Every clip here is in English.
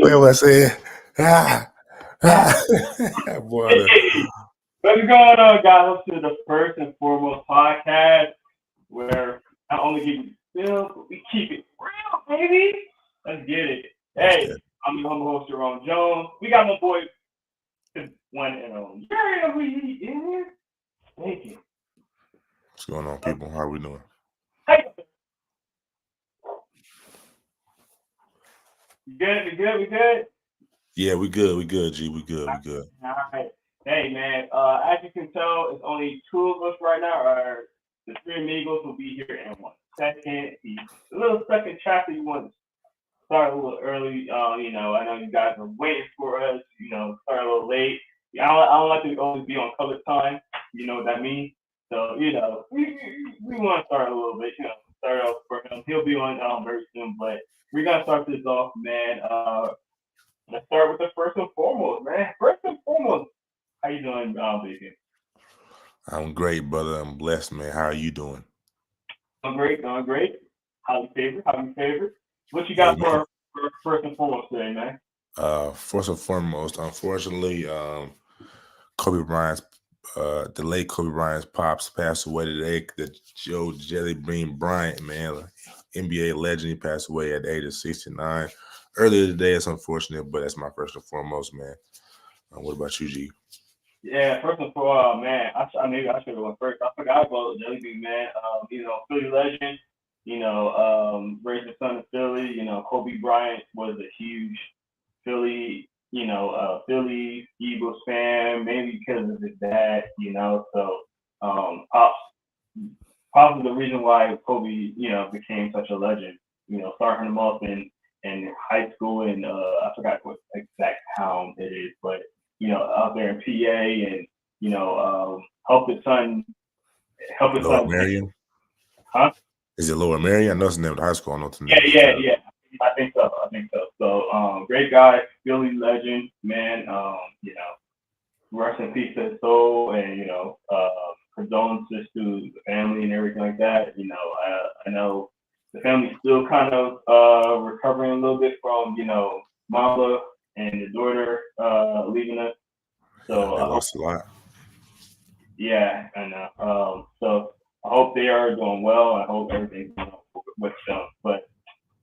Well, I said, boy, What's going on, guys? Welcome to the first and foremost podcast where not only give you feel, but we keep it real, baby. Let's get it. Hey, I'm your humble host, Jerome Jones. We got my boy, one and only. You already know who he is. Thank you. What's going on, people? How are we doing? Hey. We good? Yeah, we good, G. We good. All right. Hey, man, as you can tell, it's only two of us right now. The three amigos will be here in 1 second. He's a little stuck in traffic. You want to start a little early. I know you guys are waiting for us. Start a little late. I don't like to always be on color time. You know what that means? So, we want to start a little bit. Start off for him. He'll be on very soon, but we're gonna start this off, man. Let's start with the first and foremost, man. First and foremost, how you doing, baby? I'm great, brother. I'm blessed, man. How are you doing? I'm great. How you favorite? What you got for first and foremost today, man? First and foremost, unfortunately, Kobe Bryant's the late Kobe Bryant's pops passed away today. The Joe Jelly Bean Bryant, man, NBA legend, he passed away at the age of 69. Earlier today, it's unfortunate, but that's my first and foremost, man. What about you, G? Yeah, first and foremost, man, maybe I should have went first. I forgot about Jelly Bean, man. Philly legend. Raised the son of Philly. Kobe Bryant was a huge Philly, Philly Eagles fan, maybe because of his dad. So Pops is the reason why Kobe, became such a legend. Starting him off in high school, and I forgot what exact town it is, but out there in PA, and help his son. Lower Marion? Huh? Is it Lower Marion? I know it's the name of the high school. I know it's the name. Yeah. I think so. So, great guy, Philly legend, man. Rest in peace to his soul, and condolences to the family and everything like that. I know the family's still kind of recovering a little bit from Mama and the daughter leaving us. So they lost a lot. Yeah, I know. So I hope they are doing well. I hope everything's going with them. But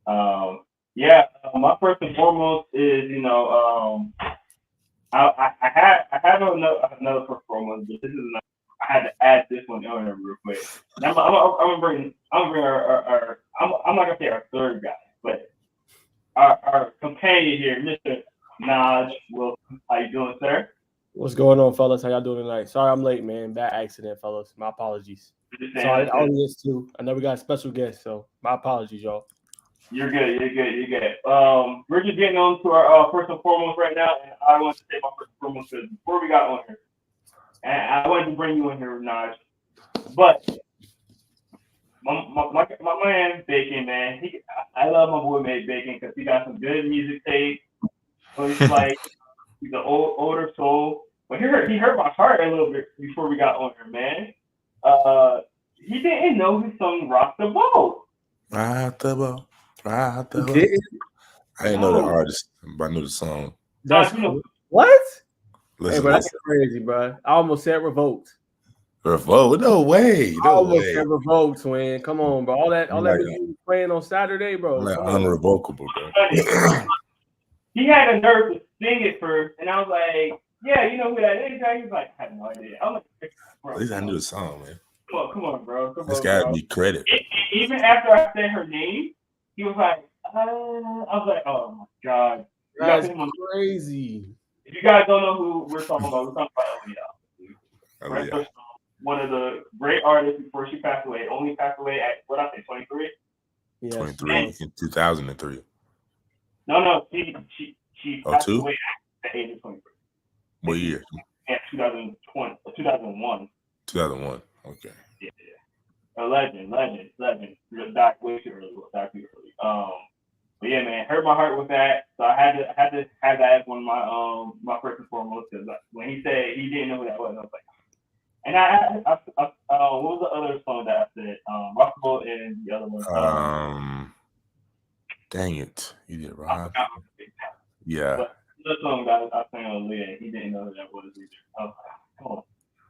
my first and foremost is I had another first foremost, but this is another. I had to add this one on here real quick. I'm gonna bring our I'm not gonna say our third guy, but our companion here, Mr. Naj Wilson. How you doing, sir? What's going on, fellas? How y'all doing tonight? Sorry I'm late, man. Bad accident, fellas. My apologies. Sorry, audience too. I know we got a special guest, so my apologies, y'all. You're good. We're just getting on to our first and foremost right now, and I want to say my first and foremost because before we got on here, and I wanted to bring you in here, Naj, but my man Bacon, man, I love my boy Bacon because he got some good music tape. So he's like he's an older soul, but he hurt my heart a little bit before we got on here, man. He didn't know his song "Rock the Boat." Rock the boat. I didn't know the artist, but I knew the song. What? Listen, hey, bro, that's crazy, bro. I almost said Revoked. Revolt? No way. I almost said Revoked, twin. Come on, bro. All that music playing on Saturday, bro. Like unrevocable, bro. He had a nerve to sing it first, and I was like, "Yeah, you know who that is?" He was like, "I have no idea." I'm like, bro, at least I knew the song, man. Come on, bro. This got to be credit. Even after I said her name, he was like, was like, oh my god. That's crazy. If you guys don't know who we're talking about Aaliyah. Right? Yeah. One of the great artists before she passed away. Only passed away at, what I say, 23? Yes. 23 in 2003. No, she passed away at the age of 23. What year? Yeah, 2001. 2001. Okay. Yeah. A legend. Died way too early. But yeah, man, hurt my heart with that. So I had to have that as one of my first and foremost, because when he said he didn't know who that was, I was like, and I what was the other song that I said? Rockable and the other one. Dang it, you did it wrong. Yeah. But the song that I sang on Leah, he didn't know who that was either. I was like, come on.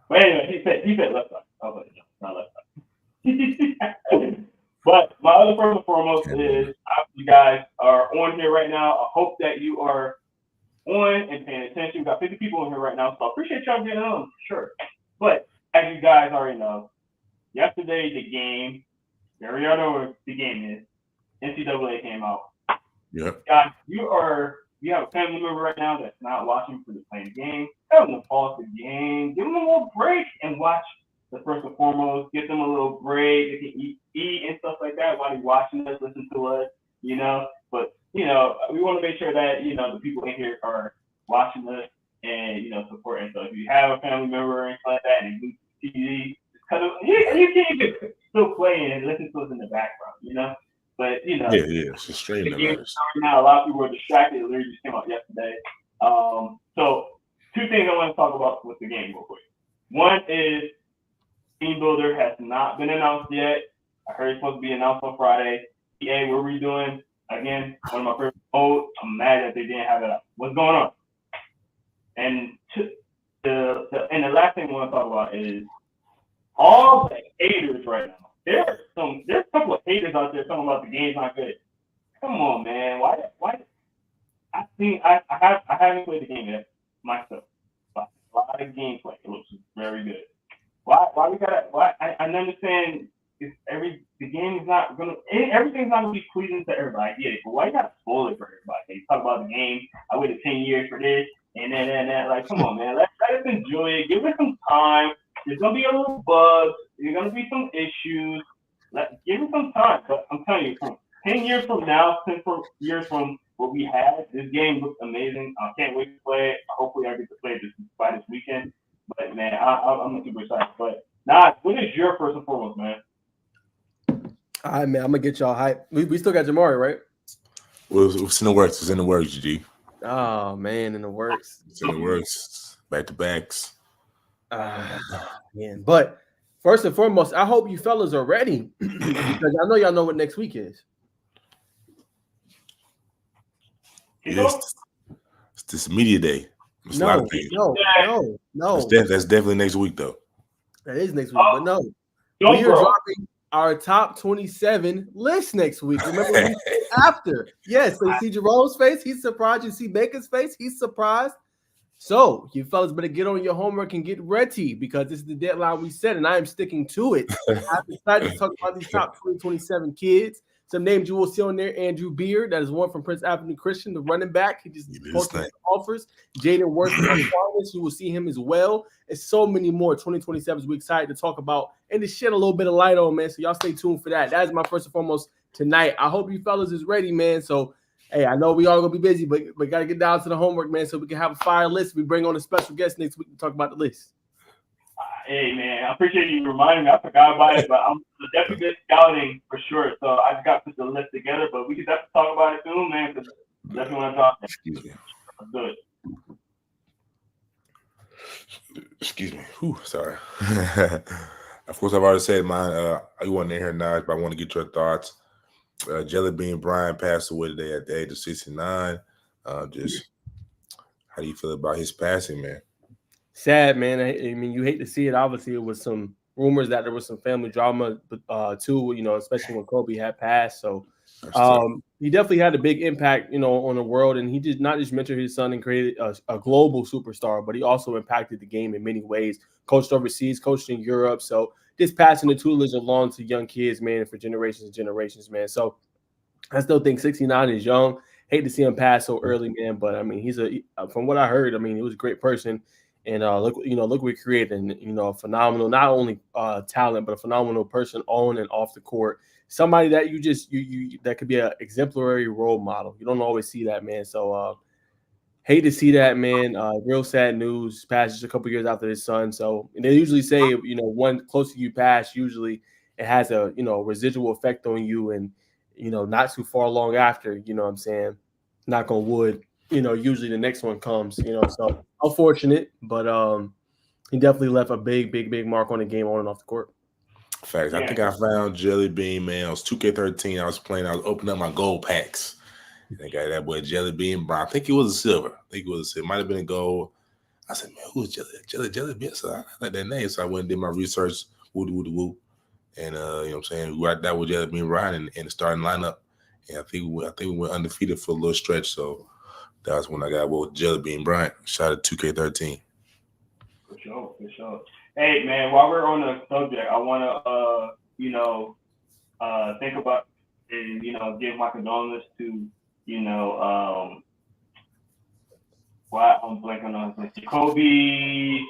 But anyway, he said left side. I was like, no, not left side. But my other first and foremost is you guys are on here right now. I hope that you are on and paying attention. We've got 50 people in here right now, so I appreciate y'all getting on, sure. But as you guys already know, yesterday the game, you already know what the game is. NCAA came out. Yep. Guys, you have a family member right now that's not watching for the playing game. Tell them to pause the game, give them a little break, and watch the first and foremost. Give them a little break. They can eat and stuff like that while they're watching us, listen to us, you know. But you know, we want to make sure that the people in here are watching us and supporting. So if you have a family member or anything like that, and you TV, you can even still play and listen to us in the background, But yeah, it's a stream that matters. Now a lot of people are distracted. It literally just came out yesterday. So two things I want to talk about with the game real quick. One is Team Builder has not been announced yet. I heard it's supposed to be announced on Friday. EA, what are we doing? Again, one of my favorite modes. I'm mad that they didn't have it up. What's going on? And the last thing I want to talk about is all the haters right now. There's a couple of haters out there talking about the game's not good. Come on, man. Why? I haven't played the game yet myself. But a lot of gameplay. It looks very good. Why we gotta? I understand. The game is not gonna. Everything's not gonna be pleasing to everybody. I get it, but why you gotta spoil it for everybody? They talk about the game. I waited 10 years for this, and then. Like, come on, man. Let us enjoy it. Give it some time. There's gonna be a little bugs. There's gonna be some issues. Give it some time. But I'm telling you, from 10 years from now, 10 years from what we had, this game looks amazing. I can't wait to play it. Hopefully, I get to play it by this weekend. But man, I'm super excited. But what is your first and foremost, man? All right, man. I'm gonna get y'all hype. We still got Jamauri, right? Well, it's in the works. It's in the works, G. Oh man, in the works. It's in the works. Back to backs. Man. But first and foremost, I hope you fellas are ready because I know y'all know what next week is. It's this media day. It's no. That's definitely next week, though. That is next week, but no. We are dropping our top 27 list next week. Remember, we said after. Yes, so you see Jerome's face, he's surprised. You see Baker's face, he's surprised. So you fellas better get on your homework and get ready because this is the deadline we set, and I am sticking to it. I'm excited to talk about these top 2027 kids. Some names you will see on there: Andrew Beard, that is one from Prince Avenue Christian, the running back. He just posted offers. Jaden Worth, you will see him as well. And so many more 2027s we're excited to talk about and to shed a little bit of light on, man. So y'all stay tuned for that. That is my first and foremost tonight. I hope you fellas is ready, man. So hey, I know we all gonna be busy, but gotta get down to the homework, man, so we can have a fire list. We bring on a special guest next week to talk about the list. Hey, man, I appreciate you reminding me. I forgot about it, but I'm definitely good scouting for sure. So I just got to put the list together, but we can definitely talk about it soon, man, because definitely want to talk. Excuse me. Good. Excuse me. Whew, sorry. Of course, I've already said mine. I want to hear now, but I want to get your thoughts. Jelly Bean Brian passed away today at the age of 69. Just how do you feel about his passing, man? Sad, man. I mean, you hate to see it. Obviously, it was some rumors that there was some family drama, too. Especially when Kobe had passed. So, he definitely had a big impact, on the world. And he did not just mentor his son and created a global superstar, but he also impacted the game in many ways. Coached overseas, coached in Europe. So, just passing the tutelage along to young kids, man, for generations and generations, man. So, I still think 69 is young. Hate to see him pass so early, man. But I mean, from what I heard, I mean, he was a great person, and look what we created, and a phenomenal, not only talent, but a phenomenal person on and off the court. Somebody that you that could be an exemplary role model. You don't always see that, man. So hate to see that, man. Real sad news. Passed just a couple years after his son. So they usually say, one closer you pass, usually it has a residual effect on you, and not too far long after. You know what I'm saying? Knock on wood. Usually the next one comes. So unfortunate, but he definitely left a big mark on the game on and off the court. Facts. I think I found Jelly Bean, man. It was 2K13. I was opening up my gold packs. I got that boy Jelly Bean Brown. I think it was a silver. It might have been a gold. I said, man, who's Jelly Bean? So I like that name. So I went and did my research. Woo. And you know what I'm saying? Right there with Jelly Bean Brown in the starting lineup. And I think we went undefeated for a little stretch. So that was when I got with Jelly Bean Bryant. Shot at 2K13. For sure. Hey man, while we're on the subject, I wanna think about and give my condolences to why I'm blanking on his name. Jacoby,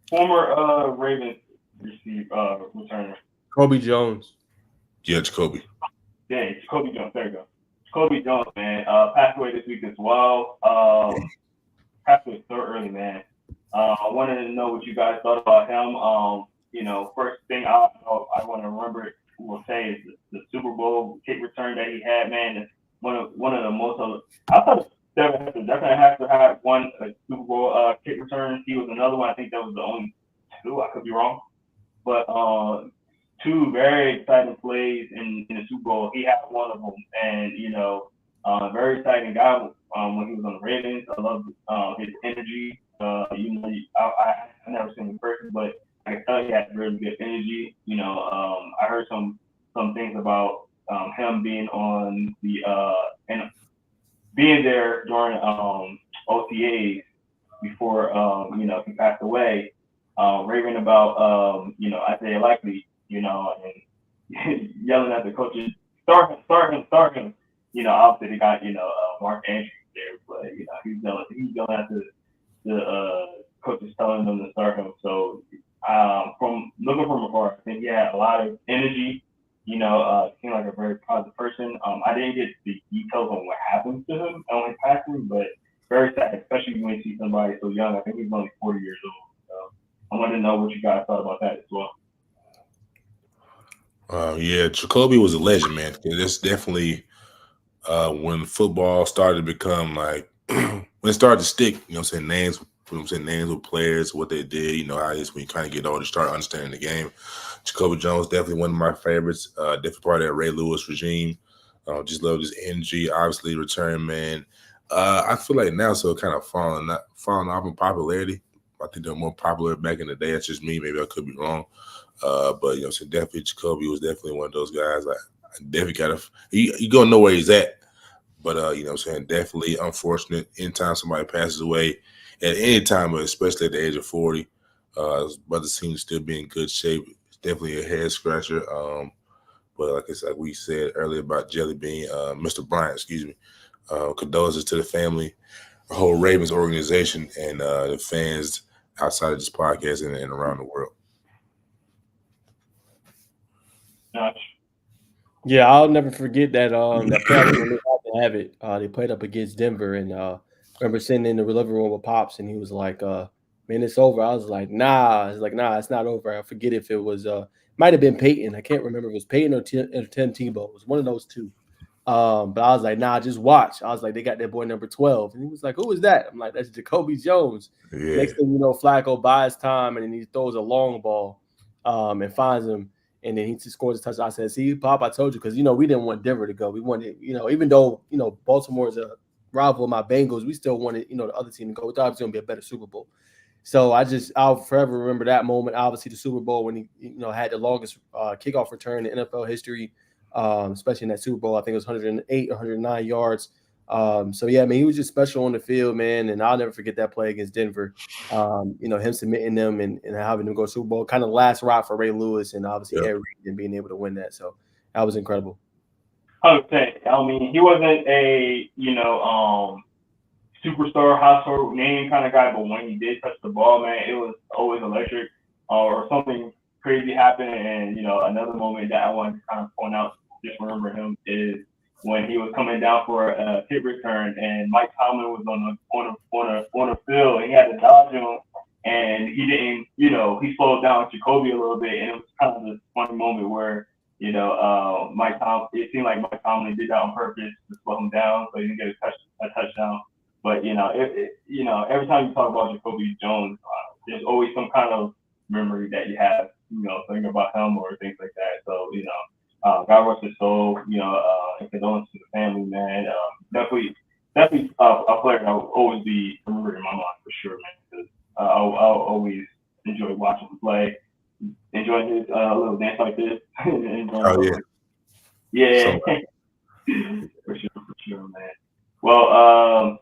former Ravens returner. Kobe Jones. Yeah, Jacoby. Yeah, Jacoby Jones. There you go. Jacoby Jones, man, passed away this week as well. Passed away so early, man. I wanted to know what you guys thought about him. First thing I want to say is the Super Bowl kick return that he had, man. One of the most. I thought definitely have to have one Super Bowl kick return. He was another one. I think that was the only two. I could be wrong, but two very exciting plays in the Super Bowl. He had one of them, and very exciting guy when he was on the Ravens. I love his energy. I never seen him in person, but I can tell he had really good energy. I heard some things about him being on the and being there during OTAs before he passed away. Raving about Isaiah Likely, and yelling at the coaches, start him. Obviously they got Mark Andrews there, but he's yelling at the coaches telling them to start him. So from looking from afar, I think he had a lot of energy. Seemed like a very positive person. I didn't get the details on what happened to him on his passing, but very sad, especially when you see somebody so young. I think he's only 40 years old. So I wanted to know what you guys thought about that as well. Yeah, Jacoby was a legend, man. That's definitely when football started to become like when it started to stick. Names with players, what they did. How it is when you kind of get older, start understanding the game. Jacoby Jones, definitely one of my favorites. Definitely part of that Ray Lewis regime. Just love his energy. Obviously, return man. I feel like now so kind of falling off in popularity. I think they're more popular back in the day. That's just me. Maybe I could be wrong. But so definitely Jacoby was definitely one of those guys. I definitely gotta you gonna know where he's at. But definitely unfortunate anytime somebody passes away at any time, but especially at the age of 40. His brother seems to still be in good shape. It's definitely a head scratcher. But like we said earlier about Jelly Bean, Mr. Bryant, excuse me. Condolences to the family, the whole Ravens organization, and the fans outside of this podcast and around the world. Yeah, I'll never forget that that play when they had to have it. They played up against Denver, and remember sitting in the living room with Pops, and he was like, "Man, it's over." I was like, "Nah." He's like, "Nah, it's not over." I forget if it was might have been Peyton. I can't remember if it was Peyton or Tim Tebow. It was one of those two. But I was like, "Nah, just watch." I was like, "They got that boy number 12," and he was like, "Who is that?" I'm like, "That's Jacoby Jones." Yeah. Next thing you know, Flacco buys time, and then he throws a long ball, and finds him. And then he just scores a touchdown. I said, "See, Pop, I told you," because we didn't want Denver to go. We wanted, even though Baltimore is a rival of my Bengals, we still wanted the other team to go. We thought it was going to be a better Super Bowl. So I'll forever remember that moment. Obviously, the Super Bowl when he had the longest kickoff return in NFL history, especially in that Super Bowl. I think it was 108 or 109 yards. So yeah, I mean, he was just special on the field, man, and I'll never forget that play against Denver. Him submitting them and having them go Super Bowl, kind of last ride for Ray Lewis and obviously Yep. Ed Reed and being able to win that. So that was incredible. 100%. I mean, he wasn't a superstar, household name kind of guy, but when he did touch the ball, man, it was always electric. Or something crazy happened, and another moment that I want to kind of point out, just remember him, is when he was coming down for a kick return, and Mike Tomlin was on the field, and he had to dodge him, and he didn't, he slowed down Jacoby a little bit, and it was kind of this funny moment where Mike Tomlin, it seemed like Mike Tomlin did that on purpose to slow him down so he didn't get a touchdown. But every time you talk about Jacoby Jones, there's always some kind of memory that you have, thinking about him or things like that. So God rest his soul, and condolences to the family, man. Definitely a player that will always be remembered in my mind for sure, man. Because I'll always enjoy watching him play, enjoying his little dance like this. Yeah. For sure, man. Well,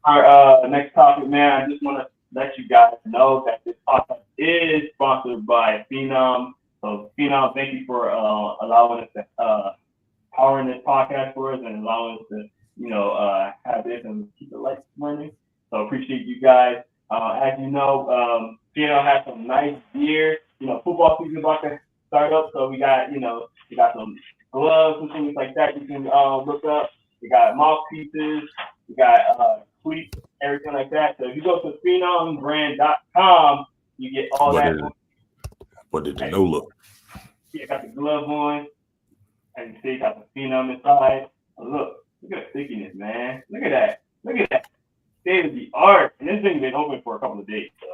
our next topic, man, I just want to let you guys know that this podcast is sponsored by Phenom. So Phenom, thank you for allowing us to powering this podcast for us and allowing us to have this and keep the lights running. So appreciate you guys. As you know, Phenom has some nice gear. Football season about to start up, so we got some gloves and things like that you can look up. We got mouthpieces. We got cleats, everything like that. So if you go to phenombrand.com, you get all that. What did you know? Look. Yeah, got the glove on. As you see, got the Phenom inside. Look at the stickiness, man. Look at that. State of the art. And this thing's been open for a couple of days, so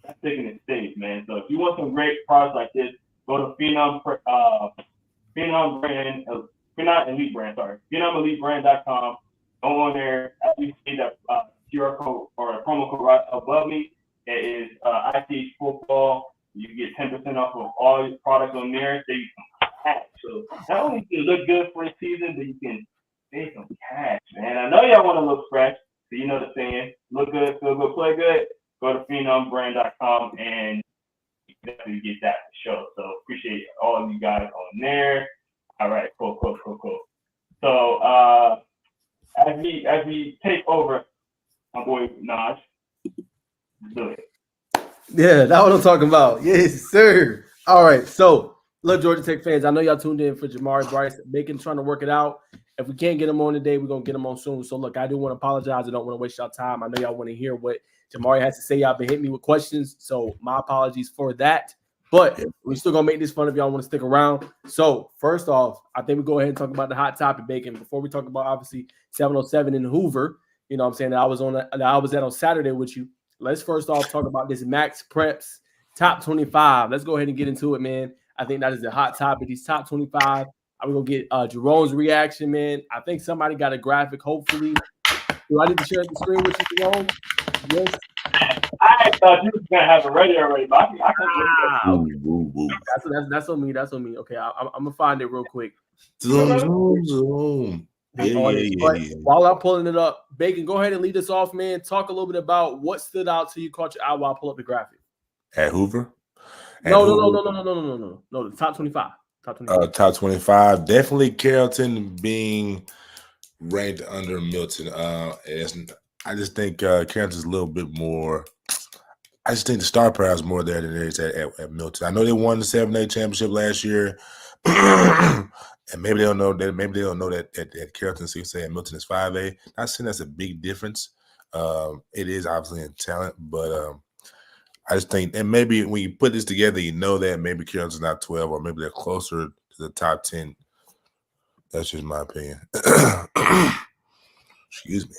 that stickiness stays, man. So if you want some great products like this, go to Phenom brand. Phenom Elite Brand, sorry. PhenomEliteBrand.com. Go on there. As you see that QR code or a promo code right above me, it is ITH Football. You get 10% off of all your products on there. So you can cash. So not only can you look good for the season, but you can save some cash, man. I know y'all want to look fresh, so you know the saying. Look good, feel good, play good. Go to PhenomBrand.com and definitely get that show. So appreciate all of you guys on there. All right, cool. So as we take over, my boy Naj, do it. Yeah, that's what I'm talking about. Yes, sir. All right. So, look, Georgia Tech fans, I know y'all tuned in for Jamauri, Brice, Bacon, trying to work it out. If we can't get him on today, we're going to get him on soon. So, look, I do want to apologize. I don't want to waste y'all time. I know y'all want to hear what Jamauri has to say. Y'all been hitting me with questions. So, my apologies for that. But we're still going to make this fun if y'all want to stick around. So, first off, I think we go ahead and talk about the hot topic, Bacon. Before we talk about, obviously, 707 in Hoover, you know what I'm saying, that I was at on Saturday with you. Let's first off talk about this Max Preps top 25. Let's go ahead and get into it, man. I think that is a hot topic. These top 25. I'm going to get Jerome's reaction, man. I think somebody got a graphic, hopefully. Do I need to share the screen with you, Jerome? Yes. I thought you was going to have it ready already, but I can That's on me. That's on me. Okay, I'm going to find it real quick. Zoom. Yeah. While I'm pulling it up, Bacon, go ahead and lead us off, man. Talk a little bit about what stood out to you, caught your eye while I pull up the graphic. At Hoover? No. The top 25. Top 25. Definitely Carrollton being ranked under Milton. I just think Carrollton's a little bit more. I just think the star power is more there than it is at Milton. I know they won the 7A championship last year. And maybe they don't know that. Maybe they don't know that Carrollton 6A and Milton is 5A. Not saying that's a big difference. It is obviously in talent, but I just think, and maybe when you put this together, you know that maybe Carrollton's not 12, or maybe they're closer to the top 10. That's just my opinion. Excuse me.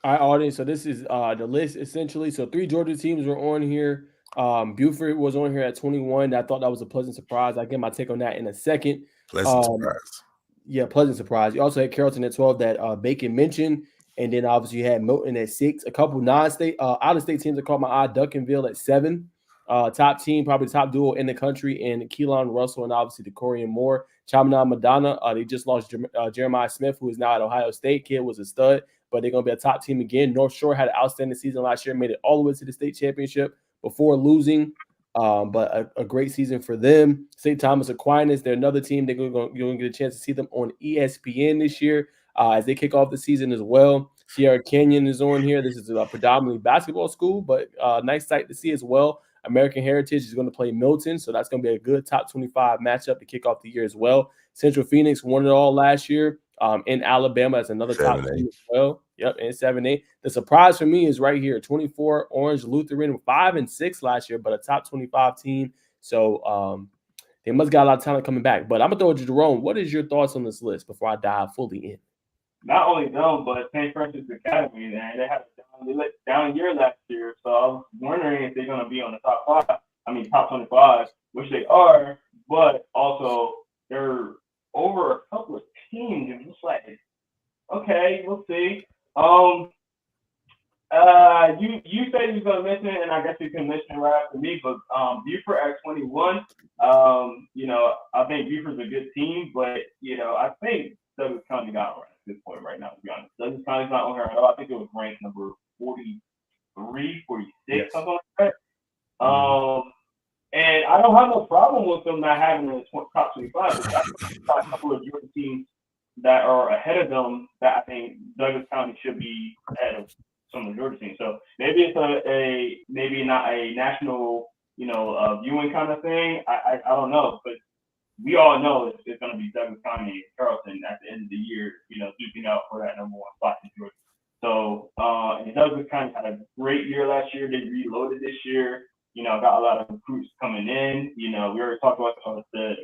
All right, audience. So this is the list essentially. So 3 Georgia teams were on here. Buford was on here at 21. I thought that was a pleasant surprise. I'll get my take on that in a second. Pleasant surprise. Yeah, pleasant surprise. You also had Carrollton at 12 that Bacon mentioned. And then obviously you had Milton at 6. A couple non-state, out-of-state teams that caught my eye. Duncanville at 7. top team, probably top duo in the country, and Keelan Russell and obviously DeCorian Moore. Chamina Madonna, they just lost Jeremiah Smith, who is now at Ohio State. Kid was a stud, but they're going to be a top team again. North Shore had an outstanding season last year, made it all the way to the state championship before losing. But a great season for them. St. Thomas Aquinas, they're another team. You're going to get a chance to see them on ESPN this year as they kick off the season as well. Sierra Canyon is on here. This is a predominantly basketball school, but nice sight to see as well. American Heritage is going to play Milton, so that's going to be a good top 25 matchup to kick off the year as well. Central Phoenix won it all last year in Alabama as another top team as well. Yep, and 7-8. The surprise for me is right here, 24 Orange Lutheran, 5-6 last year, but a top 25 team. So they must got a lot of talent coming back. But I'm going to throw it to Jerome. What is your thoughts on this list before I dive fully in? Not only them, but St. Francis Academy, man, they had a down year last year. So I was wondering if they're going to be on the top 25, which they are, but also they're over a couple of teams. And it's like, okay, we'll see. You said you was going to mention it, and I guess you can mention it right after me, but Buford at 21, I think Buford's a good team, but, I think Douglas County got around this point right now, to be honest. Douglas County's not on here at all. I think it was ranked number 43, 46, yes. Something like that. And I don't have no problem with them not having the top 25. There's a couple of Georgia teams that are ahead of them that I think Douglas County should be ahead of some of the Georgia teams. So maybe it's maybe not a national, viewing kind of thing. I don't know, but we all know it's going to be Douglas County and Carrollton at the end of the year, duking out for that number one spot in Georgia. So, and Douglas County had a great year last year. They reloaded this year. Got a lot of recruits coming in. We already talked about the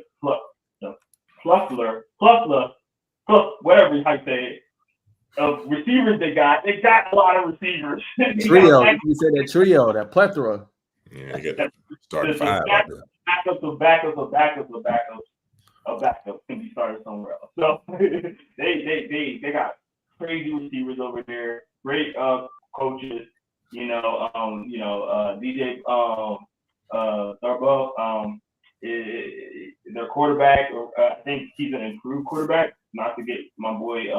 whatever how you say it, of receivers they got. They got a lot of receivers. Trio. You said that trio, that plethora. Yeah, you got starting five. Backups can be started somewhere else. So they got crazy receivers over there, great coaches. DJ Darbo, their quarterback. I think he's an improved quarterback. Not to get my boy,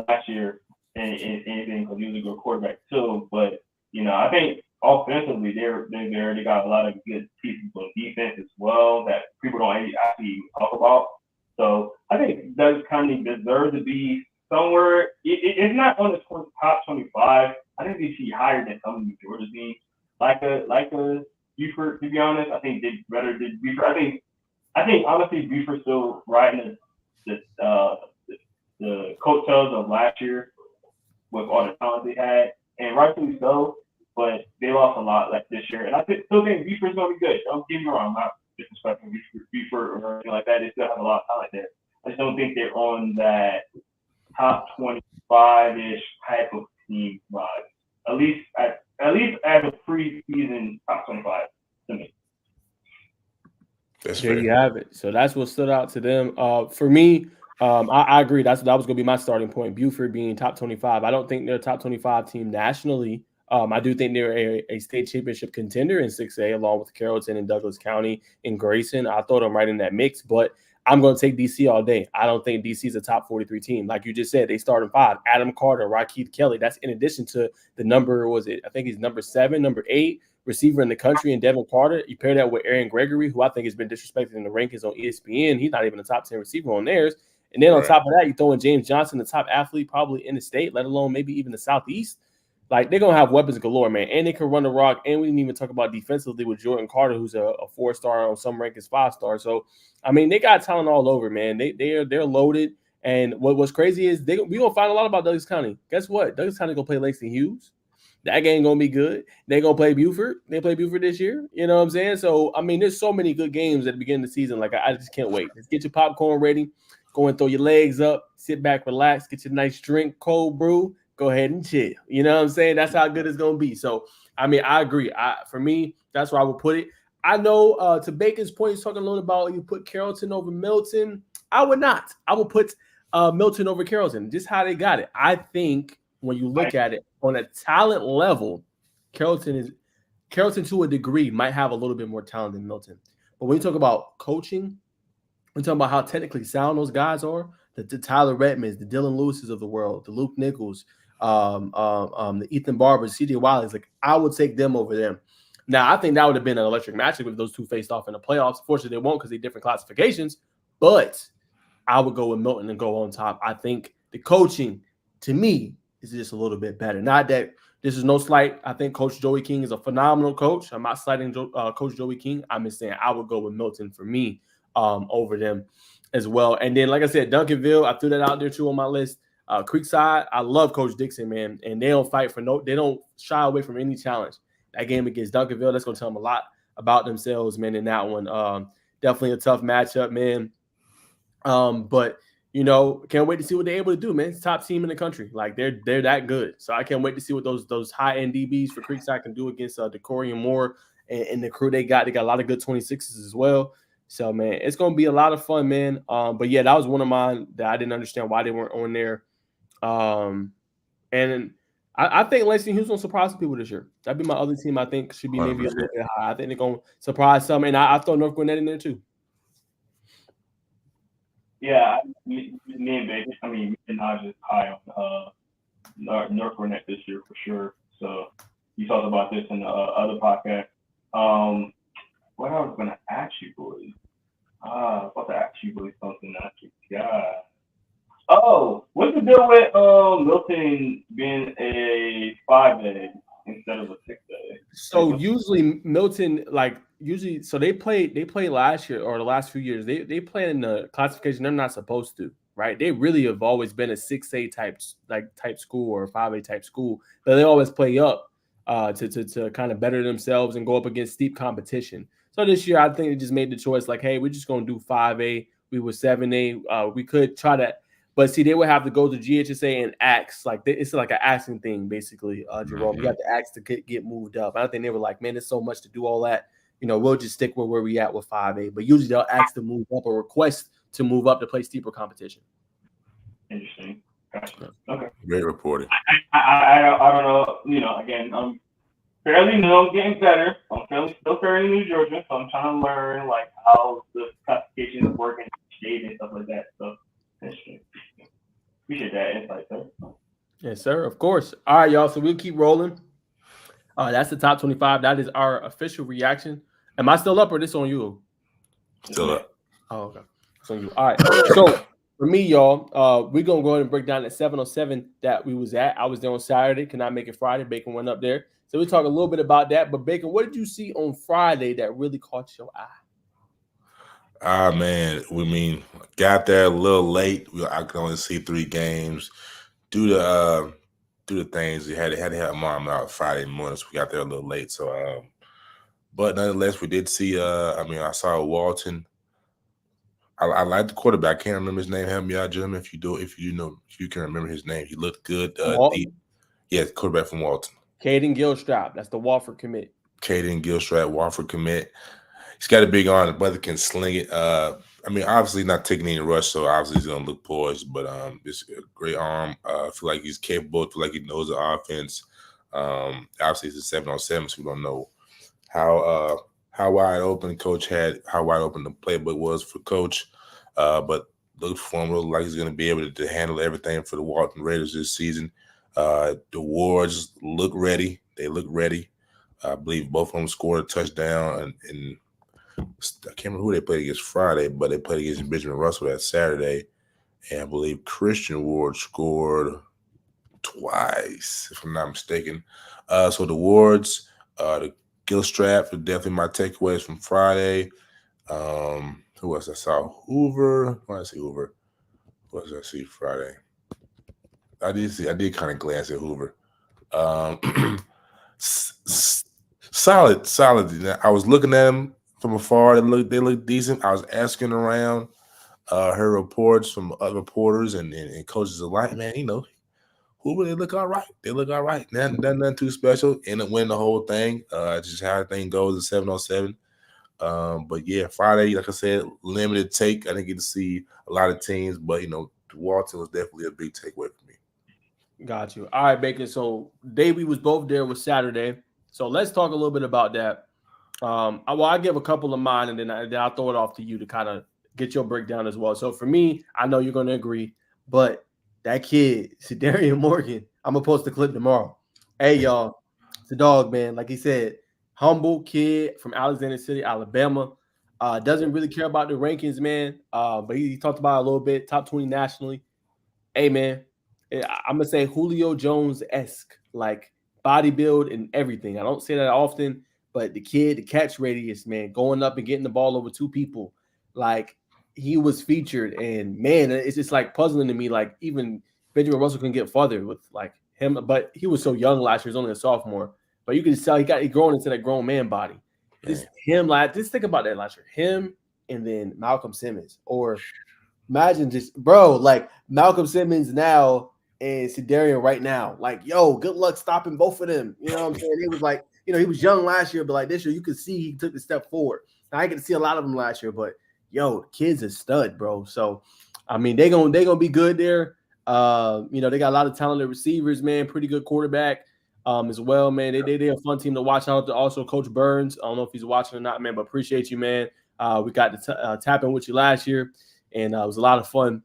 last year and anything because he was a good quarterback too. But I think offensively they already got a lot of good pieces on defense as well that people don't actually talk about. So I think Douglas County deserves to be somewhere. It's not on the top 25. I think they should be higher than some of the Georgia teams, like a Buford. To be honest, I think they better than Buford. I think honestly Buford still riding the coattails of last year with all the talent they had, and rightfully so. But they lost a lot like this year, and I still think Buford's gonna be good. Don't get me wrong, I'm not disrespecting Buford or anything like that. They still have a lot of talent there. I just don't think they're on that top 25-ish type of team vibe. At least as a preseason top 25 to me. There you have it. So that's what stood out to them. For me, I agree. That was going to be my starting point. Buford being top 25. I don't think they're a top 25 team nationally. I do think they're a state championship contender in 6A, along with Carrollton and Douglas County and Grayson. I throw them right in that mix, but I'm going to take DC all day. I don't think DC is a top 43 team. Like you just said, they started 5. Adam Carter, Rakeith Kelly. That's in addition to the number, I think he's number 7, number 8 receiver in the country, and Devin Carter. You pair that with Aaron Gregory, who I think has been disrespected in the rankings on ESPN. He's not even a top 10 receiver on theirs. And then on top of that, you throw in James Johnson, the top athlete probably in the state, let alone maybe even the Southeast. Like, they're going to have weapons galore, man. And they can run the rock. And we didn't even talk about defensively with Jordan Carter, who's a 4-star, on some rankings 5-star. So, I mean, they got talent all over, man. They're loaded. And what's crazy is we're going to find a lot about Douglas County. Guess what? Douglas County going to play Langston Hughes. That game going to be good. They're going to play Buford. They play Buford this year. You know what I'm saying? So, I mean, there's so many good games at the beginning of the season. Like, I just can't wait. Let's get your popcorn ready. Go and throw your legs up. Sit back, relax. Get your nice drink, cold brew. Go ahead and chill. You know what I'm saying? That's how good it's going to be. So, I mean, I agree. For me, that's where I would put it. I know to Bacon's point, he's talking a little about you put Carrollton over Milton. I would not. I would put Milton over Carrollton. Just how they got it. I think when you look at it on a talent level, Carrollton to a degree might have a little bit more talent than Milton. But when you talk about coaching, we're talking about how technically sound those guys are. The Tyler Redmonds, the Dylan Lewises of the world, the Luke Nichols, the Ethan Barbers, CJ Wiley's. Like, I would take them over them. Now, I think that would have been an electric matchup if those two faced off in the playoffs. Fortunately, they won't because they're different classifications. But I would go with Milton and go on top. I think the coaching, to me, is just a little bit better. Not that this is no slight. I think Coach Joey King is a phenomenal coach. I'm not slighting Coach Joey King. I'm just saying I would go with Milton for me over them as well. And then, like I said, Duncanville, I threw that out there too on my list. Creekside, I love Coach Dixon, man, and they don't they don't shy away from any challenge. That game against Duncanville, that's going to tell them a lot about themselves, man, in that one. Definitely a tough matchup, man. But can't wait to see what they're able to do, man. It's top team in the country. Like, they're that good. So I can't wait to see what those high-end DBs for Creekside can do against Decorian Moore and the crew they got. They got a lot of good 26s as well. So, man, it's going to be a lot of fun, man. But, yeah, that was one of mine that I didn't understand why they weren't on there. And I think Langston Hughes going to surprise some people this year. That'd be my other team I think should be maybe a little bit high. I think they're going to surprise some. And I throw North Gwinnett in there too. Yeah, me and Vegas, me and Naj is high on North Gwinnett this year for sure. So you talked about this in the other podcast. What I was going to ask you boys? I was about to ask you boys something that I forgot. Oh, what's the deal with Milton being a 5A instead of a 6A? So usually Milton, so they played last year or the last few years. They play in the classification they're not supposed to, right? They really have always been a 6A type school or a 5A type school, but they always play up to kind of better themselves and go up against steep competition. So this year I think they just made the choice like, hey, we're just gonna do 5A. We were 7A. We could try to. But see, they would have to go to GHSA and ask. It's like an asking thing, basically, Jerome. You have to ask to get moved up. I think they were like, man, there's so much to do all that. We'll just stick with where we at with 5A. But usually they'll ask to move up or request to move up to play steeper competition. Interesting. Gotcha. Okay. Great reporting. I don't know. Again, I'm fairly new. I'm getting better. I'm still fairly new, Georgia. So I'm trying to learn, how the classifications work and shade and stuff like that. So interesting. Appreciate that insight, sir. Yes, sir. Of course. All right, y'all. So we'll keep rolling. That's the top 25. That is our official reaction. Am I still up or this on you? Still up. Oh, okay. It's on you. All right. So for me, y'all, we're gonna go ahead and break down that 707 that we was at. I was there on Saturday. Could not make it Friday. Bacon went up there. So we'll talk a little bit about that. But Bacon, what did you see on Friday that really caught your eye? Man, got there a little late. I could only see 3 games. Due to things, we had to have mom out Friday morning, so we got there a little late. So, but nonetheless, we did see. I saw Walton. I like the quarterback. I can't remember his name. Help me out, gentlemen. If you can remember his name, he looked good. Quarterback from Walton. Caden Gilstrap. That's the Wofford commit. Caden Gilstrap, Wofford commit. He's got a big arm. The brother can sling it. Obviously not taking any rush, so obviously he's going to look poised, but it's a great arm. I feel like he's capable. I feel like he knows the offense. Obviously, it's a 7-on-7, so we don't know how wide open how wide open the playbook was for Coach. But look for him, look like he's going to be able to handle everything for the Walton Raiders this season. The Wards look ready. They look ready. I believe both of them scored a touchdown, and I can't remember who they played against Friday, but they played against Benjamin Russell that Saturday. And I believe Christian Ward scored twice, if I'm not mistaken. So the Wards, the Gilstrap are definitely my takeaways from Friday. Who else I saw? Hoover. Why did I see Hoover? Who else did I see Friday? I did kind of glance at Hoover. Solid. I was looking at him from afar. They look decent. I was asking around, heard reports from other reporters and coaches alike. Man, Hoover, they look all right. Nothing too special. End up winning the whole thing. Just how the thing goes at 7-on-7. But yeah, Friday, like I said, limited take. I didn't get to see a lot of teams, but Walton was definitely a big takeaway for me. Got you. All right, Bacon. So day we was both there was Saturday. So let's talk a little bit about that. I give a couple of mine, and then I'll throw it off to you to kind of get your breakdown as well. So for me, I know you're going to agree, but that kid, Sedarian Morgan, I'm going to post the clip tomorrow. Hey, y'all, it's a dog, man. Like he said, humble kid from Alexander City, Alabama. Doesn't really care about the rankings, man. But he talked about it a little bit, top 20 nationally. Hey, man, I'm going to say Julio Jones-esque, like body build and everything. I don't say that often, but the kid, the catch radius, man, going up and getting the ball over two people, like he was featured. And, man, it's just like puzzling to me. Like even Benjamin Russell can get farther with like him, but he was so young last year. He was only a sophomore. But you can just tell he growing into that grown man body. Just him, like, just think about that last year. Him and then Malcolm Simmons. Or imagine just, bro, like Malcolm Simmons now and Sedarian right now. Like, yo, good luck stopping both of them. You know what I'm saying? It was like, you know, he was young last year, but like this year, you could see he took the step forward. Now, I get to see a lot of them last year, but yo, kid's a stud, bro. So, I mean, they're gonna be good there. You know, they got a lot of talented receivers, man. Pretty good quarterback. As well, man. They're a fun team to watch out. Also, Coach Burns. I don't know if he's watching or not, man, but appreciate you, man. We got to tap in with you last year, and it was a lot of fun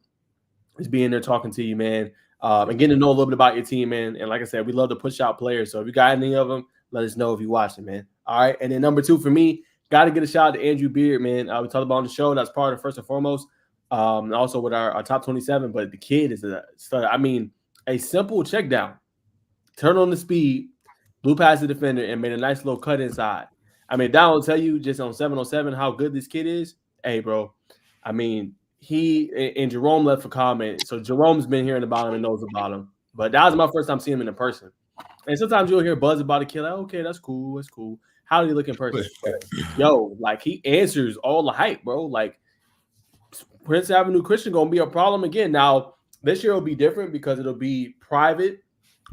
just being there talking to you, man, and getting to know a little bit about your team, man. And like I said, we love to push out players. So if you got any of them, let us know if you watch them, man. All right. And then number 2 for me, got to get a shout out to Andrew Beard, man. We talked about on the show. That's part of first and foremost. Also with our top 27, but the kid is a stud. I mean, a simple check down. Turn on the speed, blew past the defender, and made a nice little cut inside. I mean, that will tell you just on 707 how good this kid is. Hey, bro. I mean, he and Jerome left a comment. So Jerome's been hearing about him and knows about him. But that was my first time seeing him in person. And sometimes you'll hear buzz about a kid. Like, okay, that's cool. That's cool. How did he look in person? Yo, like he answers all the hype, bro. Like Prince Avenue Christian going to be a problem again. Now, this year will be different because it'll be private,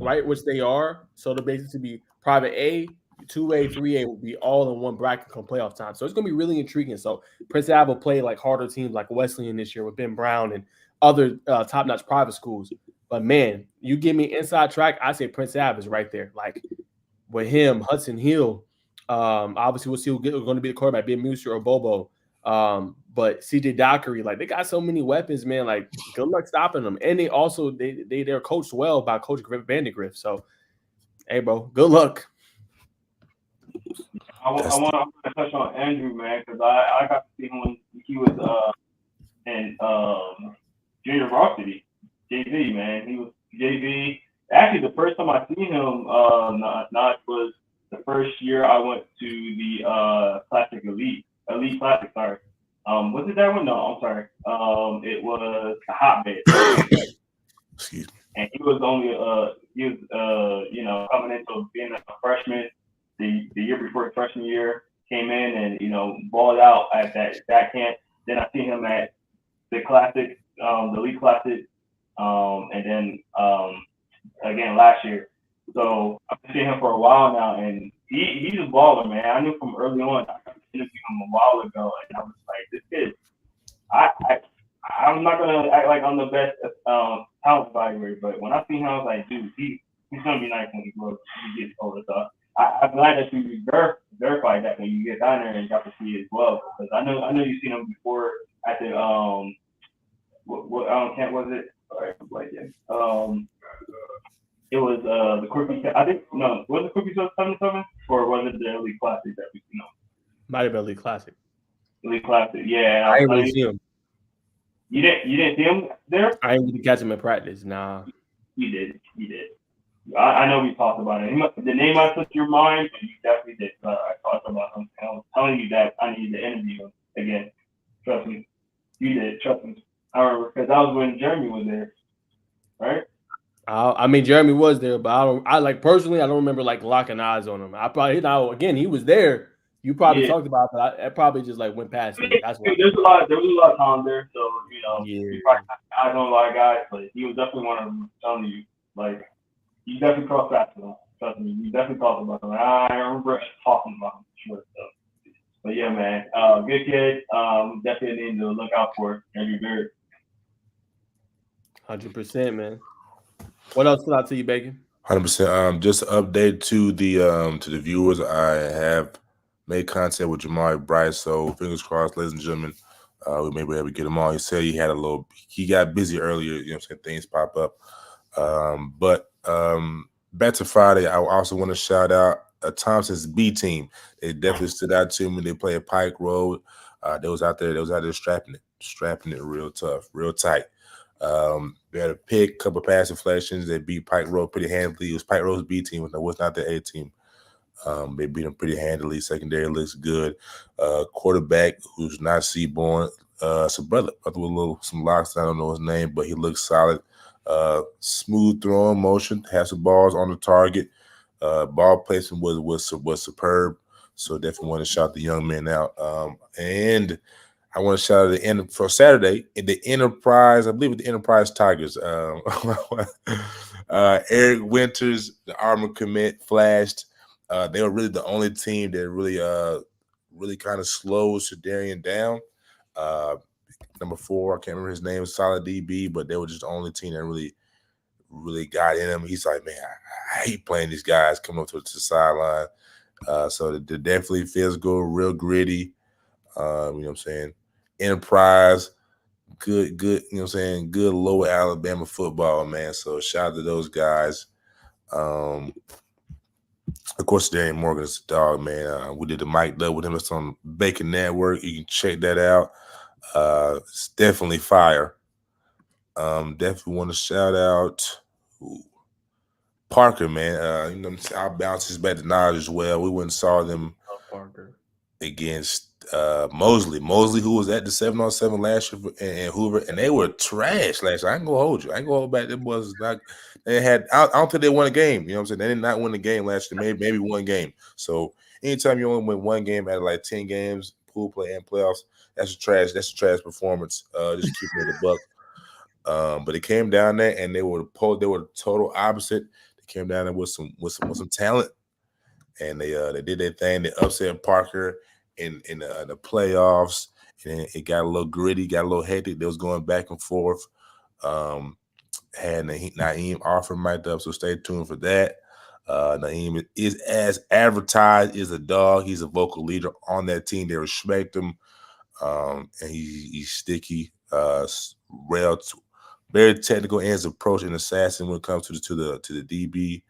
right, which they are. So it'll basically be private A, 2A, 3A will be all in one bracket come playoff time. So it's going to be really intriguing. So Prince Ave will play like harder teams like Wesleyan this year with Ben Brown and other top-notch private schools. But, man, you give me inside track, I say Prince Ave is right there. Like with him, Hudson Hill, obviously we'll see who's going to be the quarterback, Ben Muster or Bobo. But CJ Dockery, like they got so many weapons, man. Like good luck stopping them. And they also they're coached well by Coach Vandegrift. So hey, bro, good luck. I want to touch on Andrew, man, because I got to see him when he was in junior varsity, JV, man. He was JV. Actually, the first time I seen him, not was the first year I went to the Classic Elite Classic. Sorry. Was it that one? No, I'm sorry. It was the Hotbed. Excuse me. And he was only you know, coming into being a freshman. The year before his freshman year, came in and, you know, balled out at that camp. Then I see him at the Classic, the Elite Classic, and then again last year. So I've been seeing him for a while now, and he's a baller, man. I knew from early on. I interviewed him a while ago, and I was like, this kid, I'm not gonna act like I'm the best talent evaluator, but when I see him, I was like, dude, he's gonna be nice when he grows, when he gets older. So I'm glad that you verified that when you get down there and got to see it as well, because I know you've seen him before at the what camp was it? Sorry, I'm blanking. It was the Quirky. I think no, was it Quirky 77 or was it the Elite Classic that we know? Might have been Elite Classic. Elite Classic, yeah. I didn't really see him. You didn't see him there? I didn't get to catch him in practice. Nah. You did. I know we talked about it. The name I took your mind, but you definitely did. I talked about him. I was telling you that I needed to interview him again. Trust me. You did. Trust me. I remember because that was when Jeremy was there, right? I mean, Jeremy was there, but I personally, I don't remember like locking eyes on him. I probably, again, he was there. You probably talked about it, but I probably just like went past him. That's why. There was a lot of time there, so you know, you probably I know a lot of guys, but he was definitely one of them. Telling you, like, you definitely crossed paths with him. Trust me, you definitely talked about him. I remember talking about him for sure. So, but yeah, man, good kid. Definitely need to look out for Andrew Beard. 100%, man. What else stood out to you, Bacon? 100%. Just to update to the viewers, I have made contact with Jamauri Brice. So fingers crossed, ladies and gentlemen, we may be able to get him on. He said he got busy earlier. You know, what I'm saying, things pop up. But back to Friday, I also want to shout out Thompson's B team. They definitely stood out to me. They play at Pike Road. They was out there strapping it real tough, real tight. They had a pick, couple pass deflections. They beat Pike Road pretty handily. It was Pike Road's B team, was not the A team. They beat them pretty handily. Secondary looks good. Quarterback who's not Seaborn. It's a brother with some locks. I don't know his name, but he looks solid. Smooth throwing motion, has some balls on the target. Ball placement was superb. So definitely want to shout the young man out. And I want to shout out the end for Saturday in the Enterprise. I believe it's the Enterprise Tigers. Eric Winters, the Armor commit, flashed. They were really the only team that really kind of slowed Shadarian down. Number 4, I can't remember his name, solid DB, but they were just the only team that really got in him. He's like, man, I hate playing these guys coming up to the sideline. So the definitely physical, real gritty. You know what I'm saying? Enterprise, good, you know what I'm saying? Good lower Alabama football, man. So shout out to those guys. Of course, Darian Morgan is a dog, man. We did the Mike Dub with him. It's on Bacon Network. You can check that out. It's definitely fire. Definitely want to shout out Parker, man. You know, I'll bounce this back to knowledge as well. We went and saw them Parker against Mosley. Mosley, who was at the 7-on-7 last year, and Hoover, and they were trash last year. I ain't gonna hold you. I ain't gonna hold back. Them was not. They had. I don't think they won a game. You know what I'm saying? They did not win the game last year. Maybe one game. So anytime you only win one game out of like 10 games, pool play and playoffs, that's a trash performance. Just keeping it a buck. But it came down there, and they were the total opposite. They came down there with some talent, and they did their thing. They upset Parker in the playoffs, and it got a little gritty, got a little hectic. They was going back and forth. Had Naeem Arthur mic'd up, so stay tuned for that. Naeem is as advertised, is a dog. He's a vocal leader on that team. They respect him, and he's sticky, very technical in his approach and assassin when it comes to the DB.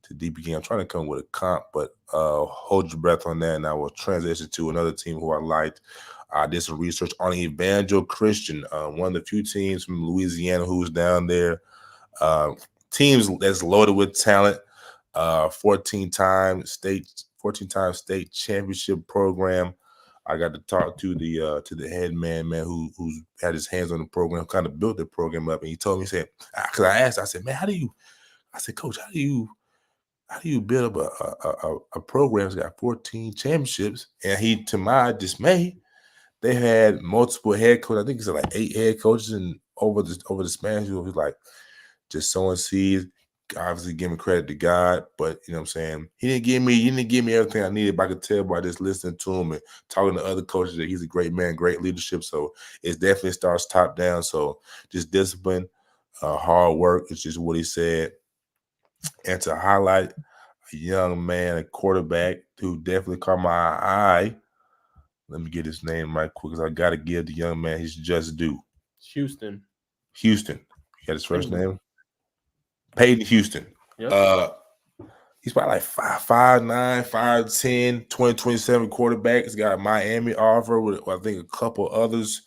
To DB game. I'm trying to come with a comp, but hold your breath on that, and I will transition to another team who I liked. I did some research on Evangel Christian, one of the few teams from Louisiana who was down there. Teams that's loaded with talent. 14-time state championship program. I got to talk to the head man, who's had his hands on the program, kind of built the program up, and he told me, he said, because I asked, I said, man, Coach, how do you build up a program that's got 14 championships? And he, to my dismay, they had multiple head coaches. I think it's like 8 head coaches, and over the span, he was like just sowing seeds, obviously giving credit to God. But you know what I'm saying? He didn't give me everything I needed, but I could tell by just listening to him and talking to other coaches that he's a great man, great leadership. So it definitely starts top down. So just discipline, hard work is just what he said. And to highlight a young man, a quarterback who definitely caught my eye. Let me get his name right quick, because I got to give the young man his just due. Houston. You got his first name? Peyton Houston. Yep. He's probably like 5'9", 5'10", 2027 quarterback. He's got a Miami offer with, I think, a couple others.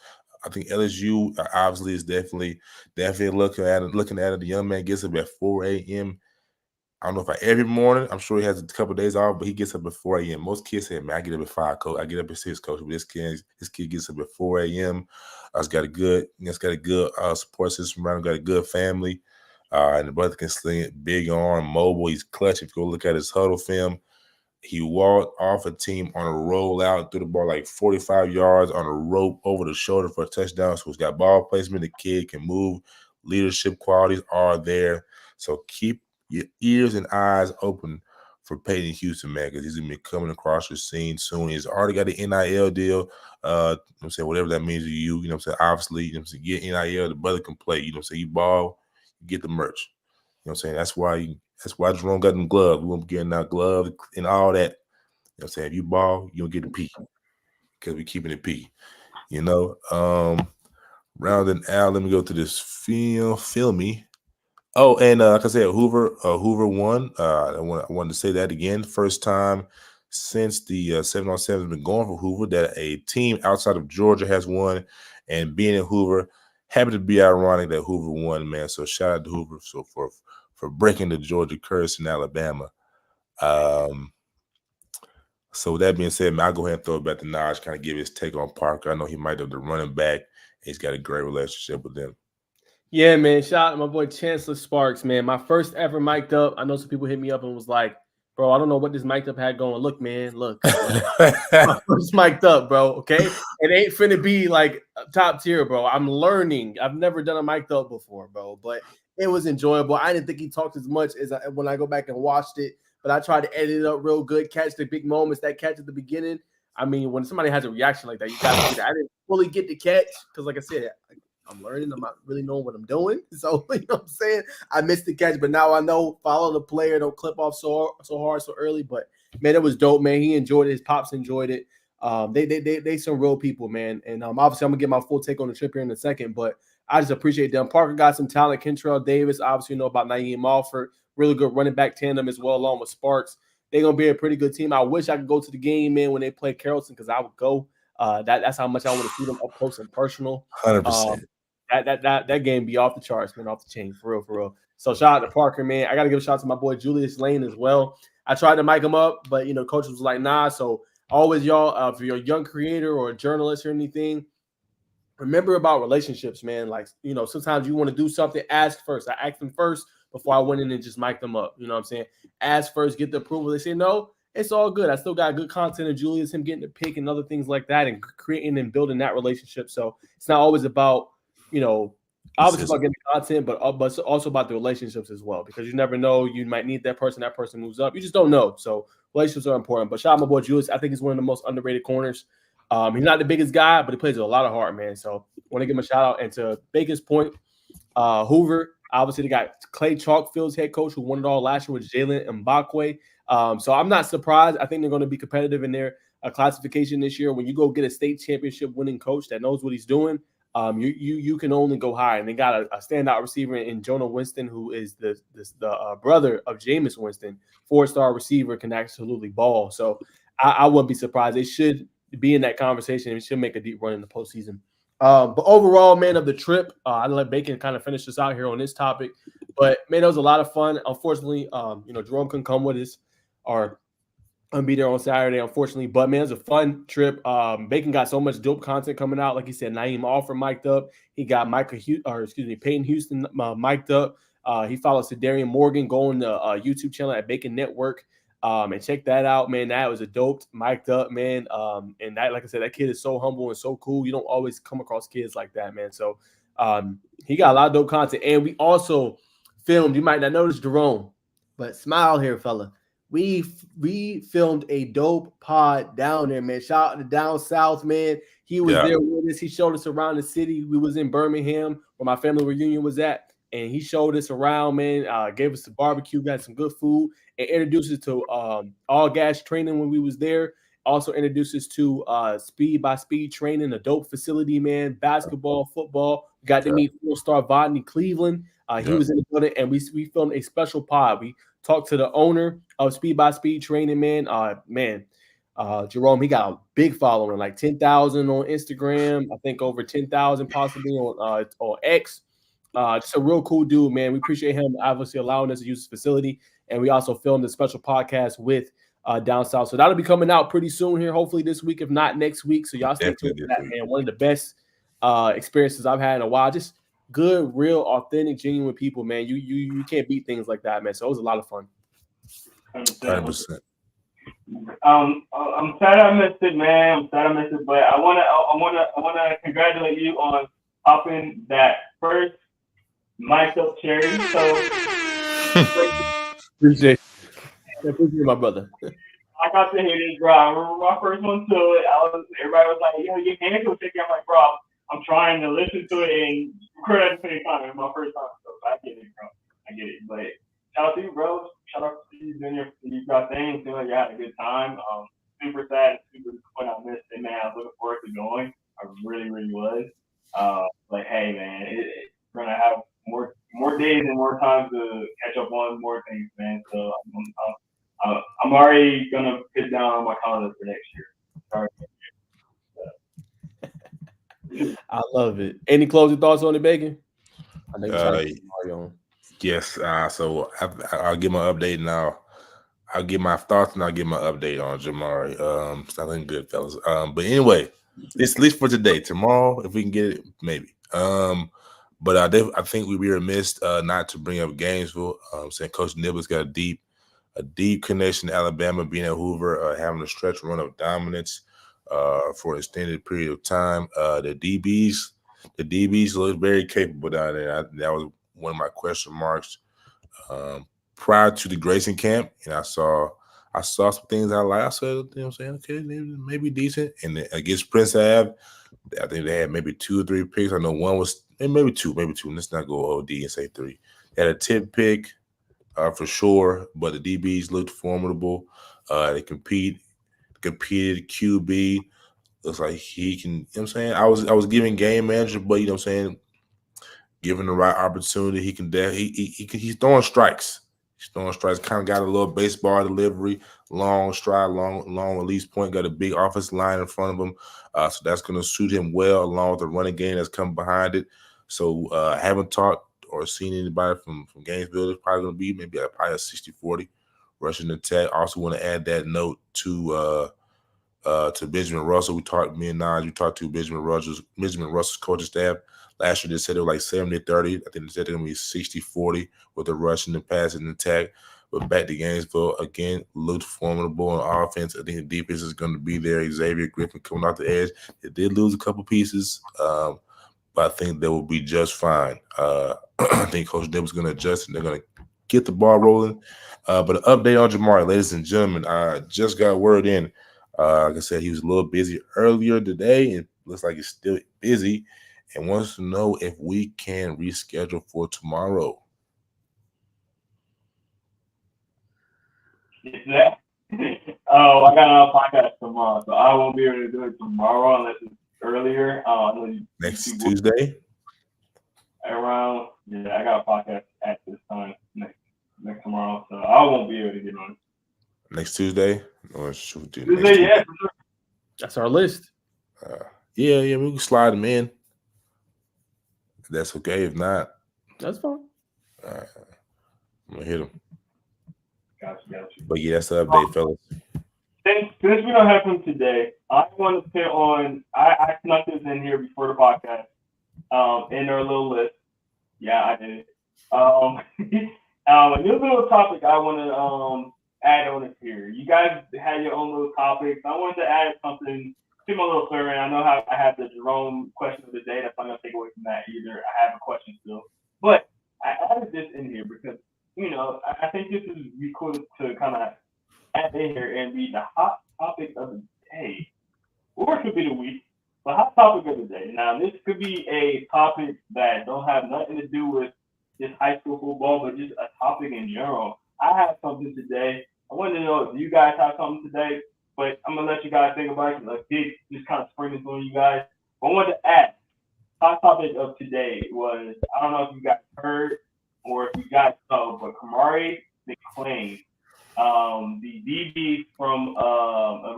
I think LSU obviously is definitely looking at it. The young man gets up at 4 a.m. I don't know if every morning. I'm sure he has a couple of days off, but he gets up at 4 a.m. Most kids say, man, I get up at 5, coach. I get up at 6, coach. But this kid gets up at 4 a.m. He's got a good support system around him, got a good family. And the brother can sling it, big arm, mobile. He's clutch. If you go look at his huddle film, he walked off a team on a rollout, threw the ball like 45 yards on a rope over the shoulder for a touchdown. So he's got ball placement. The kid can move. Leadership qualities are there. So keep your ears and eyes open for Peyton Houston, man, because he's going to be coming across your scene soon. He's already got an NIL deal. You know what I'm saying? Whatever that means to you, you know what I'm saying? Obviously, you know what I'm saying? Get NIL, the brother can play. You know what I'm saying? You ball, you get the merch. You know what I'm saying? That's why Jerome got them gloves. We won't be getting our gloves and all that. You know what I'm saying? If you ball, you don't get a P because we keeping it P. You know, rounding out, let me go to this filmy. Oh, and like I said, Hoover won. I wanted to say that again. First time since the 7-on-7 has been going for Hoover that a team outside of Georgia has won, and being in Hoover, happy to be ironic that Hoover won, man. So shout out to Hoover for breaking the Georgia curse in Alabama. So with that being said, man, I'll go ahead and throw it back to Naj, kind of give his take on Parker. I know he might have the running back. He's got a great relationship with them. Yeah, man. Shout out to my boy Chancellor Sparks, man. My first ever mic'd up. I know some people hit me up and was like, bro, I don't know what this mic'd up had going. Look, man, look. My first mic'd up, bro. Okay. It ain't finna be like top tier, bro. I'm learning. I've never done a mic'd up before, bro. But it was enjoyable. I didn't think he talked as much as when I go back and watched it. But I tried to edit it up real good, catch the big moments, that catch at the beginning. I mean, when somebody has a reaction like that, you got to get it. I didn't fully get the catch because, like I said, I'm learning. I'm not really knowing what I'm doing. So, you know what I'm saying? I missed the catch, but now I know follow the player. Don't clip off so hard, so early. But, man, it was dope, man. He enjoyed it. His pops enjoyed it. They some real people, man. And obviously, I'm going to get my full take on the trip here in a second. But I just appreciate them. Parker got some talent. Kentrell Davis, obviously, you know about Naeem Alford. Really good running back tandem as well, along with Sparks. They're going to be a pretty good team. I wish I could go to the game, man, when they play Carrollton because I would go. That's how much I want to see them up close and personal. 100%. That game be off the charts, man, off the chain, for real. So shout out to Parker, man. I got to give a shout out to my boy Julius Lane as well. I tried to mic him up, but, you know, coach was like, nah. So always, y'all, if you're a young creator or a journalist or anything, remember about relationships, man. Like, you know, sometimes you want to do something, ask first. I asked them first before I went in and just mic'd them up. You know what I'm saying? Ask first, get the approval. They say, no, it's all good. I still got good content of Julius, him getting the pick and other things like that and creating and building that relationship. So it's not always about, you know, obviously about getting content, but also about the relationships as well, because you never know. You might need that person moves up. You just don't know. So relationships are important. But shout out my boy Julius. I think he's one of the most underrated corners. He's not the biggest guy, but he plays with a lot of heart, man. So I want to give him a shout out. And to Bacon's point, Hoover, obviously they got Clay Chalkfield's head coach who won it all last year with Jalen Mbakwe. So I'm not surprised. I think they're going to be competitive in their classification this year. When you go get a state championship winning coach that knows what he's doing, you can only go high. And they got a standout receiver in Jonah Winston, who is the brother of Jameis Winston, 4-star receiver, can absolutely ball. So I wouldn't be surprised. They should be in that conversation and should make a deep run in the postseason. But overall, man, of the trip, I'll let Bacon kind of finish this out here on this topic. But, man, it was a lot of fun. Unfortunately, you know, Jerome couldn't come with us or be there on Saturday, unfortunately. But, man, it was a fun trip. Bacon got so much dope content coming out. Like he said, Naeem Alford mic'd up. He got Peyton Houston mic'd up. He follows Sedarian Morgan. Go on the YouTube channel at Bacon Network. And check that out, man. That was a dope mic'd up, man. And that, like I said, that kid is so humble and so cool. You don't always come across kids like that, man. So he got a lot of dope content. And we also filmed, you might not notice Jerome, but smile here, fella. We filmed a dope pod down there, man. Shout out to Down South, man. He was there with us. He showed us around the city. We was in Birmingham where my family reunion was at. And he showed us around, man, gave us the barbecue, got some good food, and introduced us to all gas training when we was there. Also introduced us to speed by speed training, a dope facility, man, basketball, football. We got to meet 4-star Vodney Cleveland. He was in the building, and we filmed a special pod. We talked to the owner of Speed by Speed Training, man. Jerome, he got a big following, like 10,000 on Instagram. I think over 10,000 possibly on X. Just a real cool dude, man. We appreciate him obviously allowing us to use his facility. And we also filmed a special podcast with Down South. So that'll be coming out pretty soon here, hopefully this week, if not next week. So y'all stay tuned for that, man. One of the best experiences I've had in a while. Just good, real, authentic, genuine people, man. You can't beat things like that, man. So it was a lot of fun. 100%. I'm sad I missed it, man. But I wanna congratulate you on popping that first myself cherry. So appreciate my brother. I got to hear this, bro. I remember my first one to it. Everybody was like, "Yo, your hands will shake." I'm like, "Bro, I'm trying to listen to it and record at the same time." It's my first time, so I get it, bro. I get it. But shout out to you, bro. doing your thing. Seems like you had a good time. Super sad, super disappointed I missed it, man. I was looking forward to going. I really, really was. Like, hey, man, we're gonna have more days and more time to catch up on more things, man. So I'm already gonna put down on my calendar for next year. Sorry. I love it. Any closing thoughts on it, Bacon? I think on. Yes. So I'll give my update now. I'll give my thoughts and I'll give my update on Jamauri. Something good, fellas. But anyway, this at least for today. Tomorrow, if we can get it, maybe. But I think we were remiss not to bring up Gainesville. Saying Coach Nibble's got a deep connection to Alabama, being at Hoover, having a stretch run of dominance for an extended period of time. The DBs look very capable down there. That was one of my question marks prior to the Grayson camp, and I saw some things I like. I said, you know what I'm saying, okay, maybe decent. And then against Prince Ave, I think they had maybe 2 or 3 picks. I know one was maybe two. Let's not go OD and say 3. They had a tip pick for sure, but the DBs looked formidable. They competed QB. Looks like he can, you know what I'm saying? I was giving game manager, but you know what I'm saying, given the right opportunity, he can he's throwing strikes. He's throwing strikes, kind of got a little baseball delivery, long stride, long release point, got a big offensive line in front of him. So that's going to suit him well, along with the running game that's come behind it. So I haven't talked or seen anybody from Gainesville. It's probably going to be maybe probably a 60-40 rushing attack. Also want to add that note to Benjamin Russell. Me and Naj, we talked to Benjamin Russell's coaching staff. Last year they said it was like 70-30. I think they said it was going to be 60-40 with the rushing and passing attack. But back to Gainesville, again, looked formidable on offense. I think the defense is going to be there. Xavier Griffin coming off the edge. They did lose a couple pieces, but I think they will be just fine. I think Coach Nibble's going to adjust, and they're going to get the ball rolling. But an update on Jamauri, ladies and gentlemen. I just got word in. Like I said, he was a little busy earlier today, and looks like he's still busy, and wants to know if we can reschedule for tomorrow. I got a podcast tomorrow, so I won't be able to do it tomorrow unless it's earlier. Next Tuesday? I got a podcast at this time next tomorrow, so I won't be able to get on. Next Tuesday? Or should we do Tuesday, yeah, for sure. That's our list. Yeah, we can slide them in. If that's okay. If not, that's fine. I'm gonna hit them. Gotcha. But yeah, that's the update, fellas. Since we don't have them today, I want to put on. I snuck this in here before the podcast. In our little list. Yeah, I did. A new little topic I want to add on it here. You guys had your own little topics. I wanted to add something to my little survey. I know how I have the Jerome question of the day. That's not going to take away from that either. I have a question still. But I added this in here because, I think this is really cool to kind of add in here and be the hot topic of the day. Or it could be the week. The hot topic of the day. Now, this could be a topic that don't have nothing to do with just high school football, but just a topic in general. I have something today. I wanted to know if you guys have something today, but I'm going to let you guys think about it. Like, just kind of spring this on you guys. I wanted to ask, hot topic of today was, I don't know if you guys heard or if you guys know, but Jamauri McClain, the DB from,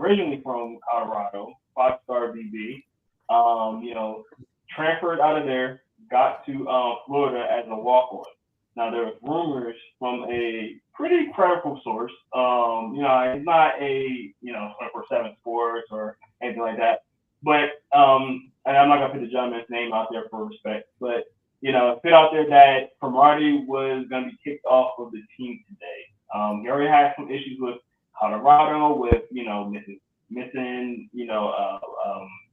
originally from Colorado, 5-star DB, transferred out of there, got to Florida as a walk-on. Now, there was rumors from a pretty credible source. It's not a, 24/7 Sports or anything like that. But, and I'm not going to put the gentleman's name out there for respect, but, put out there that Jamauri was going to be kicked off of the team today. He already had some issues with Colorado, with, missing,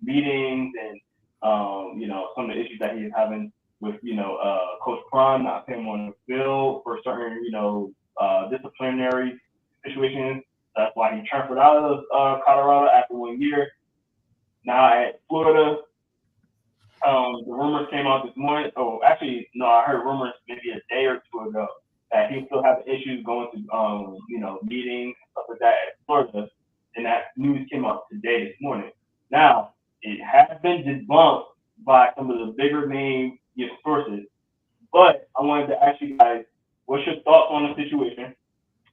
meetings and, some of the issues that he is having with, Coach Prime not putting him on the field for certain, disciplinary situations. That's why he transferred out of Colorado after 1 year. Now at Florida, the rumors came out this morning. Oh, actually, no, I heard rumors maybe a day or two ago that he still having issues going to meetings, stuff like that at Florida, and that news came out today, this morning. Now, it has been debunked by some of the bigger name sources, but I wanted to ask you guys, what's your thoughts on the situation?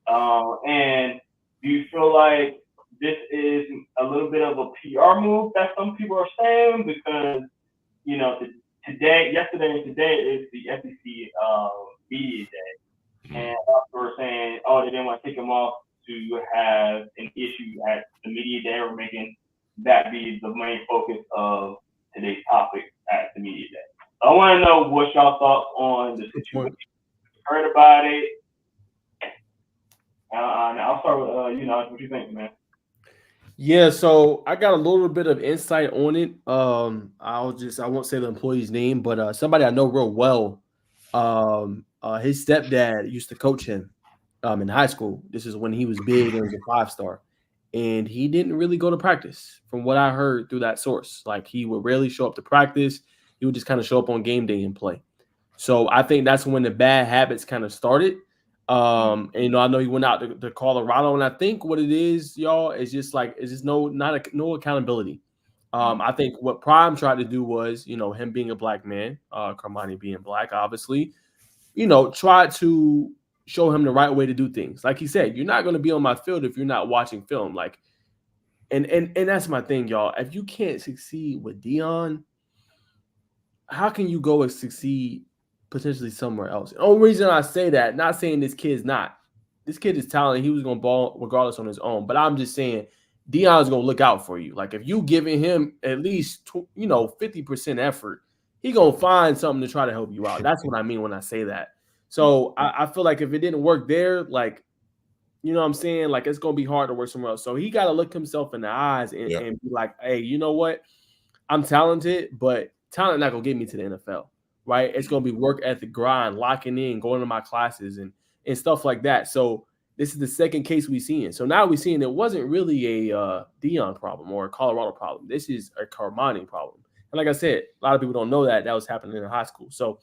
And do you feel like this is a little bit of a PR move that some people are saying? Because, yesterday and today is the SEC media day. And also we're saying, they didn't want to take him off to have an issue at the media day, or making that be the main focus of today's topic at the media day. I want to know what y'all thoughts on the situation. Heard about it. I'll start with what you think, man. Yeah, so I got a little bit of insight on it. I won't say the employee's name, but somebody I know real well. His stepdad used to coach him in high school. This is when he was big and was a 5-star. And he didn't really go to practice, from what I heard through that source. Like, he would rarely show up to practice. He would just kind of show up on game day and play. So I think that's when the bad habits kind of started. And I know he went out to Colorado, and I think what it is, y'all, is just no accountability. I think what Prime tried to do was, him being a black man, Carmani being black, obviously, try to show him the right way to do things. Like he said, you're not going to be on my field if you're not watching film. Like, and that's my thing, y'all. If you can't succeed with Dion, how can you go and succeed potentially somewhere else? The only reason I say that, not saying this kid is talented. He was going to ball regardless on his own. But I'm just saying Dion's going to look out for you. Like, if you giving him at least 50% effort, he going to find something to try to help you out. That's what I mean when I say that. So I feel like if it didn't work there, like, you know what I'm saying? Like, it's going to be hard to work somewhere else. So he got to look himself in the eyes and be like, hey, you know what? I'm talented, but talent not going to get me to the NFL, right? It's going to be work ethic, grind, locking in, going to my classes and stuff like that. So this is the second case we've seen. So now we're seeing it wasn't really a Dion problem or a Colorado problem. This is a Carmani problem. And like I said, a lot of people don't know that was happening in high school. So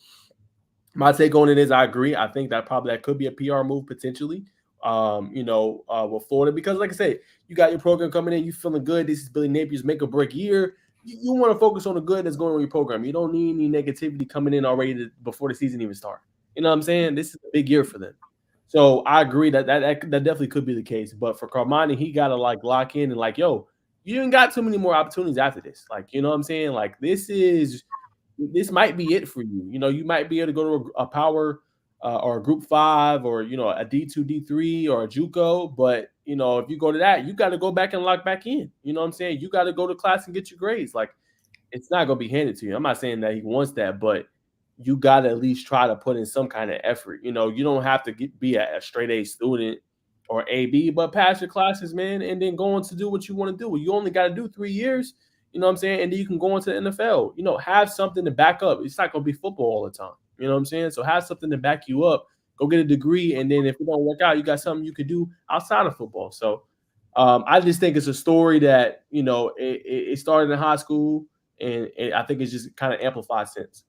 my take on it is I agree. I think that could be a PR move potentially, with Florida. Because like I said, you got your program coming in, you feeling good. This is Billy Napier's make or break year. You want to focus on the good that's going on in your program. You don't need any negativity coming in already before the season even starts. You know what I'm saying? This is a big year for them. So I agree that definitely could be the case. But for Carmani, he got to lock in and yo, you ain't got too many more opportunities after this. You know what I'm saying? Like, this might be it for you. You might be able to go to a power or a group 5 or, a D2, D3 or a JUCO. But, if you go to that, you got to go back and lock back in. You know what I'm saying? You got to go to class and get your grades. Like, it's not going to be handed to you. I'm not saying that he wants that, but you got to at least try to put in some kind of effort. You don't have to be a straight A student or AB, but pass your classes, man, and then go on to do what you want to do. You only got to do 3 years. You know what I'm saying? And then you can go into the NFL. Have something to back up. It's not going to be football all the time. You know what I'm saying? So have something to back you up. Go get a degree. And then if it don't work out, you got something you could do outside of football. So I just think it's a story that, it started in high school. And I think it's just kind of amplified since.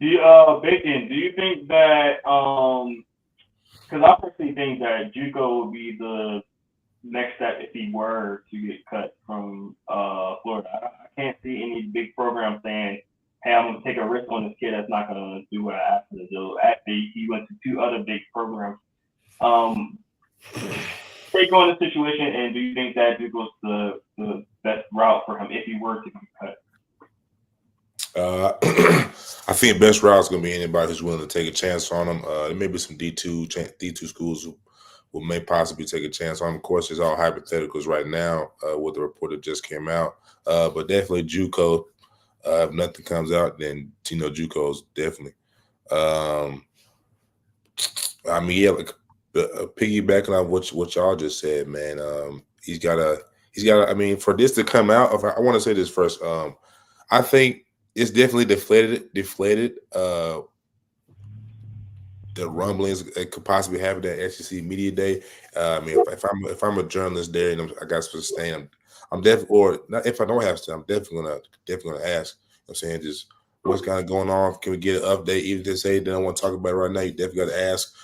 Bacon, do you think that, because I personally think that JUCO would be the next step if he were to get cut from Florida. I can't see any big program saying, hey, I'm going to take a risk on this kid that's not going to do what I asked him to do. Actually, he went to 2 other big programs. Take on the situation, and do you think that JUCO's the best route for him if he were to be cut? I think the best route is going to be anybody who's willing to take a chance on him. There may be some D2 schools who may possibly take a chance on him. Of course, it's all hypotheticals right now with the report that just came out. But definitely JUCO. If nothing comes out, then JUCO's definitely. Piggybacking on what y'all just said, man. He's got to. I mean, for this to come out, I want to say this first. I think it's definitely deflated. The rumblings it could possibly happen at SEC Media Day. I mean, if I'm a journalist there and I got to stay, I'm definitely, or not, if I don't have to, I'm definitely gonna ask. You know what I'm saying, just what's kind of going on. Can we get an update? Even if they say they don't want to talk about it right now, you definitely got to ask.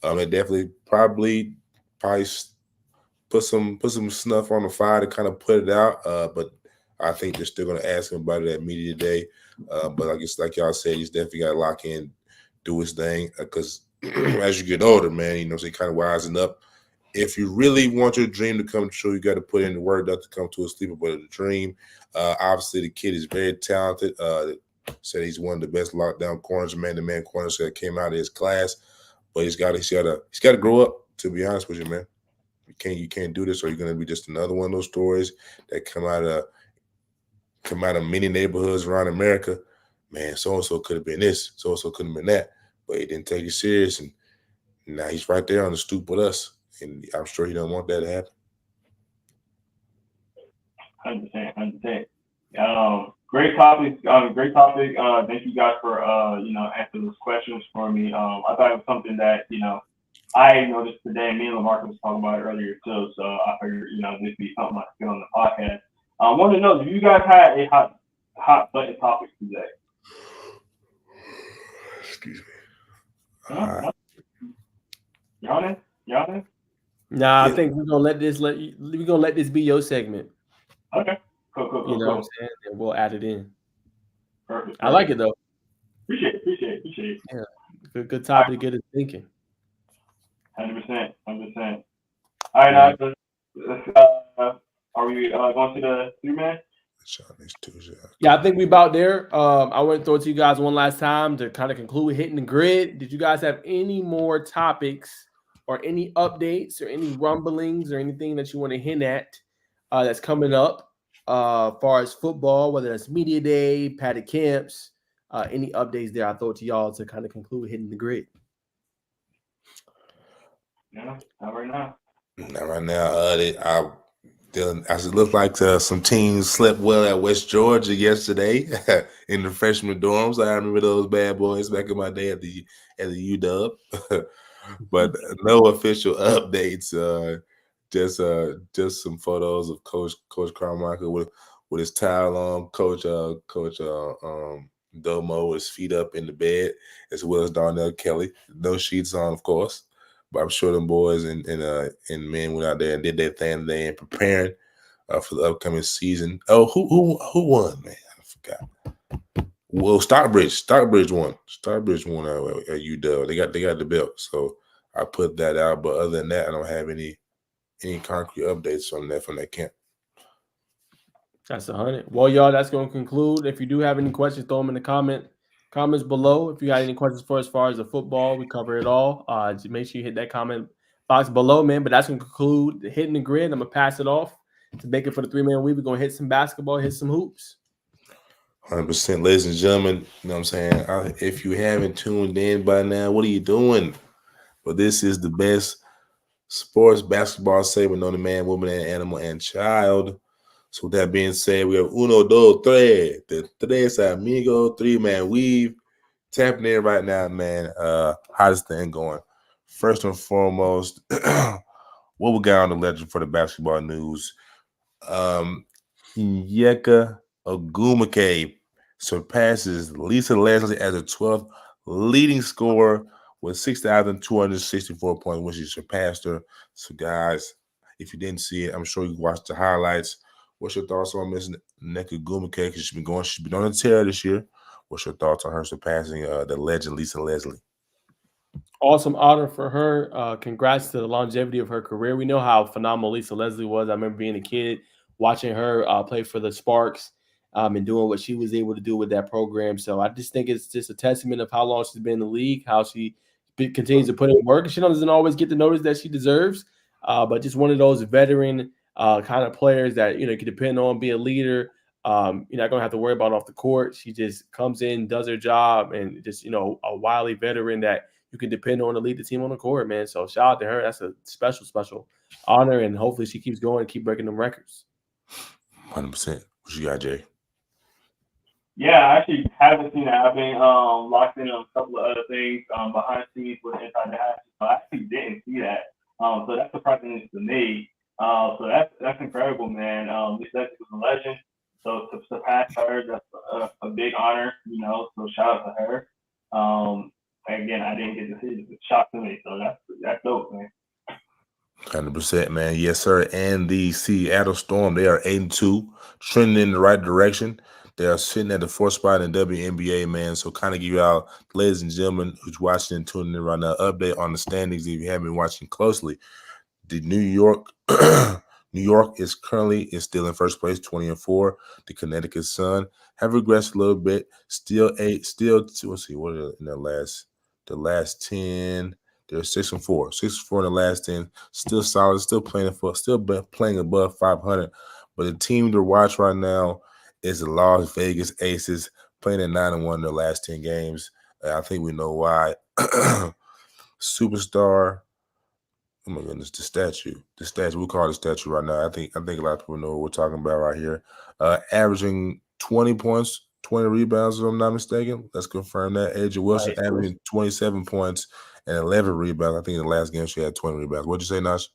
It definitely probably put some snuff on the fire to kind of put it out. But I think they're still going to ask him about it at media today. But I guess, like y'all said, he's definitely got to lock in, do his thing. Because as you get older, man, you know, so kind of wising up. If you really want your dream to come true, you got to put in the work not to come to a sleeper, but a dream. Obviously, the kid is very talented. Said he's one of the best lockdown corners, man-to-man corners that came out of his class. But he's got to grow up. To be honest with you, man, you can't do this, or you're gonna be just another one of those stories that come out of many neighborhoods around America. Man, so and so could have been this, so and so could have been that, but he didn't take it serious, and now he's right there on the stoop with us, and I'm sure he don't want that to happen. 100%. Great topic. Great topic. Thank you guys for answering those questions for me. I thought it was something that I noticed today. Me and Lamarcus was talking about it earlier too. So I figured this would be something I could get on the podcast. I want to know, do you guys have a hot button topic today? Excuse me. Y'all in? Nah, I think we're gonna let this be your segment. Okay. Cool. You know what I'm saying? And we'll add it in. Perfect. I like it though. Appreciate it. Yeah. Good topic to get us thinking. 100%. All right, now are we going to the 3-man? Yeah, I think we about there. I want to throw it to you guys one last time to kind of conclude hitting the grid. Did you guys have any more topics or any updates or any rumblings or anything that you want to hint at that's coming up as far as football, whether that's media day, padded camps, any updates there? I throw it to y'all to kind of conclude hitting the grid. No, not right now. Not right now. As it looked like some teams slept well at West Georgia yesterday in the freshman dorms. I remember those bad boys back in my day at the UW. But no official updates. Just some photos of Coach Carmichael with his towel on. Coach Domo with his feet up in the bed, as well as Darnell Kelly. No sheets on, of course. But I'm sure them boys and men went out there and did their thing today and preparing for the upcoming season. Oh, who won, man? I forgot. Well, Stockbridge won. Stockbridge won at UW. They got the belt. So I put that out. But other than that, I don't have any concrete updates from that camp. That's 100. Well, y'all, that's going to conclude. If you do have any questions, throw them in the comments below. If you got any questions for us as far as the football, we cover it all. Just make sure you hit that comment box below, man. But that's going to conclude the hitting the grid. I'm going to pass it off to Baker for the 3-man week. We're going to hit some basketball, hit some hoops. 100%. Ladies and gentlemen, you know what I'm saying? If you haven't tuned in by now, what are you doing? But this is the best sports basketball segment on the man, woman, and animal and child. So with that being said, we have uno, dos, tres. The tres amigo, 3-man weave. Tapping in right now, man. Hottest thing going. First and foremost, what we got on the legend for the basketball news? Onyeka Ogwumike surpasses Lisa Leslie as the 12th leading scorer with 6,264 points when she surpassed her. So, guys, if you didn't see it, I'm sure you watched the highlights. What's your thoughts on Miss Onyeka Ogwumike? Because she's been on a tear this year. What's your thoughts on her surpassing the legend Lisa Leslie? Awesome honor for her. Congrats to the longevity of her career. We know how phenomenal Lisa Leslie was. I remember being a kid watching her play for the Sparks and doing what she was able to do with that program. So I just think it's just a testament of how long she's been in the league, how she continues to put in work. She doesn't always get the notice that she deserves, but just one of those veteran kind of players that, you can depend on, be a leader. You're not going to have to worry about off the court. She just comes in, does her job, and just, a wily veteran that you can depend on to lead the team on the court, man. So shout out to her. That's a special, special honor, and hopefully she keeps going and keep breaking them records. 100%. What you got, Jay? Yeah, I actually haven't seen that. I've been locked in on a couple of other things behind the scenes with Inside the Hatch. So I actually didn't see that. So that's surprising to me. So that's incredible, man. This was a legend. So to surpass her, that's a big I didn't get to see it. It's a shock to me. So that's dope, man. 100%, man. Yes, sir. And the Seattle Storm, they are 8-2, trending in the right direction. They are sitting at the fourth spot in the WNBA, man. So kind of give y'all, ladies and gentlemen, who's watching and tuning in right now, update on the standings if you haven't been watching closely. The New York is still in first place, 20-4. The Connecticut Sun have regressed a little bit, still two. Let's see, what are in the last 10? They're 6-4, 6-4 in the last 10. Still solid, still playing above 500. But the team to watch right now is the Las Vegas Aces, playing at 9-1 in their last 10 games. I think we know why. Superstar. Oh my goodness, the statue. We call it the statue right now. I think a lot of people know what we're talking about right here. Averaging 20 points, 20 rebounds, if I'm not mistaken. Let's confirm that. Aja Wilson averaging 27 points and 11 rebounds. I think in the last game she had 20 rebounds. What'd you say, Nash?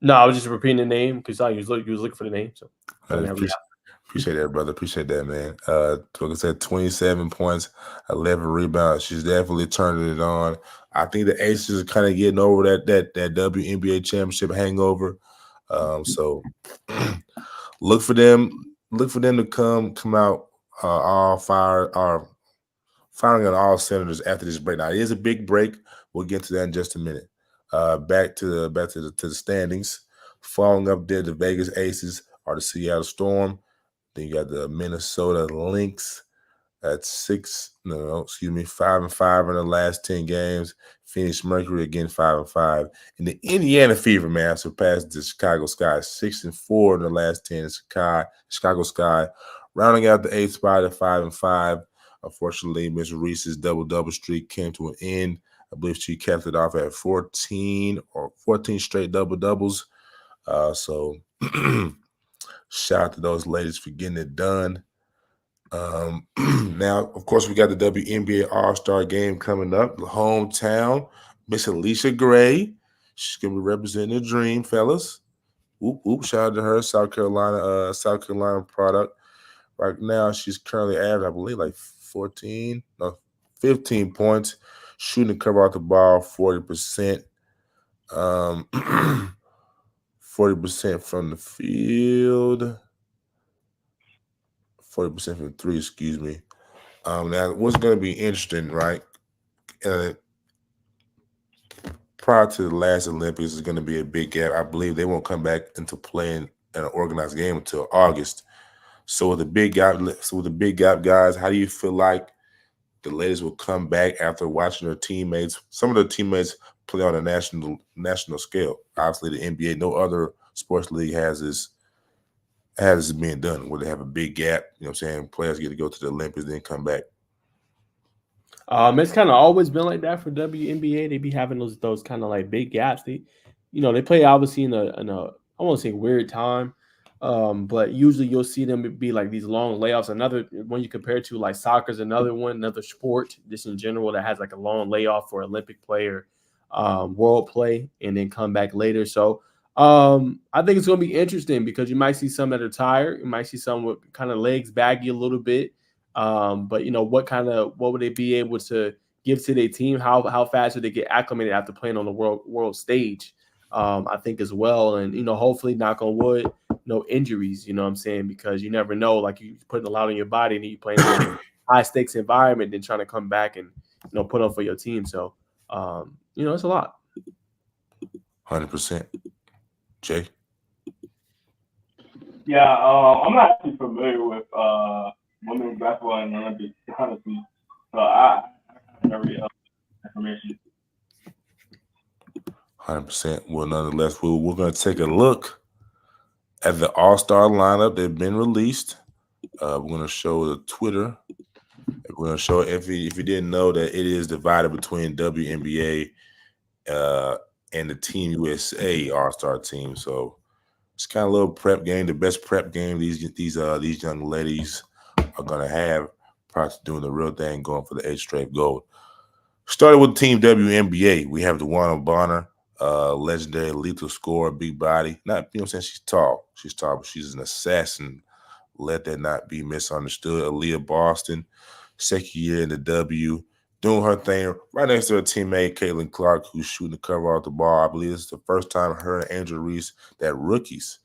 No, I was just repeating the name because you was looking for the name. So appreciate that, brother. Appreciate that, man. Like I said, 27 points, 11 rebounds. She's definitely turning it on. I think the Aces are kind of getting over that WNBA championship hangover. So look for them to come out all firing on all cylinders after this break. Now it is a big break. We'll get to that in just a minute. Back to the standings. Following up there, the Vegas Aces are the Seattle Storm. Then you got the Minnesota Lynx at 5-5 in the last 10 games. Phoenix Mercury again 5-5. And the Indiana Fever, man, surpassed the Chicago Sky 6-4 in the last 10. Chicago Sky rounding out the 8th spot at 5-5. Unfortunately, Miss Reese's double streak came to an end. I believe she capped it off at 14 straight double-doubles. So shout out to those ladies for getting it done. Now, of course, we got the WNBA All-Star Game coming up. The hometown, Miss Alicia Gray. She's gonna be representing the Dream, fellas. Whoop! Shout out to her, South Carolina product. Right now, she's currently averaging, I believe, like 15 points, shooting the cover off the ball 40%. 40% from the field. 40% from 3, excuse me. Now, what's going to be interesting, right? Prior to the last Olympics is going to be a big gap. I believe they won't come back into playing an organized game until August. So with the big gap, guys, how do you feel like the ladies will come back after watching their teammates? Some of their teammates play on a national scale. Obviously, the NBA, no other sports league has this being done, where they have a big gap. You know what I'm saying? Players get to go to the Olympics, then come back. It's kind of always been like that for WNBA. They be having those kind of like big gaps. They play obviously in a I won't say weird time, but usually you'll see them be like these long layoffs. Another when you compare it to like soccer is another sport just in general that has like a long layoff for Olympic play or world play and then come back later. So I think it's going to be interesting because you might see some that are tired. You might see some with kind of legs baggy a little bit. But what would they be able to give to their team? How fast would they get acclimated after playing on the world stage? I think as well. And, hopefully knock on wood, no injuries, you know what I'm saying? Because you never know, like you putting a lot on your body and you playing in a high stakes environment, then trying to come back and, put on for your team. So, it's a lot. 100%. Jay? Yeah, I'm not too familiar with women's basketball in the Olympics, honestly. So I have no real information. 100%. Well, nonetheless, we're going to take a look at the All-Star lineup that's been released. We're going to show the Twitter. We're going to show, if you didn't know, that it is divided between WNBA and the Team USA All-Star team. So it's kind of a little prep game, the best prep game these young ladies are going to have prior to doing the real thing, going for the 8th straight gold. Started with Team WNBA. We have DeWanna Bonner, legendary lethal scorer, big body. Not, you know what I'm saying? She's tall, but she's an assassin. Let that not be misunderstood. Aaliyah Boston, second year in the W. doing her thing right next to her teammate Caitlin Clark, who's shooting the cover off the ball. I believe it's the first time her and Angel Reese, that rookies,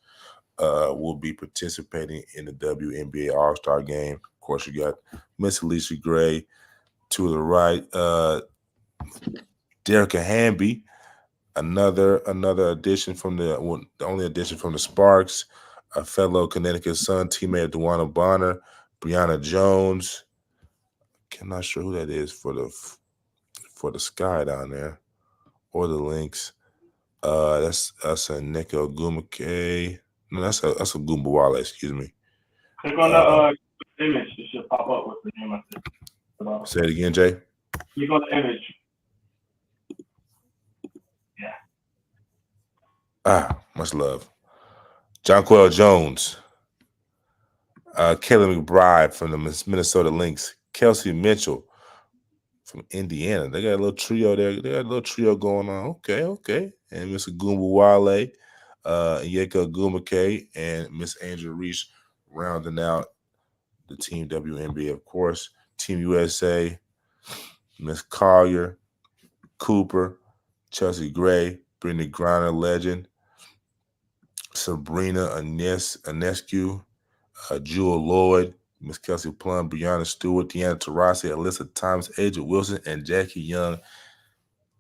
will be participating in the WNBA All-Star game. Of course, you got Miss Alicia Gray to the right, Derricka Hamby, another addition from the only addition from the Sparks, a fellow Connecticut Sun teammate Dewana Bonner, Brianna Jones. I'm not sure who that is for the Sky down there or the Lynx. That's a Nico Gumake. No, that's a Gumbawale, excuse me. Click on the image. It should pop up with the name of it. Say it again, Jay. Click on the image. Yeah. Much love. Jonquel Jones. Kelly McBride from the Minnesota Lynx. Kelsey Mitchell from Indiana. They got a little trio there. They got a little trio going on. Okay. And Miss Gumbawale, Yeka Gumake, and Miss Angel Reese rounding out the Team WNBA, of course. Team USA, Miss Collier, Cooper, Chelsea Gray, Brittany Griner, legend, Sabrina Anescu, Jewel Lloyd, Miss Kelsey Plum, Brianna Stewart, Deanna Taurasi, Alyssa Thomas, Aja Wilson, and Jackie Young.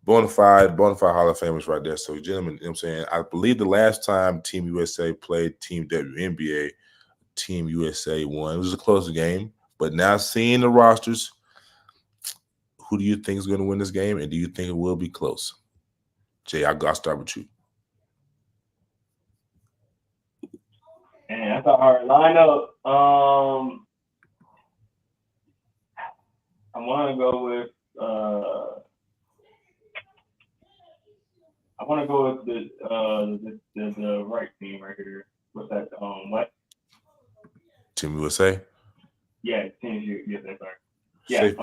Bonafide Hall of Famers right there. So, gentlemen, you know what I'm saying? I believe the last time Team USA played Team WNBA, Team USA won. It was a close game. But now seeing the rosters, who do you think is going to win this game? And do you think it will be close? Jay, I'll start with you. And that's a hard lineup. I want to go with the right team right here. What's that? What? Team USA? Yeah, Team USA. Sorry. Safe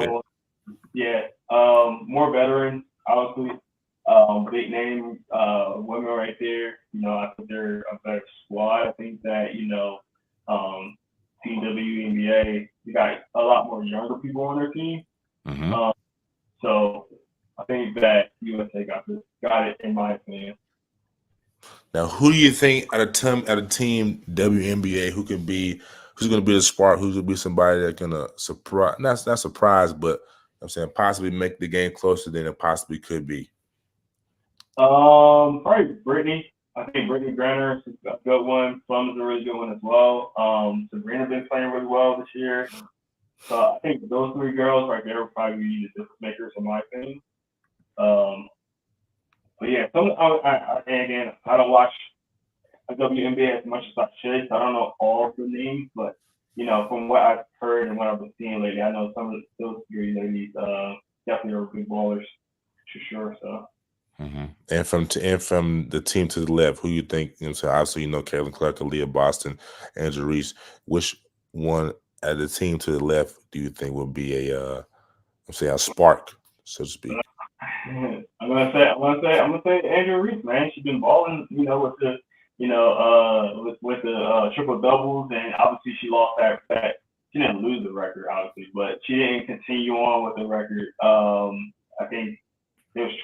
Yeah. More veterans, obviously. Big name women right there. You know, I think they're a better squad. I think that, you know, Team WNBA, you got a lot more younger people on their team. Mm-hmm. So I think that USA got it in my opinion. Now, who do you think at a team WNBA who's going to be the spark, who's going to be somebody that's going to surprise, not surprise, but I'm saying possibly make the game closer than it possibly could be? Probably Brittany. I think Brittany Griner is a good one. Plum is a really good one as well. Sabrina's been playing really well this year. So I think those three girls right there will probably be the difference makers in my opinion. But yeah, again, I don't watch WNBA as much as I should, so I don't know all of the names, but you know, from what I've heard and what I've been seeing lately, I know some of those three ladies definitely are good ballers for sure. So. Mm-hmm. And from the team to the left, who you think? You know, so obviously you know Caitlin Clark, Aaliyah Boston, Angel Reese. Which one at the team to the left do you think will be a spark, so to speak? I'm gonna say Angel Reese, man. She's been balling, you know, with the triple doubles, and obviously she lost that. She didn't lose the record, obviously, but she didn't continue on with the record. I think they was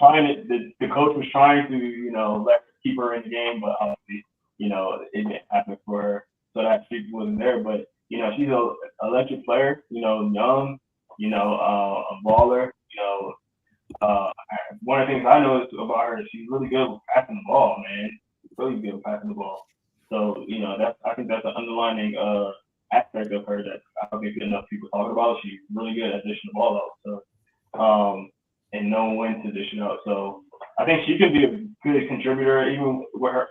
the coach was trying to, you know, keep her in the game, but obviously, you know, it didn't happen for her, so that streak wasn't there. But you know, she's an electric player, you know, young, you know, a baller, you know. One of the things I noticed about her is she's really good with passing the ball, man. Really good with passing the ball. So, you know, I think that's an underlining aspect of her that I don't think enough people talk about. She's really good at dishing the ball out. So, and knowing when to dish it out. So I think she could be a good contributor even with her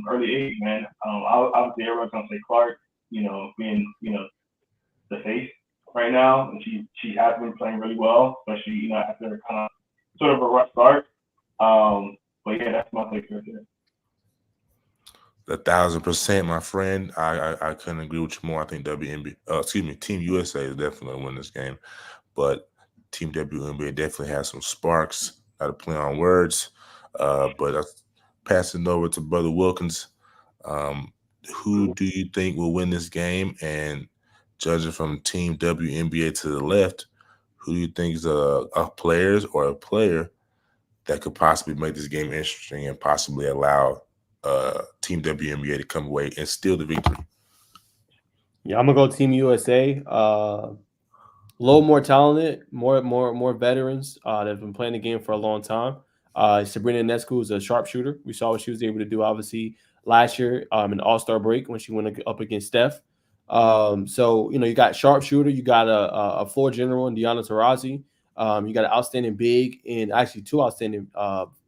early age, man. Obviously everyone's gonna say Clark, you know, being, you know, the face right now, and she has been playing really well, especially, you know, after kind of sort of a rough start. But yeah, that's my take right there. 1,000%, my friend. I couldn't agree with you more. I think Team USA is definitely gonna win this game, but Team WNBA definitely has some sparks. Not to play on words, but I'm passing over to Brother Wilkins. Who do you think will win this game? And judging from Team WNBA to the left, who do you think is a players or a player that could possibly make this game interesting and possibly allow Team WNBA to come away and steal the victory? Yeah, I'm gonna go Team USA. A little more talented, more veterans that have been playing the game for a long time. Sabrina Ionescu is a sharpshooter. We saw what she was able to do, obviously, last year in the All-Star break when she went up against Steph. So you got sharpshooter, you got a floor general in Deanna Taurasi. You got an outstanding big and actually two outstanding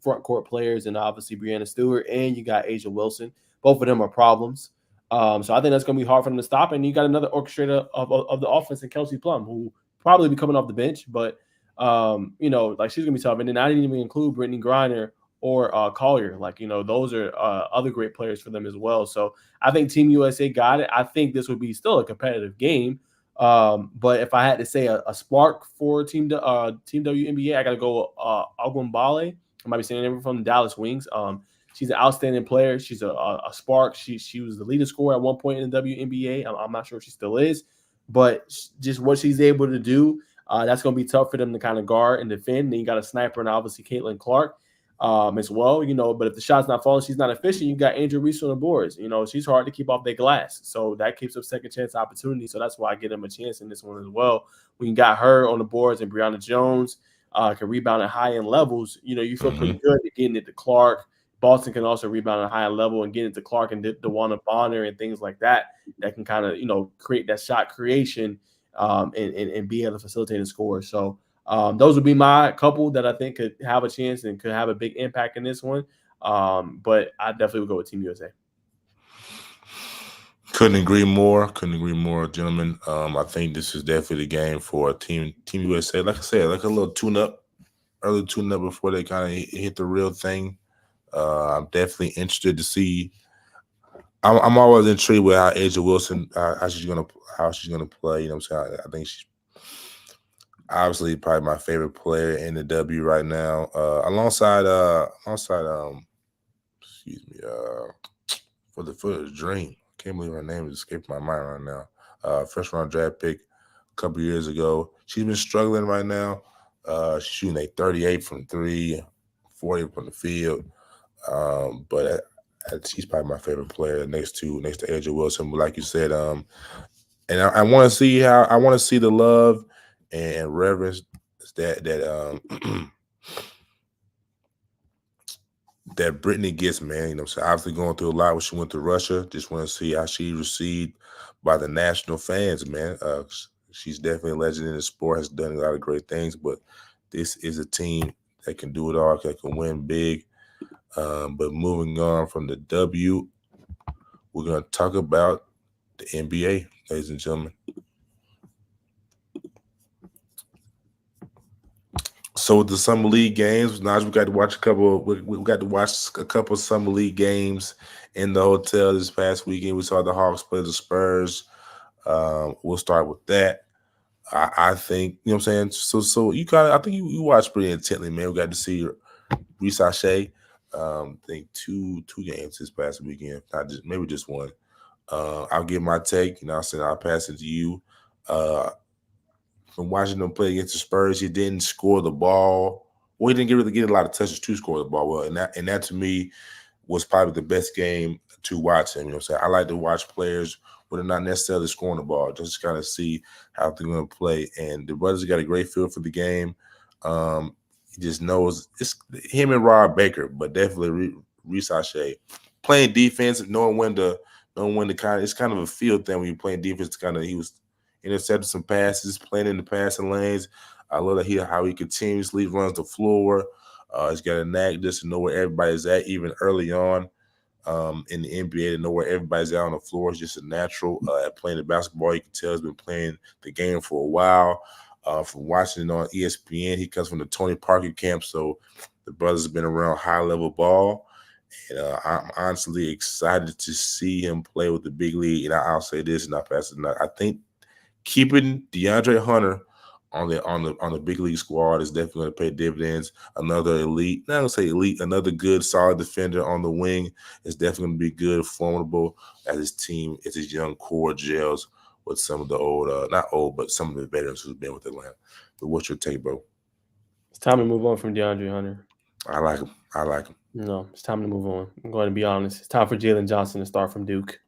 front court players, and obviously Brianna Stewart, and you got Asia Wilson. Both of them are problems. So I think that's going to be hard for them to stop. And you got another orchestrator of the offense in Kelsey Plum, who probably be coming off the bench, but like she's going to be tough. And then I didn't even include Brittany Griner or Collier. Those are other great players for them as well. So I think Team USA got it. I think this would be still a competitive game. But if I had to say a spark for Team WNBA, I got to go Agwambale. I might be saying it from the Dallas Wings. She's an outstanding player. She's a spark. She was the leading scorer at one point in the WNBA. I'm not sure if she still is, but just what she's able to do, that's going to be tough for them to kind of guard and defend. Then you got a sniper and obviously Caitlin Clark as well. But if the shot's not falling, she's not efficient. You got Angel Reese on the boards. She's hard to keep off their glass, so that keeps up second chance opportunity. So that's why I give them a chance in this one as well. We got her on the boards and Brianna Jones can rebound at high end levels. You feel pretty good at getting it to Clark. Boston can also rebound at a high level and get into Clark and DeWanna Bonner and things like that can kind of, create that shot creation and be able to facilitate and score. So those would be my couple that I think could have a chance and could have a big impact in this one. But I definitely would go with Team USA. Couldn't agree more, gentlemen. I think this is definitely the game for Team USA. Like I said, like a little early tune-up before they kind of hit the real thing. I'm definitely interested to see. I'm always intrigued with how Asia Wilson, how she's gonna play. What I'm saying? I think she's obviously probably my favorite player in the W right now. Alongside for the Dream. I can't believe her name is escaping my mind right now. First round draft pick a couple years ago. She's been struggling right now. She's shooting a 38 from 3, 40 from the field. But she's probably my favorite player next to Asia Wilson. But like you said, and I want to see the love and reverence that that Brittany gets, man. So obviously going through a lot when she went to Russia. Just want to see how she received by the national fans, man. She's definitely a legend in the sport, has done a lot of great things, but this is a team that can do it all, that can win big. But moving on from the W, we're going to talk about the NBA, ladies and gentlemen. So with the summer league games, Naj, we got to watch a couple. We got to watch a couple of summer league games in the hotel this past weekend. We saw the Hawks play the Spurs. We'll start with that. I think, you know what I'm saying. So you I think you watched pretty intently, man. We got to see Brice. I think two games this past weekend, maybe just one. I'll give my take. I'll pass it to you. From watching them play against the Spurs, he didn't score the ball. Well, he didn't really get a lot of touches to score the ball. Well, and that to me was probably the best game to watch him. I like to watch players when they're not necessarily scoring the ball, just kind of see how they're going to play. And the brothers got a great feel for the game. He just knows it's him and Rob Baker, but definitely Brice playing defense, knowing when to it's kind of a field thing when you're playing defense. He was intercepted some passes, playing in the passing lanes. I love how he continuously runs the floor. He's got a knack just to know where everybody's at, even early on in the NBA, to know where everybody's at on the floor. It's just a natural at playing the basketball. You can tell he's been playing the game for a while. From watching it on ESPN, he comes from the Tony Parker camp, so the brothers have been around high-level ball. And I'm honestly excited to see him play with the big league. And I'll say this, and I'll pass it. I think keeping DeAndre Hunter on the big league squad is definitely going to pay dividends. Another elite, not going to say elite, another good solid defender on the wing is definitely going to be good, formidable as his team, as his young core gels with some of the old, not old, but some of the veterans who've been with Atlanta. But what's your take, bro? It's time to move on from DeAndre Hunter. I like him. I like him. No, it's time to move on. I'm going to be honest. It's time for Jalen Johnson to start from Duke.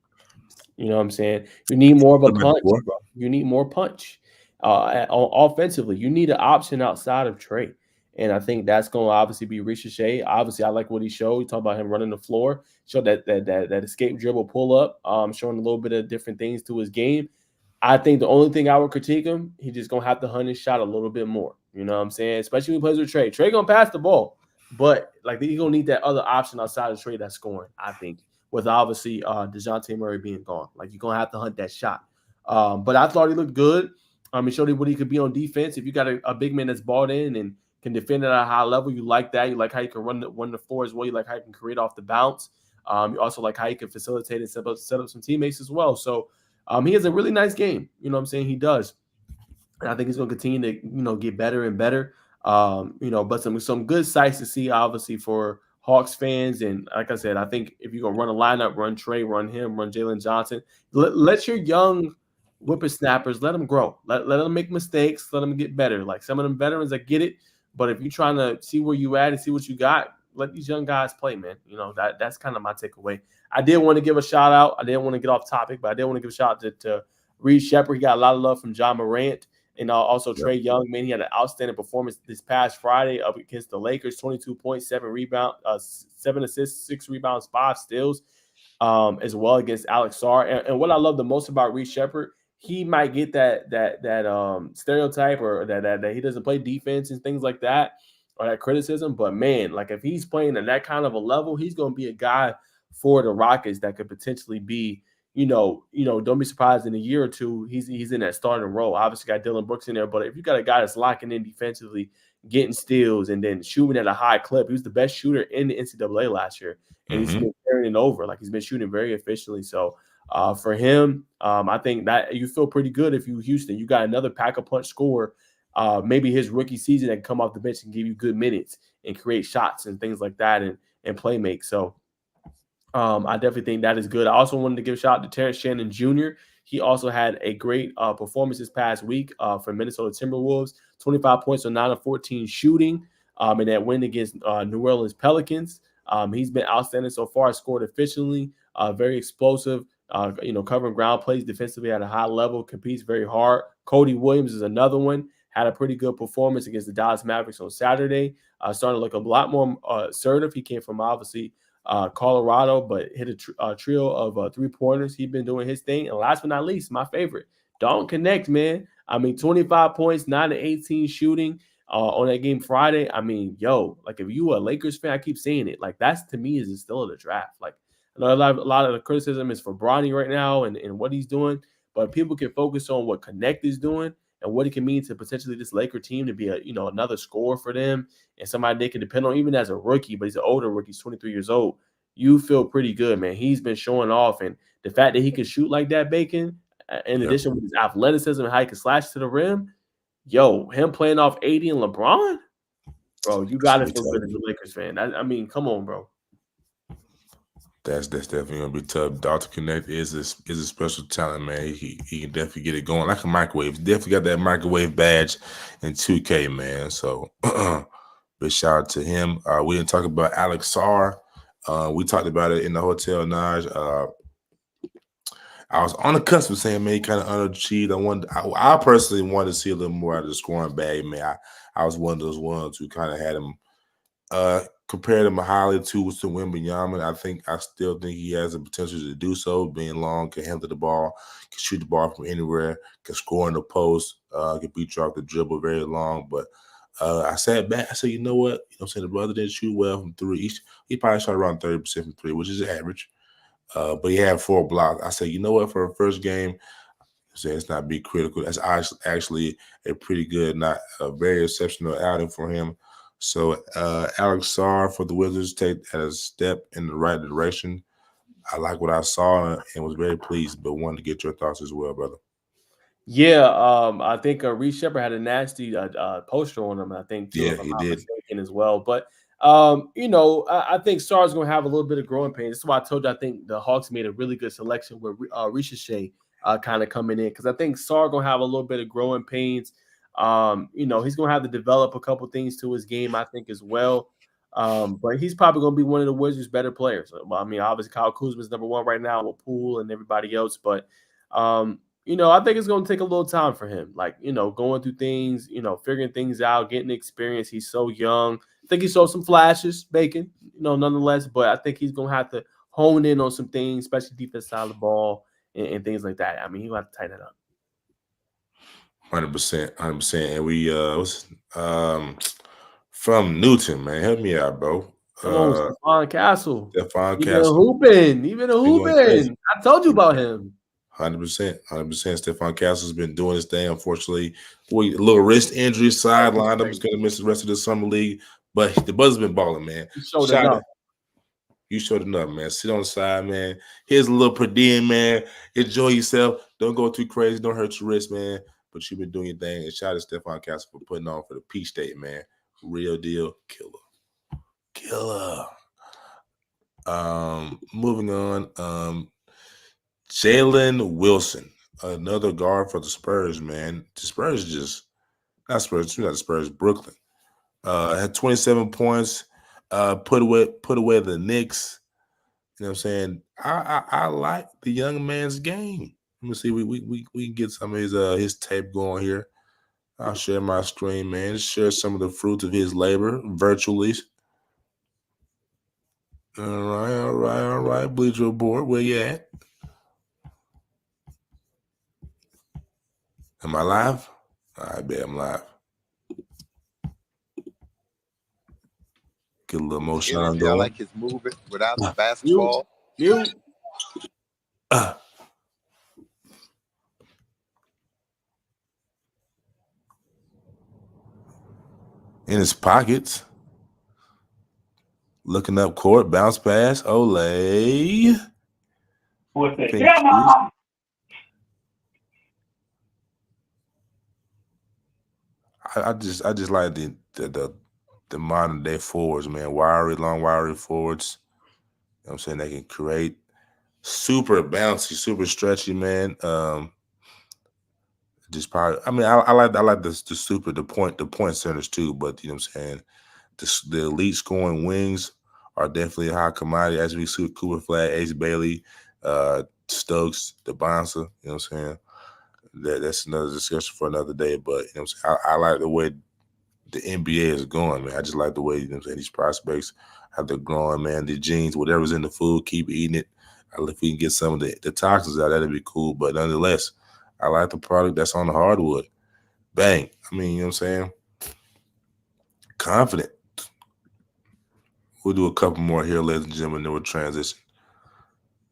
You know what I'm saying? You need more of a punch, bro. You need more punch. Offensively, you need an option outside of Trey. And I think that's going to obviously be Ricochet. Obviously, I like what he showed. He talked about him running the floor, showed that escape dribble pull up, showing a little bit of different things to his game. I think the only thing I would critique him, he's just going to have to hunt his shot a little bit more. You know what I'm saying? Especially when he plays with Trey. Trey going to pass the ball. But like he's going to need that other option outside of Trey that's scoring, I think, with obviously DeJounte Murray being gone. Like you're going to have to hunt that shot. But I thought he looked good. He showed what he could be on defense. If you got a big man that's bought in and can defend at a high level, you like that. You like how you can run the floor as well. You like how you can create off the bounce. You also like how you can facilitate and set up some teammates as well. So he has a really nice game. You know what I'm saying? He does. And I think he's going to continue to, get better and better. But some good sights to see, obviously, for Hawks fans. And like I said, I think if you're going to run a lineup, run Trey, run him, run Jalen Johnson, let your young whippersnappers, let them grow. Let them make mistakes. Let them get better. Like some of them veterans, I get it. But if you're trying to see where you at and see what you got, let these young guys play, man. That's kind of my takeaway. I did want to give a shout out. I didn't want to get off topic, but I did want to give a shout out to Reed Shepherd. He got a lot of love from Jamauri. And also Trey Young, man, he had an outstanding performance this past Friday up against the Lakers. 22 points, 7 rebounds, 7 assists, 6 rebounds, 5 steals, as well against Alex Sarr. And what I love the most about Reed Shepherd, he might get that stereotype or that he doesn't play defense and things like that, or that criticism. But man, like if he's playing at that kind of a level, he's going to be a guy for the Rockets that could potentially be. Don't be surprised in a year or two, he's in that starting role. Obviously got Dylan Brooks in there, but if you got a guy that's locking in defensively, getting steals, and then shooting at a high clip, he was the best shooter in the NCAA last year, and he's been carrying it over. Like he's been shooting very efficiently. So for him, I think that you feel pretty good if you Houston. You got another pack-a-punch scorer, maybe his rookie season that can come off the bench and give you good minutes and create shots and things like that and play make. So I definitely think that is good. I also wanted to give a shout out to Terrence Shannon Jr. He also had a great performance this past week for Minnesota Timberwolves. 25 points on 9 of 14 shooting in that win against New Orleans Pelicans. He's been outstanding so far. Scored efficiently, very explosive. Covering ground, plays defensively at a high level, competes very hard. Cody Williams is another one. Had a pretty good performance against the Dallas Mavericks on Saturday. Starting to look a lot more assertive. He came from obviously Colorado, but hit a trio of three-pointers. He's been doing his thing. And last but not least, my favorite, don't connect, man. 25 points, 9 to 18 shooting on that game Friday. Like if you a Lakers fan, I keep saying it. Like that's to me is still of the draft. Like I know a lot of the criticism is for Bronny right now and what he's doing, but people can focus on what Connect is doing and what it can mean to potentially this Laker team to be another scorer for them and somebody they can depend on even as a rookie, but he's an older rookie, he's 23 years old. You feel pretty good, man. He's been showing off, and the fact that he can shoot like that, Bacon, in addition with his athleticism and how he can slash to the rim, him playing off 80 and LeBron, bro, you got to feel good as a Lakers fan. Come on, bro. That's definitely gonna be tough. Dr. Connect is a special talent, man. He can definitely get it going like a microwave. Definitely got that microwave badge in 2K, man. So big shout out to him. We didn't talk about Alex Sarr. We talked about it in the hotel, Naj. I was on the cusp of saying, man, he kind of underachieved. I personally wanted to see a little more out of the scoring bag, man. I was one of those ones who kind of had him compared him highly to Wembanyama. I still think he has the potential to do so. Being long, can handle the ball, can shoot the ball from anywhere, can score in the post, can beat you off the dribble very long. But I sat back. I said, you know what? The brother didn't shoot well from three. He probably shot around 30% from three, which is average. But he had 4 blocks. I said, you know what? For a first game, it's not be critical. That's actually a pretty good, not a very exceptional outing for him. So Alex Sarr for the Wizards take a step in the right direction. I like what I saw and was very pleased, but wanted to get your thoughts as well, brother. Yeah, I think Reed Shepherd had a nasty poster on him. I think too, if I'm not mistaken as well. But I think Sarr's going to have a little bit of growing pains. That's why I told you I think the Hawks made a really good selection with Ricochet kind of coming in, because I think Sarr gonna have a little bit of growing pains. He's gonna have to develop a couple things to his game, I think, as well. But he's probably gonna be one of the Wizards' better players. I mean, obviously Kyle Kuzma's number one right now with Poole and everybody else, but I think it's gonna take a little time for him. Like, going through things, figuring things out, getting experience. He's so young. I think he showed some flashes, Bacon, nonetheless, but I think he's gonna have to hone in on some things, especially defense side of the ball and things like that. I mean, he'll have to tighten it up. 100%, 100%. And we from Newton, man. Help me out, bro. Come on, Stephon Castle. Stephon Even Castle. Even a hooping. I told you about him. 100%. Stephon Castle's been doing his thing. Unfortunately, a little wrist injury, sidelined. I'm just gonna miss the rest of the summer league. But the Buzz's been balling, man. You showed enough, man. Sit on the side, man. Here's a little per diem, man. Enjoy yourself. Don't go too crazy. Don't hurt your wrist, man. But you've been doing your thing. And shout out to Stephon Castle for putting on for the Peach State, man. Real deal. Killer. Moving on. Jalen Wilson, another guard for the Spurs, man. The Spurs not the Spurs, Brooklyn. Had 27 points. Put away the Knicks. You know what I'm saying? I like the young man's game. Let me see. We can get some of his tape going here. I'll share my screen, man. Share some of the fruits of his labor virtually. All right. Bleacher Report, where you at? Am I live? I bet I'm live. Get a little more shine going. I like his movement without the basketball. You. In his pockets. Looking up court, bounce pass, Olay. What's it? Come on! I just like the modern day forwards, man. Long wiry forwards. You know what I'm saying? They can create super bouncy, super stretchy, man. Just probably. I mean, I like the point centers too. But you know what I'm saying? The elite scoring wings are definitely a high commodity. As we see with Cooper Flag, Ace Bailey, Stokes, the bouncer. You know what I'm saying? That's another discussion for another day. But you know what I'm saying? I like the way the NBA is going, man. I just like the way, you know what I'm saying, these prospects have they're growing, man. The genes, whatever's in the food, keep eating it. If we can get some of the toxins out, that'd be cool. But nonetheless, I like the product that's on the hardwood. Bang. I mean, you know what I'm saying? Confident. We'll do a couple more here, ladies and gentlemen, then we'll transition.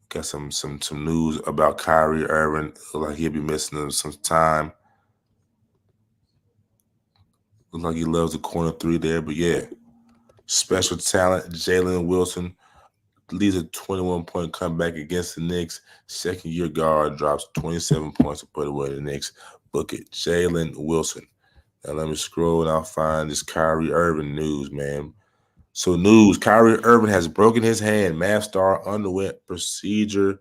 Got some news about Kyrie Irving. Look like he'll be missing some time. Looks like he loves the corner three there, but yeah. Special talent, Jalen Wilson leads a 21-point comeback against the Knicks. Second-year guard drops 27 points to put away the Knicks. Book it. Jalen Wilson. Now let me scroll and I'll find this Kyrie Irving news, man. So news, Kyrie Irving has broken his hand. Math star underwent procedure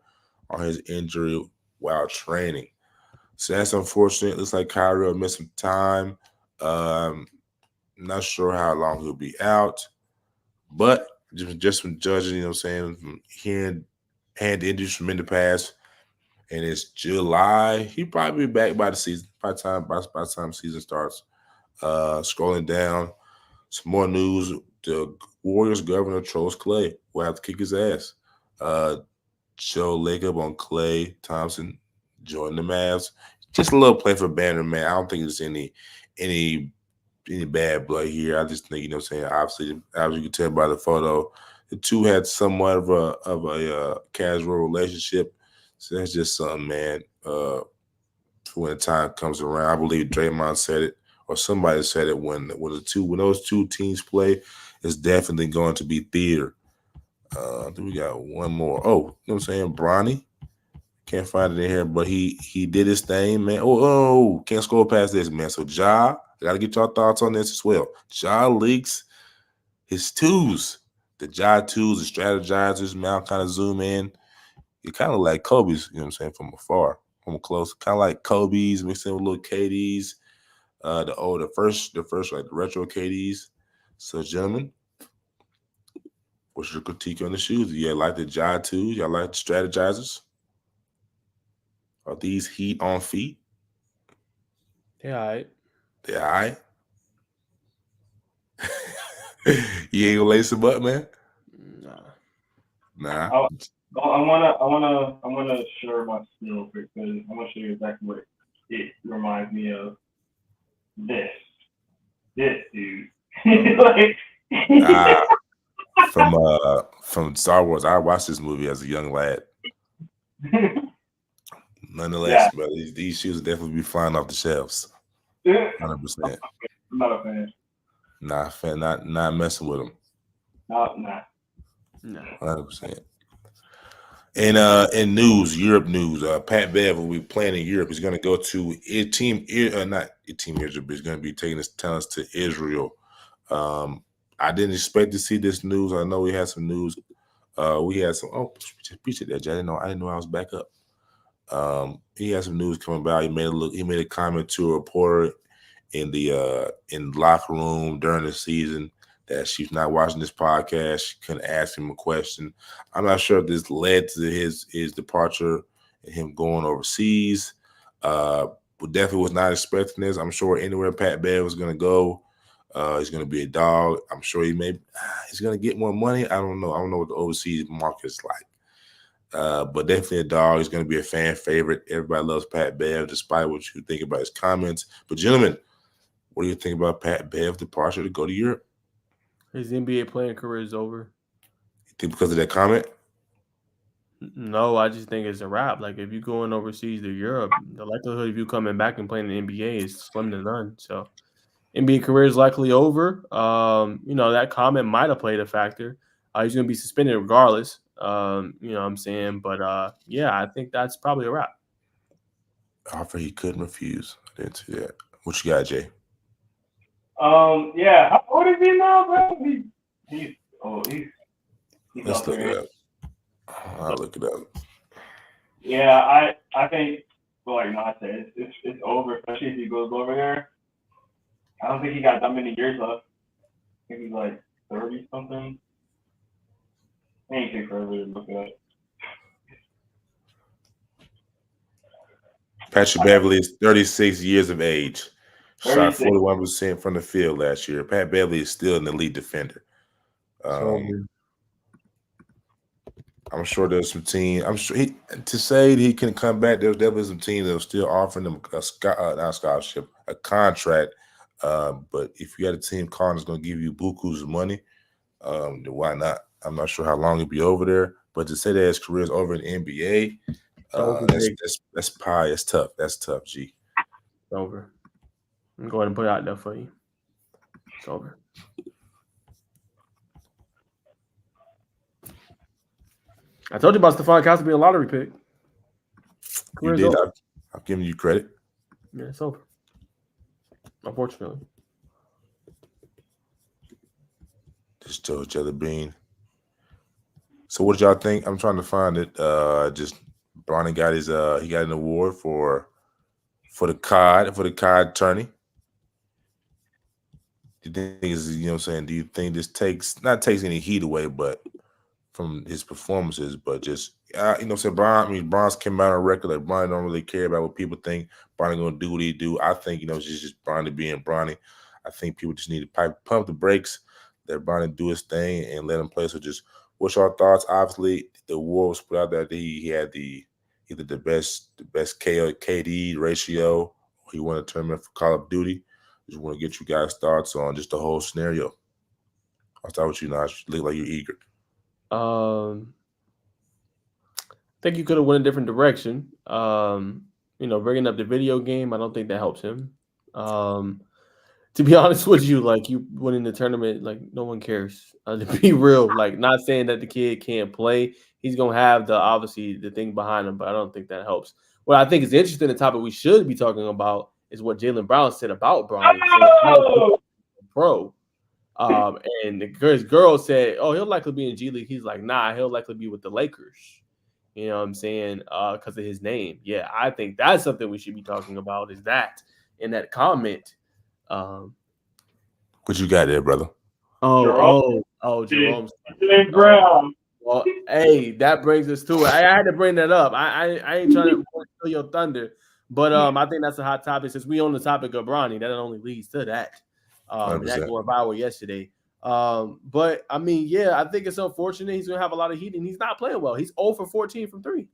on his injury while training. So that's unfortunate. Looks like Kyrie will miss some time. Not sure how long he'll be out. But just from judging, you know what I'm saying, from hearing hand injuries from in the past, and it's July, he'll probably be back by the season, by the time season starts. Scrolling down, some more news. The Warriors governor trolls Clay. Will have to kick his ass. Joe Lacob on Clay Thompson joining the Mavs. Just a little play for banner, man. I don't think there's any bad blood here. I just think, you know what I'm saying, obviously as you can tell by the photo, the two had somewhat of a casual relationship. So that's just something, man. When the time comes around, I believe Draymond said it, or somebody said it when those two teams play, it's definitely going to be theater. I think we got one more. Oh, you know what I'm saying? Bronny. Can't find it in here, but he did his thing, man. Oh, can't scroll past this, man. So Ja, I gotta get your thoughts on this as well. Ja leaks his twos. The Ja twos, the strategizers, man, kind of zoom in. You kind of like Kobe's, you know what I'm saying, from afar. from close, kind of like Kobe's mixed in with little KDs. The first like the retro KDs. So, gentlemen, what's your critique on the shoes? Do you like the Jai 2s? Y'all like the Strategizers? Are these heat on feet? Yeah, all right. They're all right. You ain't gonna lace them up, man? Nah. I wanna share my skill because I want to show you exactly what it reminds me of. This dude. Like, From Star Wars, I watched this movie as a young lad. Nonetheless, but these shoes will definitely be flying off the shelves. 100%. I'm not a fan. Not messing with them. Nah. 100%. And in news, Europe news, Pat Bev will be playing in Europe. He's going to go to not Team Israel, but he's going to be taking his talents to Israel. I didn't expect to see this news. I know we had some news. We had some. Oh, appreciate that, Jay. I didn't know I was back up. He had some news coming about. He made a comment to a reporter in the locker room during the season that she's not watching this podcast. She couldn't ask him a question. I'm not sure if this led to his departure and him going overseas. But definitely was not expecting this. I'm sure anywhere Pat Bev was going to go, he's going to be a dog. I'm sure he's going to get more money. I don't know. I don't know what the overseas market is like. But definitely a dog. He's going to be a fan favorite. Everybody loves Pat Bev, despite what you think about his comments. But gentlemen, what do you think about Pat Bev's departure to go to Europe? His NBA playing career is over. You think because of that comment? No, I just think it's a wrap. Like, if you're going overseas to Europe, the likelihood of you coming back and playing in the NBA is slim to none. So, NBA career is likely over. That comment might have played a factor. He's going to be suspended regardless. You know what I'm saying? But, I think that's probably a wrap. Offer he couldn't refuse. I didn't see that. What you got, Jay? How old is he now, bro? He's Let's look it up. I'll look it up. Yeah, I think, like Nas said, it's over, especially if he goes over there. I don't think he got that many years left. I think he's like 30 something. I ain't take forever to look it up. Patrick Beverly is 36 years of age. 36. Shot 41% from the field last year. Pat Beverly is still an elite defender. I'm sure there's some team. I'm sure to say that he can come back. There's definitely some teams that are still offering him a contract. But if you got a team calling that's going to give you bukus of money, then why not? I'm not sure how long he'll be over there. But to say that his career is over in the NBA, that's pie. It's tough. That's tough, G. It's over. I'm going to put it out there for you. It's over. I told you about Stephon Castle being a lottery pick. You did. I've given you credit. Yeah, it's over. Unfortunately. Just Joe Jelly Bean. So what did y'all think? I'm trying to find it. Just Bronny got he got an award for the COD tourney. Do you think do you think this takes any heat away, but from his performances, but just Bron's came out on record that Bronny don't really care about what people think. Bronny gonna do what he do. I think it's just Bronny being Bronny. I think people just need to pump the brakes, let Bronny do his thing, and let him play. So just what's your thoughts? Obviously, the award was put out there that he had either the best KD ratio, or he won a tournament for Call of Duty. Just want to get you guys' thoughts on just the whole scenario. I'll start with you, Nash. You look like you're eager. I think you could have went a different direction. Bringing up the video game, I don't think that helps him. To be honest with you, like, you winning the tournament, like, no one cares. To be real, like, not saying that the kid can't play. He's going to have obviously the thing behind him, but I don't think that helps. What I think is interesting, the topic we should be talking about is what Jaylen Brown said about Bronny. Pro. And his girl said, "Oh, he'll likely be in G League." He's like, "Nah, he'll likely be with the Lakers." You know what I'm saying? Because of his name. Yeah, I think that's something we should be talking about. Is that in that comment? What you got there, brother? Jerome. Jalen Brown. Well, hey, that brings us to it. I had to bring that up. I ain't trying to steal your thunder, but I think that's a hot topic since we on the topic of Bronny. That only leads to that. And that going viral yesterday. But I mean, yeah, I think it's unfortunate. He's gonna have a lot of heat, and he's not playing well. He's 0 for 14 from 3.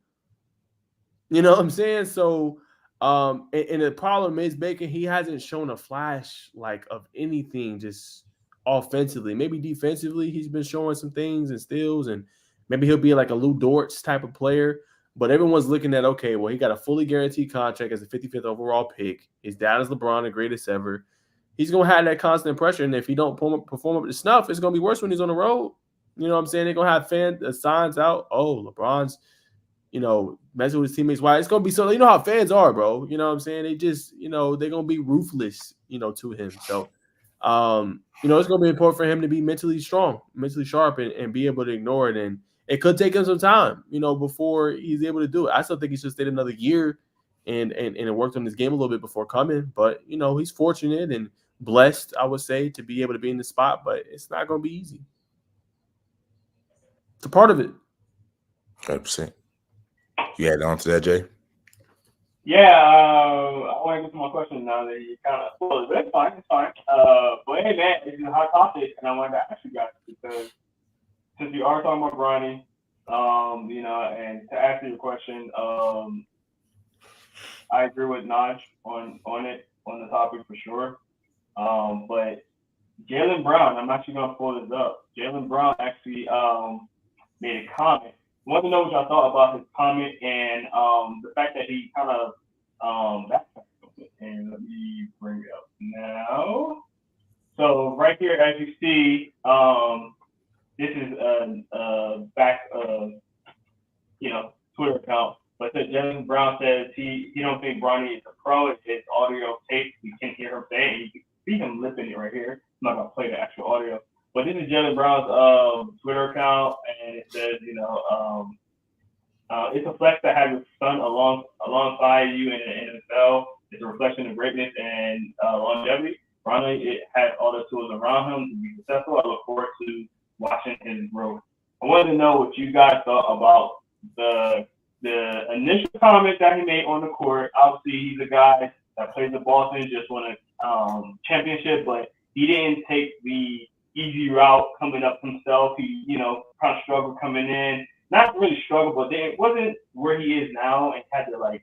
You know what I'm saying? So, and the problem is Bacon. He hasn't shown a flash like of anything, just offensively. Maybe defensively, he's been showing some things and steals, and maybe he'll be like a Lou Dortz type of player. But everyone's looking at, okay, well, he got a fully guaranteed contract as a 55th overall pick. His dad is LeBron, the greatest ever. He's going to have that constant pressure, and if he don't perform up to snuff, it's going to be worse when he's on the road. You know what I'm saying? They're going to have signs out. Oh, LeBron's, messing with his teammates. Why? It's going to be so – you know how fans are, bro. You know what I'm saying? They just, they're going to be ruthless, to him. So, it's going to be important for him to be mentally strong, mentally sharp, and be able to ignore it. And it could take him some time, before he's able to do it. I still think he should stay another year and worked on his game a little bit before coming. But, he's fortunate and blessed, I would say, to be able to be in the spot. But it's not going to be easy. It's a part of it. 100%. You add on to that, Jay? Yeah, I want to get to my question now that you kind of well, it's fine. But hey, man, it's a hot topic, and I wanted to ask you guys because since we are talking about Bronny, and to answer your question, I agree with Naj on the topic for sure. But Jaylen Brown, I'm actually gonna pull this up. Jaylen Brown actually made a comment. I want to know what y'all thought about his comment and the fact that he kind of backtracked a bit. And let me bring it up now. So right here, as you see, this is a Twitter account. But Jaylen Brown says he don't think Bronny is a pro. It's audio tape. You can hear him say it. You can see him lipping it right here. I'm not gonna play the actual audio. But this is Jaylen Brown's Twitter account, and it says, it's a flex to have your son alongside you in the NFL. It's a reflection of greatness and longevity. Bronny, it has all the tools around him to be successful. I look forward to watching his growth. I wanted to know what you guys thought about the initial comment that he made on the court. Obviously, he's a guy that plays at Boston, just won a championship, but he didn't take the easy route coming up himself. He, kind of struggled coming in. Not really struggled, but it wasn't where he is now and had to,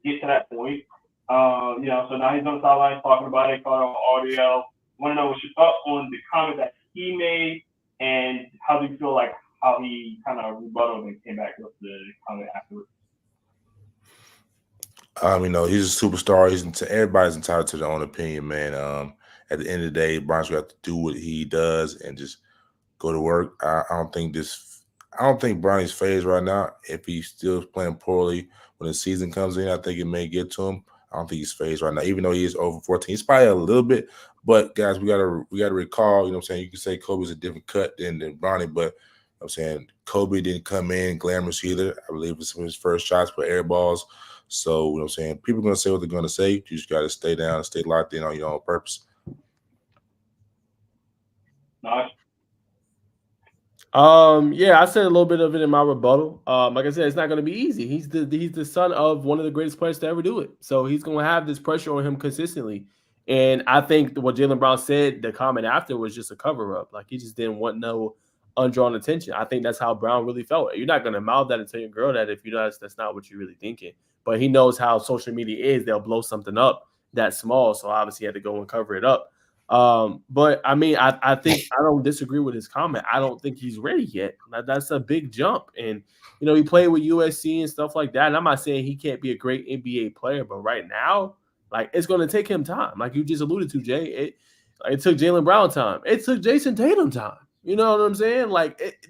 get to that point. So now he's on the sidelines talking about it, caught on audio. Want to know what your thoughts on the comment that he made and how do you feel like how he kind of rebutted and came back with the comment afterwards? He's a superstar. Everybody's entitled to their own opinion, man. At the end of the day, Brice got to do what he does and just go to work. I don't think Bronny's phase right now. If he's still playing poorly when the season comes in, I think it may get to him. I don't think he's phased right now, even though he is over 14. He's probably a little bit, but guys, we gotta recall. You can say Kobe's a different cut than Bronny, but I'm saying Kobe didn't come in glamorous either. I believe it was his first shots for air balls. So people are gonna say what they're gonna say. You just gotta stay down and stay locked in on your own purpose. Nice. I said a little bit of it in my rebuttal. Like I said, it's not going to be easy. He's the son of one of the greatest players to ever do it. So he's going to have this pressure on him consistently. And I think what Jaylen Brown said, the comment after, was just a cover up. Like he just didn't want no undrawn attention. I think that's how Brown really felt. You're not going to mouth that and tell your girl that if that's not what you're really thinking. But he knows how social media is. They'll blow something up that small. So obviously he had to go and cover it up. But I mean, I think I don't disagree with his comment. I don't think he's ready yet. That's a big jump. And, he played with USC and stuff like that. And I'm not saying he can't be a great NBA player, but right now, it's going to take him time. Like you just alluded to, Jay, it took Jaylen Brown time. It took Jason Tatum time. You know what I'm saying?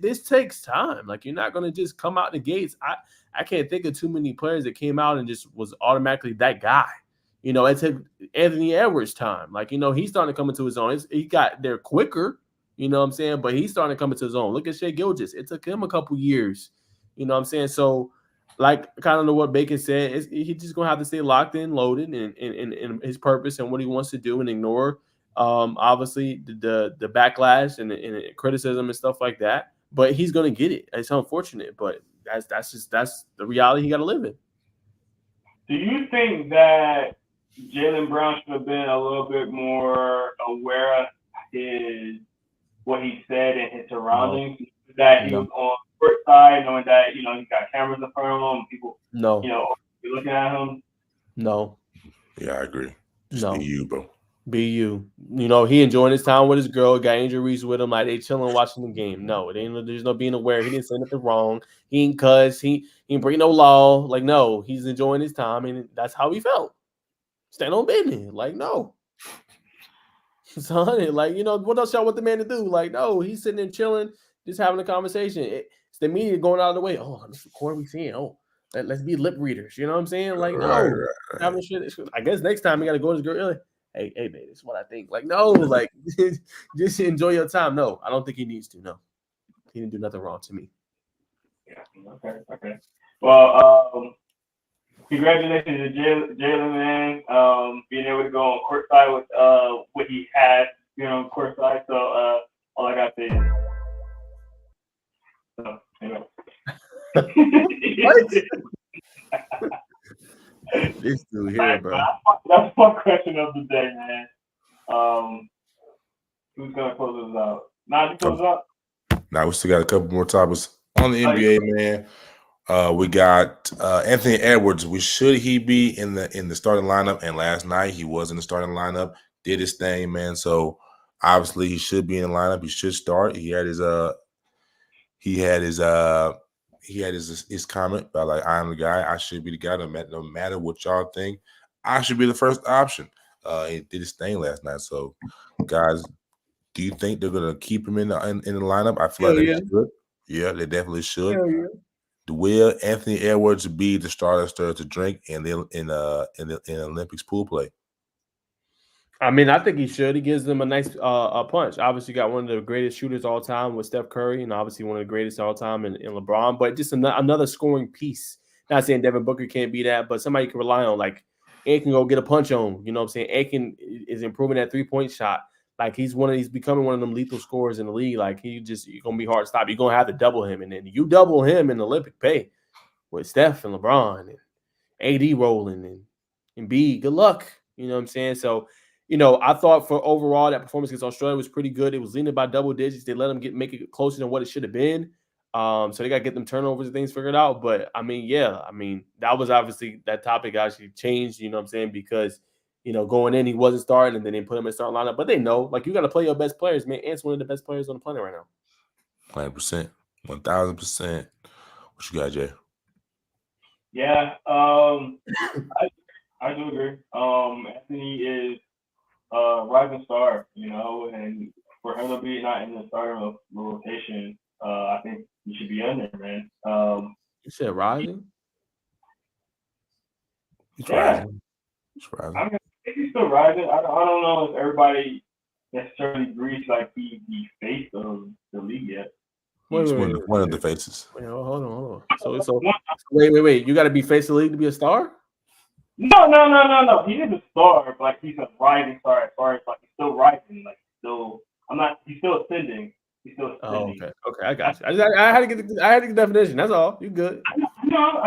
This takes time. You're not going to just come out the gates. I can't think of too many players that came out and just was automatically that guy. It took Anthony Edwards time. He's starting to come into his own. He got there quicker, you know what I'm saying? But he's starting to come into his own. Look at Shai Gilgeous. It took him a couple years, you know what I'm saying? So like kind of what Bacon said, he's just gonna have to stay locked in, loaded, and his purpose and what he wants to do, and ignore obviously the backlash and criticism and stuff like that. But he's gonna get it. It's unfortunate, but that's the reality he got to live in. Do you think that Jaylen Brown should have been a little bit more aware of what he said and his surroundings? No. That he was on the court side, knowing that he's got cameras in front of him, people looking at him. No. Yeah, I agree. Just be you, bro. Be you. He enjoying his time with his girl, got injuries with him, like they chilling watching the game. No, there's no being aware. He didn't say nothing wrong. He ain't cuss. He ain't break no law. Like, no, he's enjoying his time, and that's how he felt. Stand on business. Like, no. Son, like, what else y'all want the man to do? Like, no, he's sitting there chilling, just having a conversation. It's the media going out of the way. Oh, let's record we seeing. Oh, let's be lip readers. You know what I'm saying? Like, no. Right. Having shit. I guess next time you got to go to his girl. Hey, babe, this is what I think. Like, no, like, just enjoy your time. No, I don't think he needs to. No, he didn't do nothing wrong to me. Yeah. Okay. Well, congratulations to Jaylen, man. Being able to go on courtside with what he had, courtside. So all I got to say is, This dude here, bro. That's my question of the day, man. Who's gonna close us out? You close up? Now we still got a couple more topics on the NBA, man. We got Anthony Edwards. Should he be in the starting lineup? And last night he was in the starting lineup, did his thing, man. So obviously he should be in the lineup. He should start. He had his comment about, like, I'm the guy. I should be the guy. No matter what y'all think, I should be the first option. He did his thing last night. So, guys, do you think they're gonna keep him in the lineup? I feel like they should. Yeah, they definitely should. Will Anthony Edwards be the starter to drink in the Olympics pool play? I mean, I think he should. He gives them a nice punch. Obviously, got one of the greatest shooters all time with Steph Curry, and obviously one of the greatest all time in LeBron. But just another scoring piece. Not saying Devin Booker can't be that, but somebody you can rely on. Like, Ant can go get a punch on. You know what I'm saying? Ant is improving that 3-point shot. Like, he's becoming one of them lethal scorers in the league. Like, you're gonna be hard to stop. You're gonna have to double him, and then you double him in Olympic pay with Steph and LeBron and AD rolling and B. Good luck. You know what I'm saying? So, I thought for overall that performance against Australia was pretty good. It was leaning by double digits. They let them make it closer than what it should have been. So they got to get them turnovers and things figured out. But that was obviously that topic actually changed. You know what I'm saying? Because going in he wasn't starting, and then they put him in starting lineup. But they know, like, you got to play your best players, man. Ant's one of the best players on the planet right now. 100%, 1000%. What you got, Jay? Yeah, I do agree. Anthony is rising star, and for him to be not in the starting rotation, I think he should be in there, man. You said rising? He's rising. He's rising. I think he's still rising. I don't know if everybody necessarily agrees like he's the face of the league yet. He's one of the faces. Wait, hold on. So wait. You got to be face of the league to be a star? No. He is a star, but like, he's a rising star as far as like he's still rising. Like, he's still ascending. Oh, okay, I got you. I had to get the definition. That's all. You good? I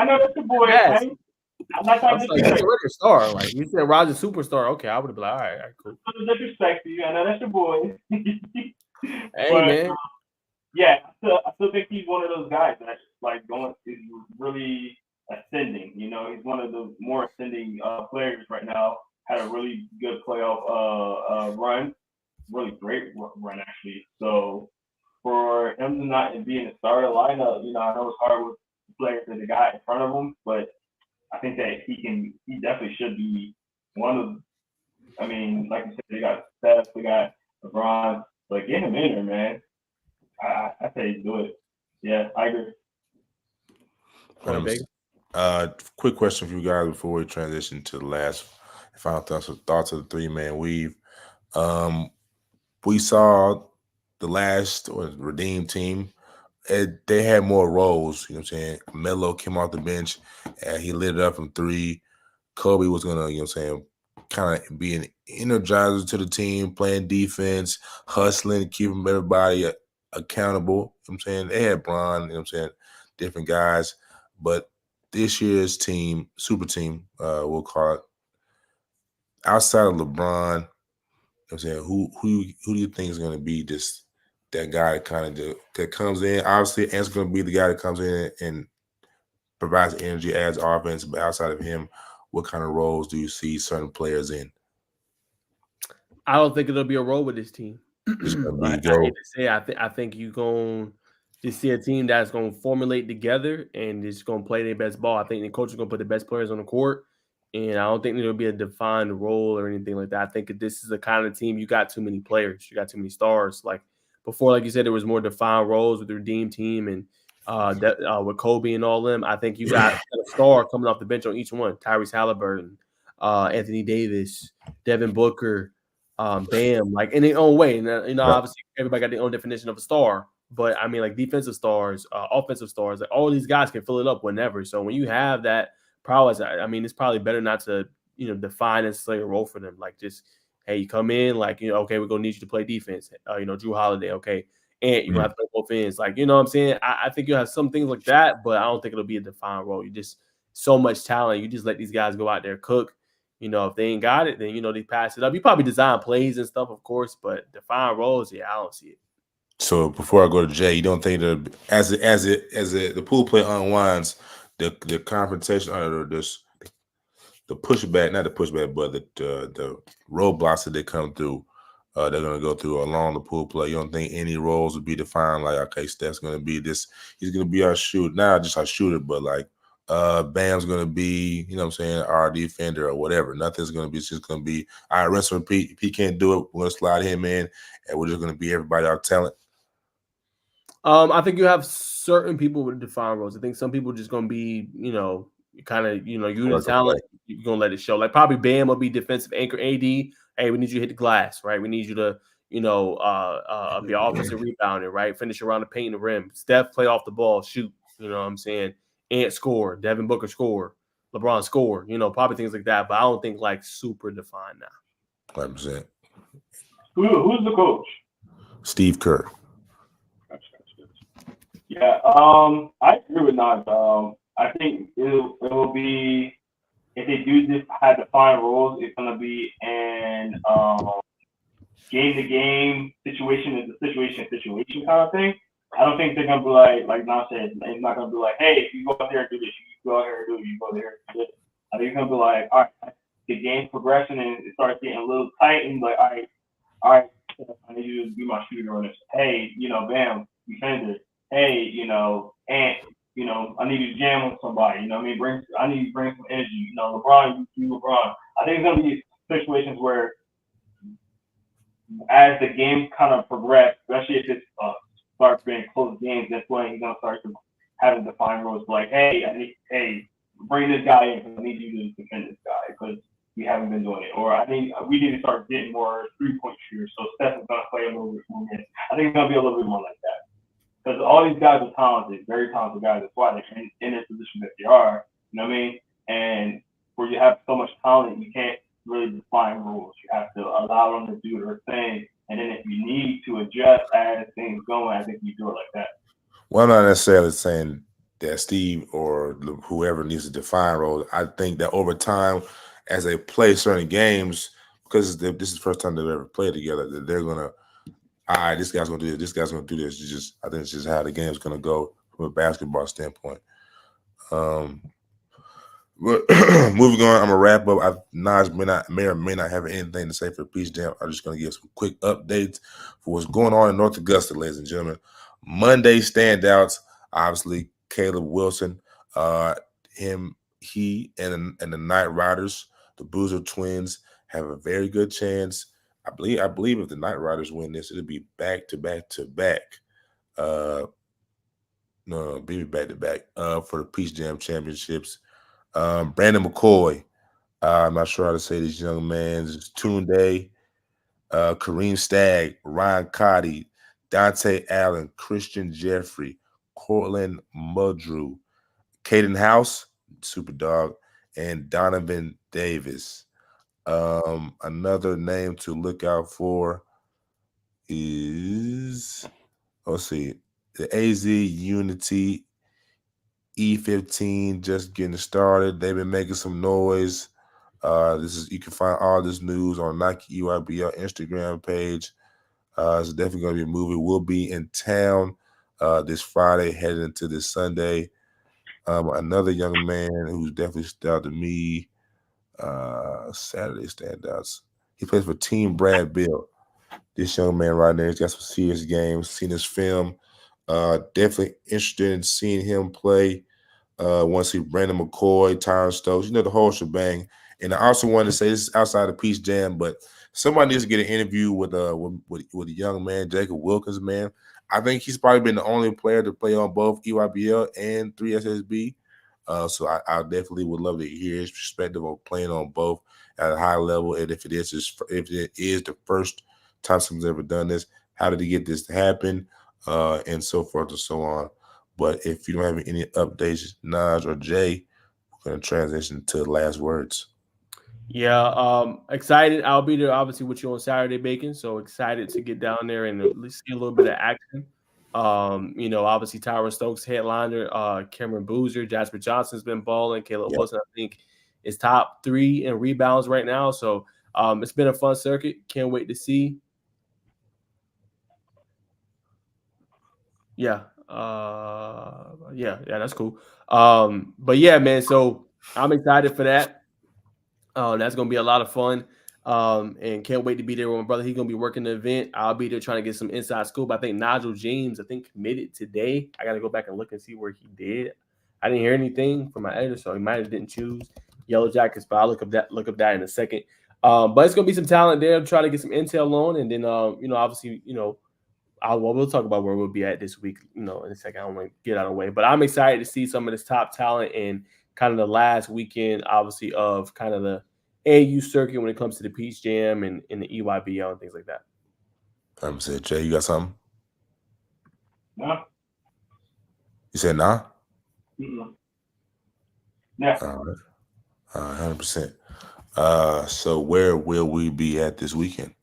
know that's the boy. Yes. Right? I'm not trying to disrespect. Like, star. Like, you said, rising superstar. Okay, I would have been like, all right, cool. No disrespect to you. I know that's your boy. Hey, man. Yeah, I still think he's one of those guys that's like is really ascending. He's one of the more ascending players right now. Had a really good playoff run, really great run actually. So for him to not be in the starter lineup, I know it's hard with the players that they got in front of him, but I think that he definitely should be one of. I mean, like you said, they got Steph, they got LeBron, but get him in there, man. I say do it. Yeah, I agree. Quick question for you guys before we transition to the last final thoughts of the 3-man weave. We saw the last redeemed team they had more roles. You know what I'm saying? Melo came off the bench and he lit it up from three. Kobe was gonna, you know what I'm saying, kind of be an energizer to the team, playing defense, hustling, keeping everybody accountable. You know what I'm saying? They had Bron, you know what I'm saying, different guys. But this year's team, super team, we'll call it, outside of LeBron, you know what I'm saying, who do you think is gonna be just that guy that comes in? Obviously, Ant's gonna be the guy that comes in and provides energy, adds offense, but outside of him, what kind of roles do you see certain players in? I don't think it'll be a role with this team. Just gonna I be Joe. hate to say, I think you're going to see a team that's going to formulate together and just going to play their best ball. I think the coach is going to put the best players on the court, and I don't think there'll be a defined role or anything like that. I think this is the kind of team you got too many players, you got too many stars. Like before, like you said, there was more defined roles with the Redeem team and with Kobe and all them. I think you got a star coming off the bench on each one: Tyrese Halliburton, Anthony Davis, Devin Booker. Bam, like in their own way. And, obviously everybody got their own definition of a star, but I mean, like defensive stars, offensive stars, like all these guys can fill it up whenever. So when you have that prowess, I mean, it's probably better not to, define and slay a role for them. Like just, hey, you come in, like, okay, we're going to need you to play defense. Drew Holiday, okay. And you're going to have to play both ends. Like, you know what I'm saying? I think you'll have some things like that, but I don't think it'll be a defined role. You just so much talent. You just let these guys go out there, cook. If they ain't got it, then they pass it up. You probably design plays and stuff, of course, but define roles, I don't see it. So before I go to Jay, you don't think that as the pool play unwinds, the confrontation or the pushback, not the pushback, but the roadblocks that they come through, they're gonna go through along the pool play. You don't think any roles would be defined like, okay, Steph's gonna be this, he's gonna be our shooter, not just our shooter, but like Bam's gonna be, our defender or whatever. Nothing's gonna be. It's just gonna be, all right, rinse and repeat. If he can't do it, we're gonna slide him in, and we're just gonna be everybody our talent. I think you have certain people with defined roles. I think some people just gonna be, kind of, you the talent. You're gonna let it show. Like probably Bam will be defensive anchor. AD, hey, we need you to hit the glass, right? We need you to, be offensive rebounder, right? Finish around the paint and the rim. Steph play off the ball, shoot. You know what I'm saying? Ant score, Devin Booker score, LeBron score, probably things like that. But I don't think like super defined now. 100%. Who's the coach? Steve Kerr. Yeah, I agree with Nas. I think it will be, if they do this have defined roles, it's gonna be an game to game situation kind of thing. I don't think they're gonna be like Nas said, it's not gonna be like, hey, if you go out there and do this, you go out here and do it, you go there and do this. I think it's gonna be like, all right, the game progression and it starts getting a little tight and like, all right, I need you to be my shooter on this. Hey, Bam, defender. Hey, Ant, I need you to jam on somebody. I need you to bring some energy. LeBron, you LeBron. I think it's gonna be situations where, as the game kind of progress, especially if it starts being close games, that's when he's gonna start to having defined roles. Like, hey, bring this guy in because I need you to defend this guy because we haven't been doing it. Or we need to start getting more 3-point shooters. So Steph is gonna play a little bit more minutes. I think it's gonna be a little bit more like that. Because all these guys are talented, very talented guys. That's why they're in this position that they are. You know what I mean? And where you have so much talent, you can't really define rules. You have to allow them to do their thing. And then if you need to adjust as things go, I think you do it like that. Well, I'm not necessarily saying that Steve or whoever needs to define roles. I think that over time, as they play certain games, because this is the first time they've ever played together, that they're gonna, all right, this guy's gonna do this, this guy's gonna do this. I think it's just how the game's gonna go from a basketball standpoint. But moving on, I'm gonna wrap up. Nas may or may not have anything to say for Peach Jam. I'm just gonna give some quick updates for what's going on in North Augusta, ladies and gentlemen. Monday standouts, obviously Caleb Wilson, he and the Knight Riders, the Boozer twins, have a very good chance. I believe if the Knight Riders win this, it'll be back to back. No, be back to back for the Peach Jam championships. Brandon McCoy, I'm not sure how to say this young man's, Tunde, Kareem Stagg, Ryan Cotty, Dante Allen, Christian Jeffrey, Cortland Muldrew, Caden House, super dog, and Donovan Davis. Another name to look out for is, let's see, the AZ Unity E15 just getting started. They've been making some noise. You can find all this news on Nike EYBL Instagram page. It's definitely going to be a movie. We'll be in town this Friday, heading into this Sunday. Another young man who's definitely stood out to me. Saturday standouts. He plays for Team Brad Bill. This young man right there, he's got some serious games. Seen his film. Definitely interested in seeing him play. Once he Brandon McCoy, Tyron Stokes, the whole shebang. And I also wanted to say this is outside of Peace Jam, but somebody needs to get an interview with a young man, Jacob Wilkins, man. I think he's probably been the only player to play on both EYBL and 3SSB. So I definitely would love to hear his perspective of playing on both at a high level. And if it is the first time someone's ever done this, how did he get this to happen? And so forth and so on. But if you don't have any updates, Naj or Jay, we're going to transition to the last words. Yeah, excited. I'll be there obviously with you on Saturday, Bacon. So excited to get down there and at least see a little bit of action. Obviously Tyron Stokes, headliner, Cameron Boozer, Jasper Johnson's been balling. Caleb Wilson, I think, is top 3 in rebounds right now. So it's been a fun circuit. Can't wait to see. Yeah. That's cool. But yeah, man. So I'm excited for that. That's gonna be a lot of fun. And can't wait to be there with my brother. He's gonna be working the event. I'll be there trying to get some inside scoop. I think Nigel James, committed today. I gotta go back and look and see where he did. I didn't hear anything from my editor, so he might have didn't choose Yellow Jackets, but I'll look up that in a second. But it's gonna be some talent there. Try to get some intel on, and then obviously, we'll talk about where we'll be at this week, in a second. I don't want to get out of the way, but I'm excited to see some of this top talent and kind of the last weekend, obviously, of kind of the AU circuit when it comes to the Peach Jam and the EYBL and things like that. I'm saying, Jay, you got something? No. You said nah? Mm-hmm. Yeah. All right. 100%. So where will we be at this weekend?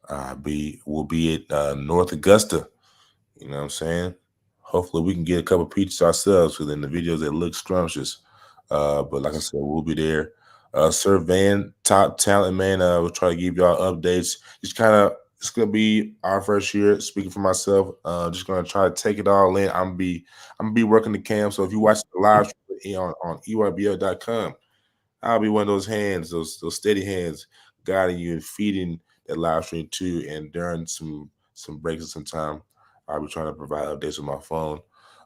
We'll be at North Augusta. You know what I'm saying? Hopefully we can get a couple peaches ourselves because in the videos it looks scrumptious. But like I said, we'll be there. Sir Van, top talent, man. We'll try to give y'all updates. It's gonna be our first year. Speaking for myself, just gonna try to take it all in. I'm gonna be working the cam. So if you watch the live on EYBL.com, I'll be one of those hands, those steady hands, guiding you and feeding that live stream too. And during some breaks of some time, I'll be trying to provide updates on my phone.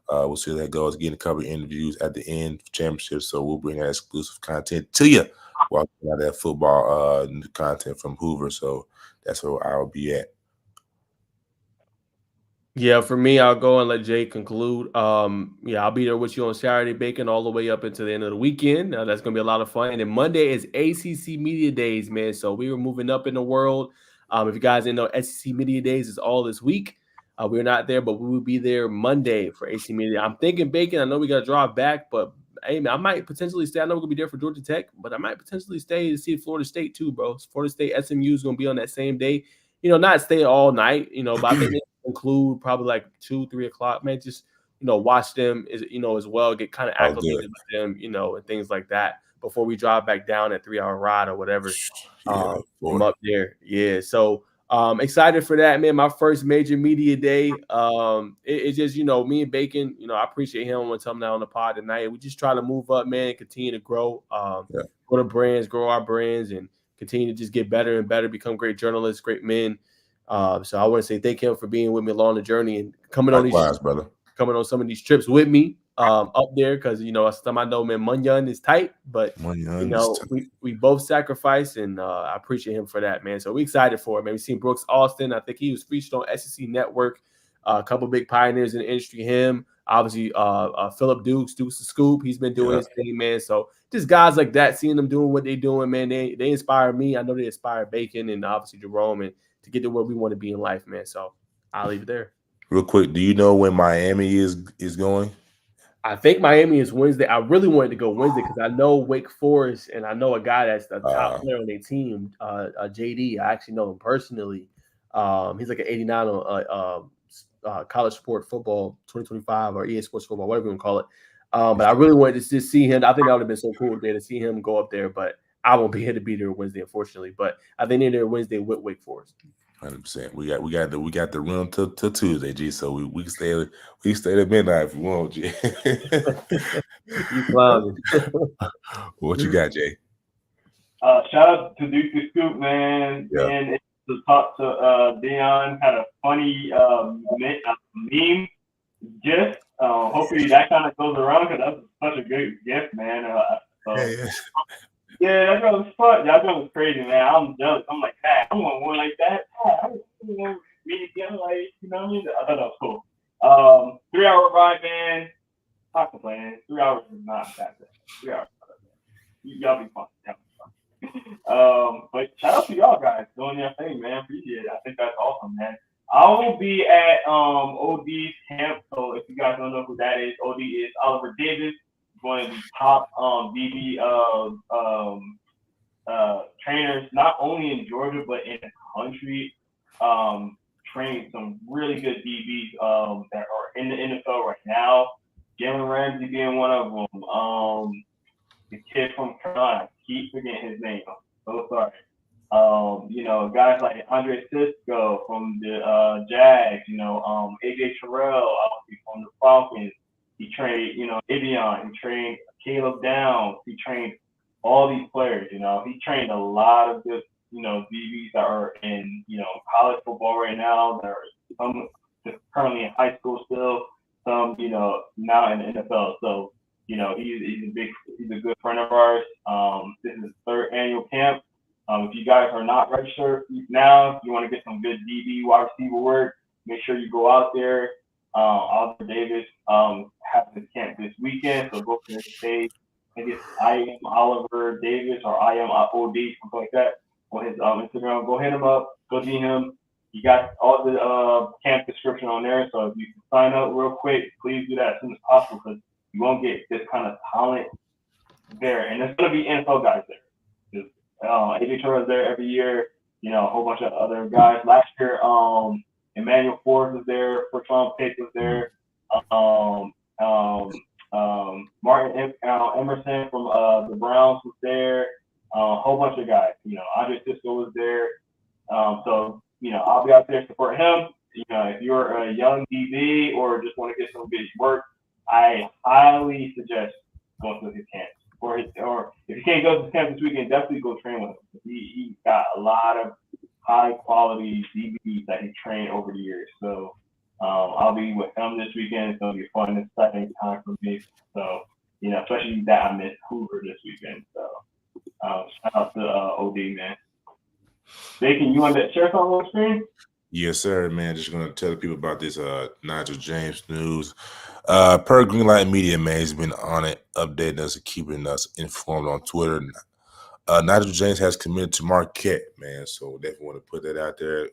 We'll see how that goes. Getting a couple of interviews at the end of championships, so we'll bring that exclusive content to you while we got that football content from Hoover. So that's where I'll be at. Yeah, for me, I'll go and let Jay conclude. I'll be there with you on Saturday, Bacon, all the way up until the end of the weekend. That's gonna be a lot of fun. And then Monday is ACC Media Days, man. So we were moving up in the world. If you guys didn't know, SEC Media Days is all this week. We're not there, but we will be there Monday for AC Media. I'm thinking, Bacon, I know we got to drive back, but hey, man, I might potentially stay. I know we're going to be there for Georgia Tech, but I might potentially stay to see Florida State too, bro. Florida State SMU is going to be on that same day. Not stay all night, but I think they include probably like 2-3 o'clock, man. Just, watch them, as well, get kind of acclimated with them, and things like that before we drive back down that 3-hour ride or whatever from up there. Yeah, so excited for that, man. My first major media day. It's just, me and Bacon, I appreciate him when coming out on the pod tonight. We just try to move up, man, continue to grow, grow the brands, grow our brands, and continue to just get better and better, become great journalists, great men. So I want to say thank him for being with me along the journey and coming on some of these trips with me up there, because some I know, man, Munyon is tight, but we both sacrifice, and I appreciate him for that, man. So we excited for it, man. We seen Brooks Austin. I think he was featured on SEC Network. A couple big pioneers in the industry. Him, obviously, Philip Dukes the Scoop. He's been doing his thing, man. So just guys like that, seeing them doing what they're doing, man. They inspire me. I know they inspire Bacon and obviously Jerome, and to get to where we want to be in life, man. So I'll leave it there. Real quick, do you know when Miami is going? I think Miami is Wednesday. I really wanted to go Wednesday because I know Wake Forest and I know a guy that's the top player on their team, JD. I actually know him personally. He's like an 89 on College Sport Football 2025 or EA Sports Football, whatever you want to call it. But I really wanted to just see him. I think that would have been so cool today to see him go up there. But I won't be here to be there Wednesday, unfortunately. But I think they're there Wednesday with Wake Forest. 100%. We got the room till Tuesday, G. So we can stay at midnight if we want, G. You clowning. What you got, Jay? Shout out to Duke the Scoop, man. Yeah. And to talk to Dion, had a funny meme. Just hopefully that kind of goes around because that's such a good gift, man. Yeah, that girl was fun. That girl was crazy, man. I'm jealous. I'm like, hey, I want one like that. I want me again, like, you know what I mean? I thought that was cool. 3-hour ride, man. Not complaining. 3 hours is not that bad. 3 hours. Y'all be fun. But shout out to y'all guys doing your thing, man. Appreciate it. I think that's awesome, man. I will be at OD's camp. So if you guys don't know who that is, OD is Oliver Davis, one of the top DB trainers, not only in Georgia but in the country. Trained some really good DBs that are in the NFL right now. Jalen Ramsey being one of them. The kid from Carolina, keep forgetting his name. I'm so sorry. Guys like Andre Cisco from the Jags, AJ Terrell, obviously from the Falcons. He trained, Ivion. He trained Caleb Downs. He trained all these players, He trained a lot of good, DBs that are in, college football right now. There are some currently in high school still, some, now in the NFL. So, he's a good friend of ours. This is his 3rd annual camp. If you guys are not registered now, if you want to get some good DB wide receiver work, make sure you go out there. Oliver Davis has his camp this weekend, so go to his page. I think it's I am Oliver Davis or I am OD, something like that, on his Instagram. Go hit him up. Go see him. You got all the camp description on there, so if you can sign up real quick, please do that as soon as possible because you won't get this kind of talent there. And there's going to be NFL guys there. AJ Terrell's there every year. A whole bunch of other guys. Last year, Emmanuel Ford was there. Forshawn Pate was there. Martin Emerson from the Browns was there. A whole bunch of guys. Andre Cisco was there. So I'll be out there to support him. If you're a young DB or just want to get some good work, I highly suggest going to his camp. Or if you can't go to his camp this weekend, definitely go train with him. He's got a lot of high quality DBs that he trained over the years. So I'll be with him this weekend. It's gonna be a fun and exciting time for me. So especially that I missed Hoover this weekend. So shout out to OD, man. Bacon, you want to share something on the screen? Yes, sir, man. Just gonna tell the people about this Nigel James news. Per Greenlight Media, man, he's been on it, updating us and keeping us informed on Twitter. Nigel James has committed to Marquette, man. So definitely want to put that out there.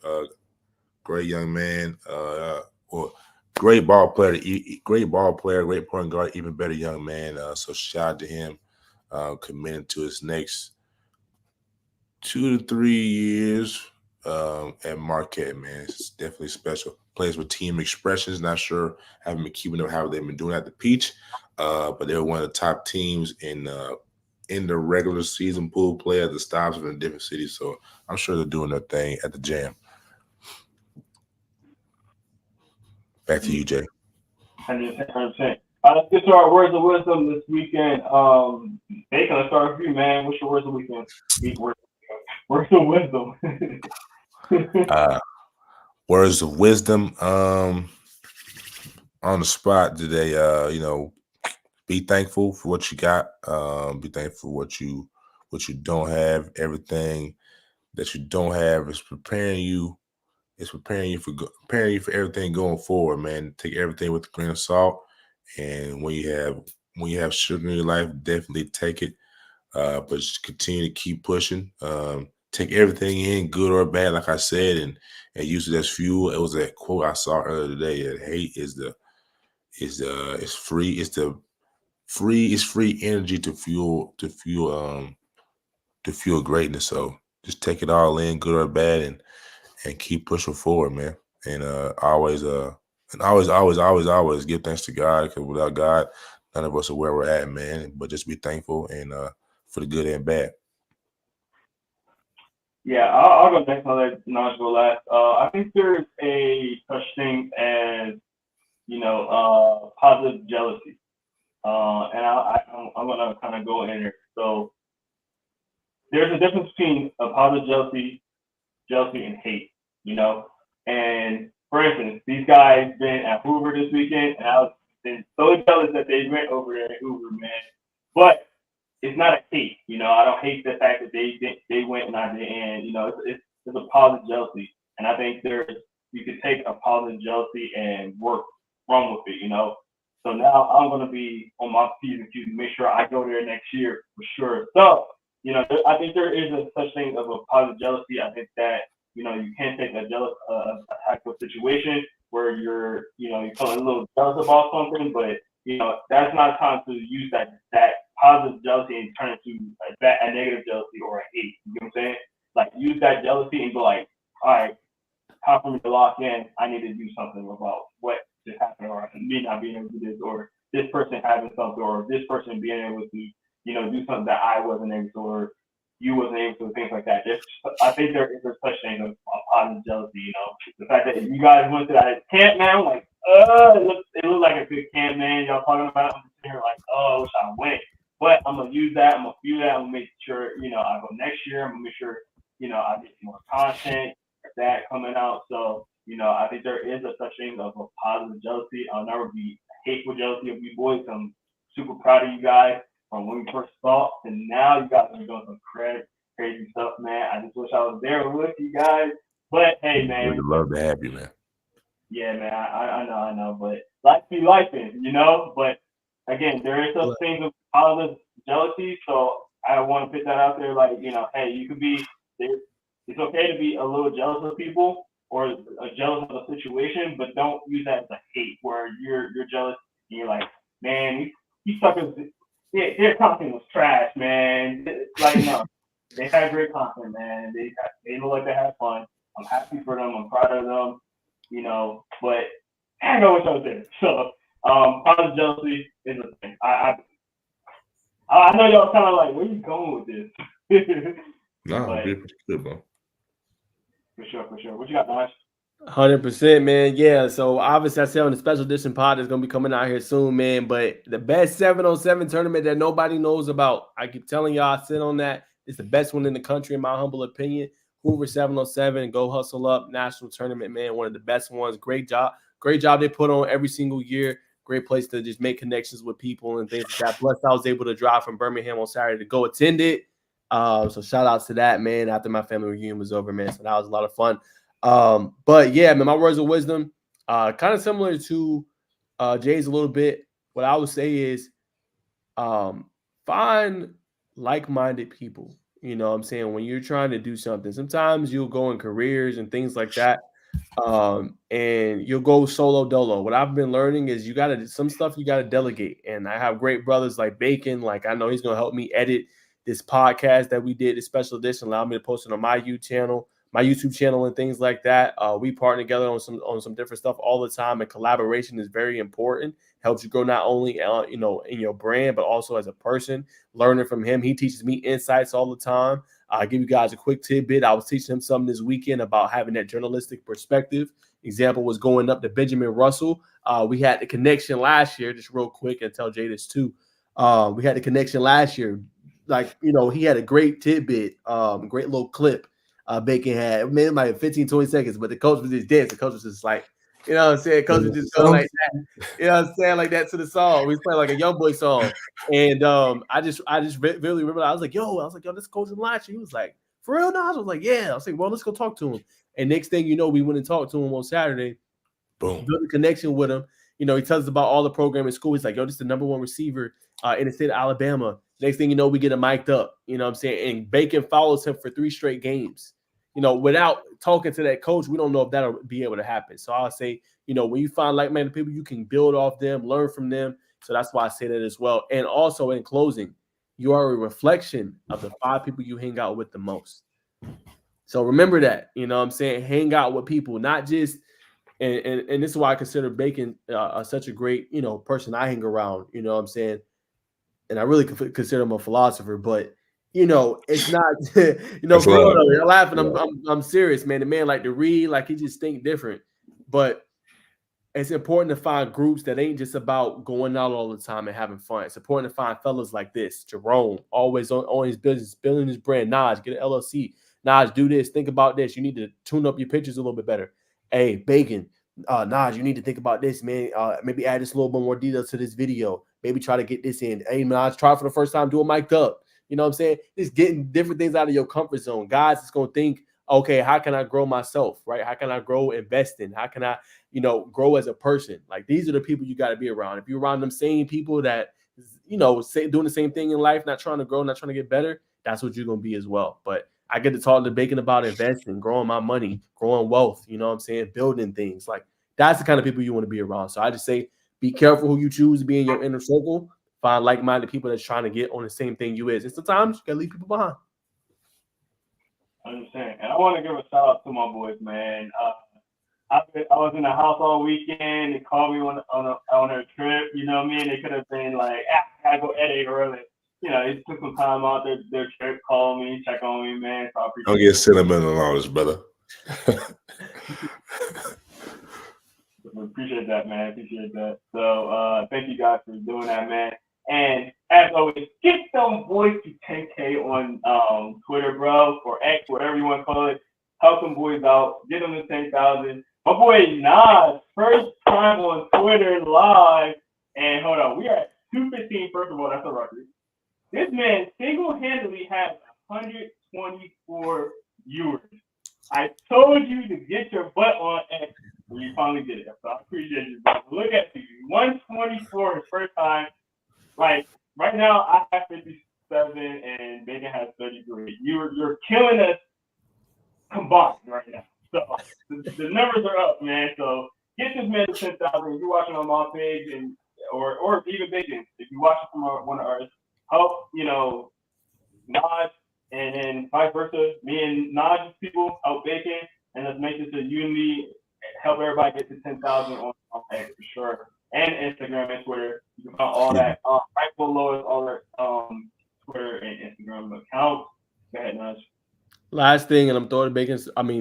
Great young man, great ball player, great point guard, even better young man. So shout out to him, committing to his next 2 to 3 years at Marquette, man. It's definitely special. Plays with Team Expressions. Not sure, haven't been keeping up how they've been doing at the Peach, but they're one of the top teams in the regular season pool play at the stops in different cities. So I'm sure they're doing their thing at the Jam. Back to you, Jay. 100%. Let's get to our words of wisdom this weekend. Bacon, let's start with you, man. What's your words of weekend? Words of wisdom. Words of wisdom. On the spot today, be thankful for what you got. Be thankful for what you don't have. Everything that you don't have is preparing you. It's preparing you for everything going forward, man. Take everything with a grain of salt. And when you have sugar in your life, definitely take it. But just continue to keep pushing. take everything in, good or bad, like I said, and use it as fuel. It was a quote I saw earlier today that hate is free energy to fuel greatness. So just take it all in, good or bad, and keep pushing forward, man. And always give thanks to God, because without God, none of us are where we're at, man. But just be thankful and for the good and bad. Yeah, I'll go next. I'll let Naj go last. I think there's a such thing as, positive jealousy. And I'm gonna kind of go in here. So there's a difference between a positive jealousy and hate. And for instance, these guys been at Hoover this weekend, and I was been so jealous that they went over there at Hoover, man. But it's not a hate. I don't hate the fact that they went and I didn't. It's a positive jealousy, and I think you could take a positive jealousy and run with it. So now I'm gonna be on my P's and Q's to make sure I go there next year for sure. So I think there is a such thing of a positive jealousy. I think that you can't take a jealous type of situation where you're feeling a little jealous about something, but that's not time to use that positive jealousy and turn it to a negative jealousy or a hate. You know what I'm saying? Like, use that jealousy and be like, all right, time for me to lock in. I need to do something about what just happened, or me not being able to do this, or this person having something, or this person being able to, do something that I wasn't able to, or you wasn't able to, things like that. I think there is a such thing of positive jealousy. The fact that you guys went to that camp, man, like, it looked like a good camp, man. Y'all talking about it, I'm just here like, I wish I went. But I'm gonna use that. I'm gonna view that. I'm gonna make sure, I go next year. I'm gonna make sure, I get more content that coming out. So, I think there is a such thing of a positive jealousy. I'll never be hateful jealousy of you boys. I'm super proud of you guys from when we first saw, and now you guys are doing some crazy stuff, man. I just wish I was there with you guys. But hey, man, We'd love to have you, man. Yeah, man, I know, but life be lifing, But again, there is some things of positive jealousy, so I want to put that out there. Like, hey, you could be. It's okay to be a little jealous of people or jealous of a situation, but don't use that as a hate, where you're jealous and you're like, man, these suckers, their content was trash, man. Like, no, they had great content, man. They look like they had fun. I'm happy for them. I'm proud of them. But I know what's out there. So, positive jealousy is a thing. I know y'all kind of like, where you going with this? No, pretty good, bro. For sure. What you got, Nash? 100%, man. Yeah. So obviously, I said on the special edition pod is gonna be coming out here soon, man. But the best 7-on-7 tournament that nobody knows about, I keep telling y'all, I sit on that. It's the best one in the country, in my humble opinion. Hoover 7-on-7, Go Hustle Up national tournament, man. One of the best ones. Great job they put on every single year. Great place to just make connections with people and things like that. Plus, I was able to drive from Birmingham on Saturday to go attend it. So shout out to that, man, after my family reunion was over, man. So that was a lot of fun. But yeah, man, my words of wisdom, kind of similar to Jay's a little bit. What I would say is find like-minded people. You know what I'm saying? When you're trying to do something, sometimes you'll go in careers and things like that. And you'll go solo dolo. What I've been learning is some stuff you gotta delegate. And I have great brothers like Bacon. Like, I know he's gonna help me edit this podcast that we did, this special edition, allow me to post it on my YouTube channel and things like that. We partner together on some different stuff all the time, and collaboration is very important. Helps you grow not only in your brand, but also as a person. Learning from him, he teaches me insights all the time. I'll give you guys a quick tidbit. I was teaching him something this weekend about having that journalistic perspective. Example was going up to Benjamin Russell. We had the connection last year, just real quick, and tell Jay this too. We had the connection last year. Like, he had a great tidbit, great little clip. Bacon had, man, it might have 15, 20 seconds, but the coach was just dancing. The coach was just like, you know what I'm saying? Coach was just going like that. You know what I'm saying? Like that to the song. We was playing like a young boy song. And I just really remember, I was like, yo, this coach from last year. He was like, for real now? I was like, yeah. I was like, well, let's go talk to him. And next thing you know, we went and talked to him on Saturday. Boom. Built a connection with him. he tells us about all the program in school. He's like, yo, this is the number one receiver in the state of Alabama. Next thing you know, we get him mic'd up. You know what I'm saying? And Bacon follows him for 3 straight games. Without talking to that coach, we don't know if that'll be able to happen. So I'll say, when you find like-minded people, you can build off them, learn from them. So that's why I say that as well. And also in closing, you are a reflection of the 5 people you hang out with the most. So remember that, I'm saying, hang out with people, not just, and this is why I consider Bacon such a great, person I hang around, what I'm saying? And I really consider him a philosopher, but it's not, bro, you're laughing. I'm serious, man. The man like to read, like he just think different. But it's important to find groups that ain't just about going out all the time and having fun. It's important to find fellas like this. Jerome, always on his business, building his brand. Naj, get an LLC. Naj, do this. Think about this. You need to tune up your pictures a little bit better. Hey, Bacon, Naj, you need to think about this, man. Maybe add this a little bit more detail to this video. Maybe try to get this in. Hey, Naj, try for the first time, do a mic'd up. You know what I'm saying? Just getting different things out of your comfort zone. Guys, it's going to think, okay, how can I grow myself, right? How can I grow investing? How can I, grow as a person? Like, these are the people you got to be around. If you're around them same people that, doing the same thing in life, not trying to grow, not trying to get better, that's what you're going to be as well. But I get to talk to Bacon about investing, growing my money, growing wealth, you know what I'm saying? Building things. Like, that's the kind of people you want to be around. So I just say, be careful who you choose to be in your inner circle. Find like-minded people that's trying to get on the same thing you is. And sometimes you got to leave people behind. I understand. And I want to give a shout out to my boys, man. I was in the house all weekend. They called me on a trip. You know what I mean? They could have been like, I gotta go edit early. They took some time out their trip, called me, check on me, man. So I appreciate Don't get sentimental on this, brother. Appreciate that, man. Appreciate that. So thank you guys for doing that, man. And as always, get them boys to 10K on Twitter, bro, or X, whatever you want to call it. Help them boys out. Get them to 10,000. My boy Nas, first time on Twitter live. And hold on, we are at 215. First of all, that's a record. This man single-handedly has 124 viewers. I told you to get your butt on X when you finally did it. So I appreciate you, bro. Look at you. 124 his first time. Like, right now, I have 57 and Bacon has 33. You're killing us combined right now. So the numbers are up, man. So get this man to 10,000. If you're watching on my page or even Bacon, if you watch it from one of ours, help, Naj and then vice versa. Me and Naj's people help Bacon, and let's make this a unity. Help everybody get to 10,000 on X for sure. And Instagram and Twitter. You can find all that right below is all our Twitter and Instagram accounts. Go ahead, Naj. Last thing, and I'm throwing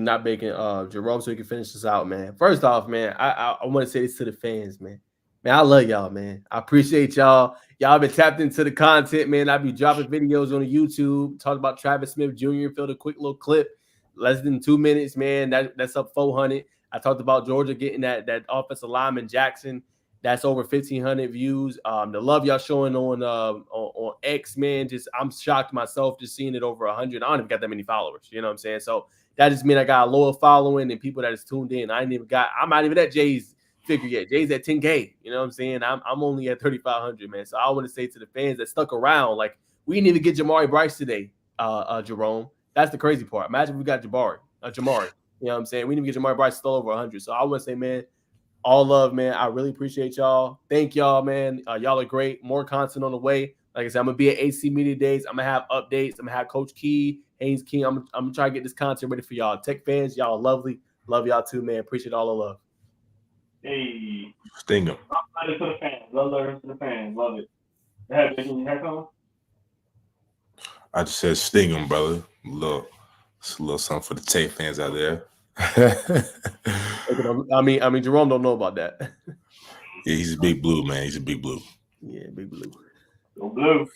not Bacon, Jerome, so we can finish this out, man. First off, man, I want to say this to the fans, man. Man, I love y'all, man. I appreciate y'all. Y'all been tapped into the content, man. I be dropping videos on the YouTube, talking about Travis Smith Jr., filmed a quick little clip, less than 2 minutes, man. That's up 400. I talked about Georgia getting that offensive lineman Jackson. That's over 1,500 views. The love y'all showing on X, man, I'm shocked myself just seeing it over 100. I don't even got that many followers. You know what I'm saying? So that just means I got a loyal following and people that is tuned in. I'm not even at Jay's figure yet. Jay's at 10K. You know what I'm saying? I'm only at 3,500, man. So I want to say to the fans that stuck around, like, we didn't even get Jamauri Brice today, Jerome. That's the crazy part. Imagine we got Jamauri. You know what I'm saying? We didn't even get Jamauri Brice, still over 100. So I want to say, man, all love, man. I really appreciate y'all. Thank y'all, man. Y'all are great. More content on the way. Like I said, I'm going to be at AC Media Days. I'm going to have updates. I'm going to have Coach Key, Haynes King. I'm going to try to get this content ready for y'all. Tech fans, y'all are lovely. Love y'all too, man. Appreciate all the love. Hey. Sting them. Love it to the fans. Love it to the fans. Love it. Have you heard something? I just said sting them, brother. It's a little something for the Tate fans out there. I mean, Jerome don't know about that. Yeah, he's a big blue, man. He's a big blue. Yeah, big blue. Go blue.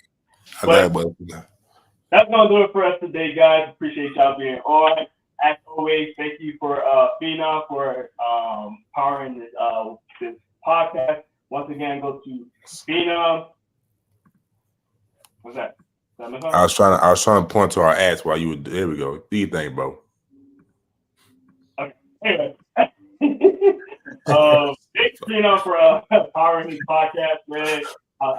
That's gonna do it for us today, guys. Appreciate y'all being on. As always, thank you for Phenom for powering this podcast. Once again, go to Phenom. What's that? I was trying to point to our ads while you were there. We go. Do you think, bro? Okay. Anyway. Thanks, for powering his podcast, man.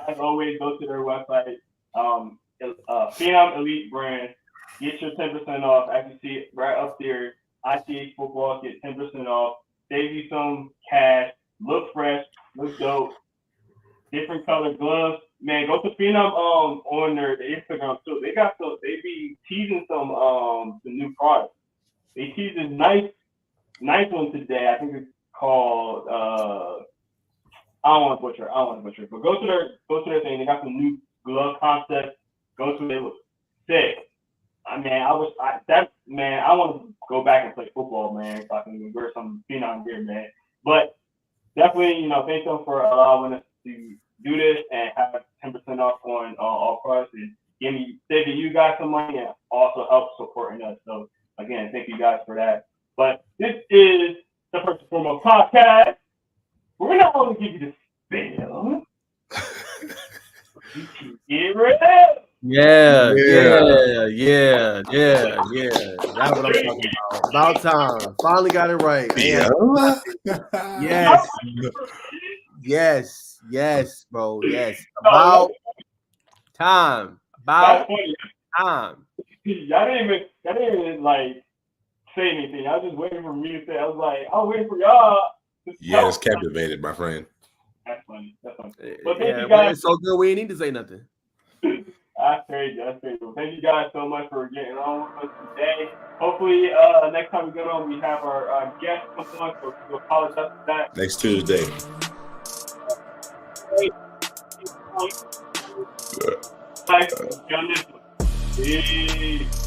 As always, go to their website, Phenom Elite Brand. Get your 10% off. As you see it right up there, ICH Football, get 10% off. Save you some cash. Look fresh. Look dope. Different colored gloves. Man, go to Phenom on their Instagram too. They be teasing some new products. They teased this nice one today. I think it's called I don't want to butcher it. But go to their thing. They got some new glove concepts. Go to it. They look sick. I want to go back and play football, man, so I can wear some Phenom gear, man. But definitely, thank them for allowing us to do this and have 10% off on all products and saving you guys some money and also help supporting us. So again, thank you guys for that. But this is the First and Foremost podcast. We're not only give you the spill. You can get rid of. Yeah. That's what I'm talking about. About time. Finally got it right. Yeah. Yes, bro. Yes. About time. About time. Y'all didn't even like say anything. I was just waiting for me to say. I was waiting for y'all. Yeah, it's captivated, my friend. That's funny. Well, thank you guys. It's so good we ain't need to say nothing. That's crazy. Well, thank you guys so much for getting on with us today. Hopefully, next time we get on, we have our guest come on. So we apologize for that. Next Tuesday. Bye. See you on this one. Peace.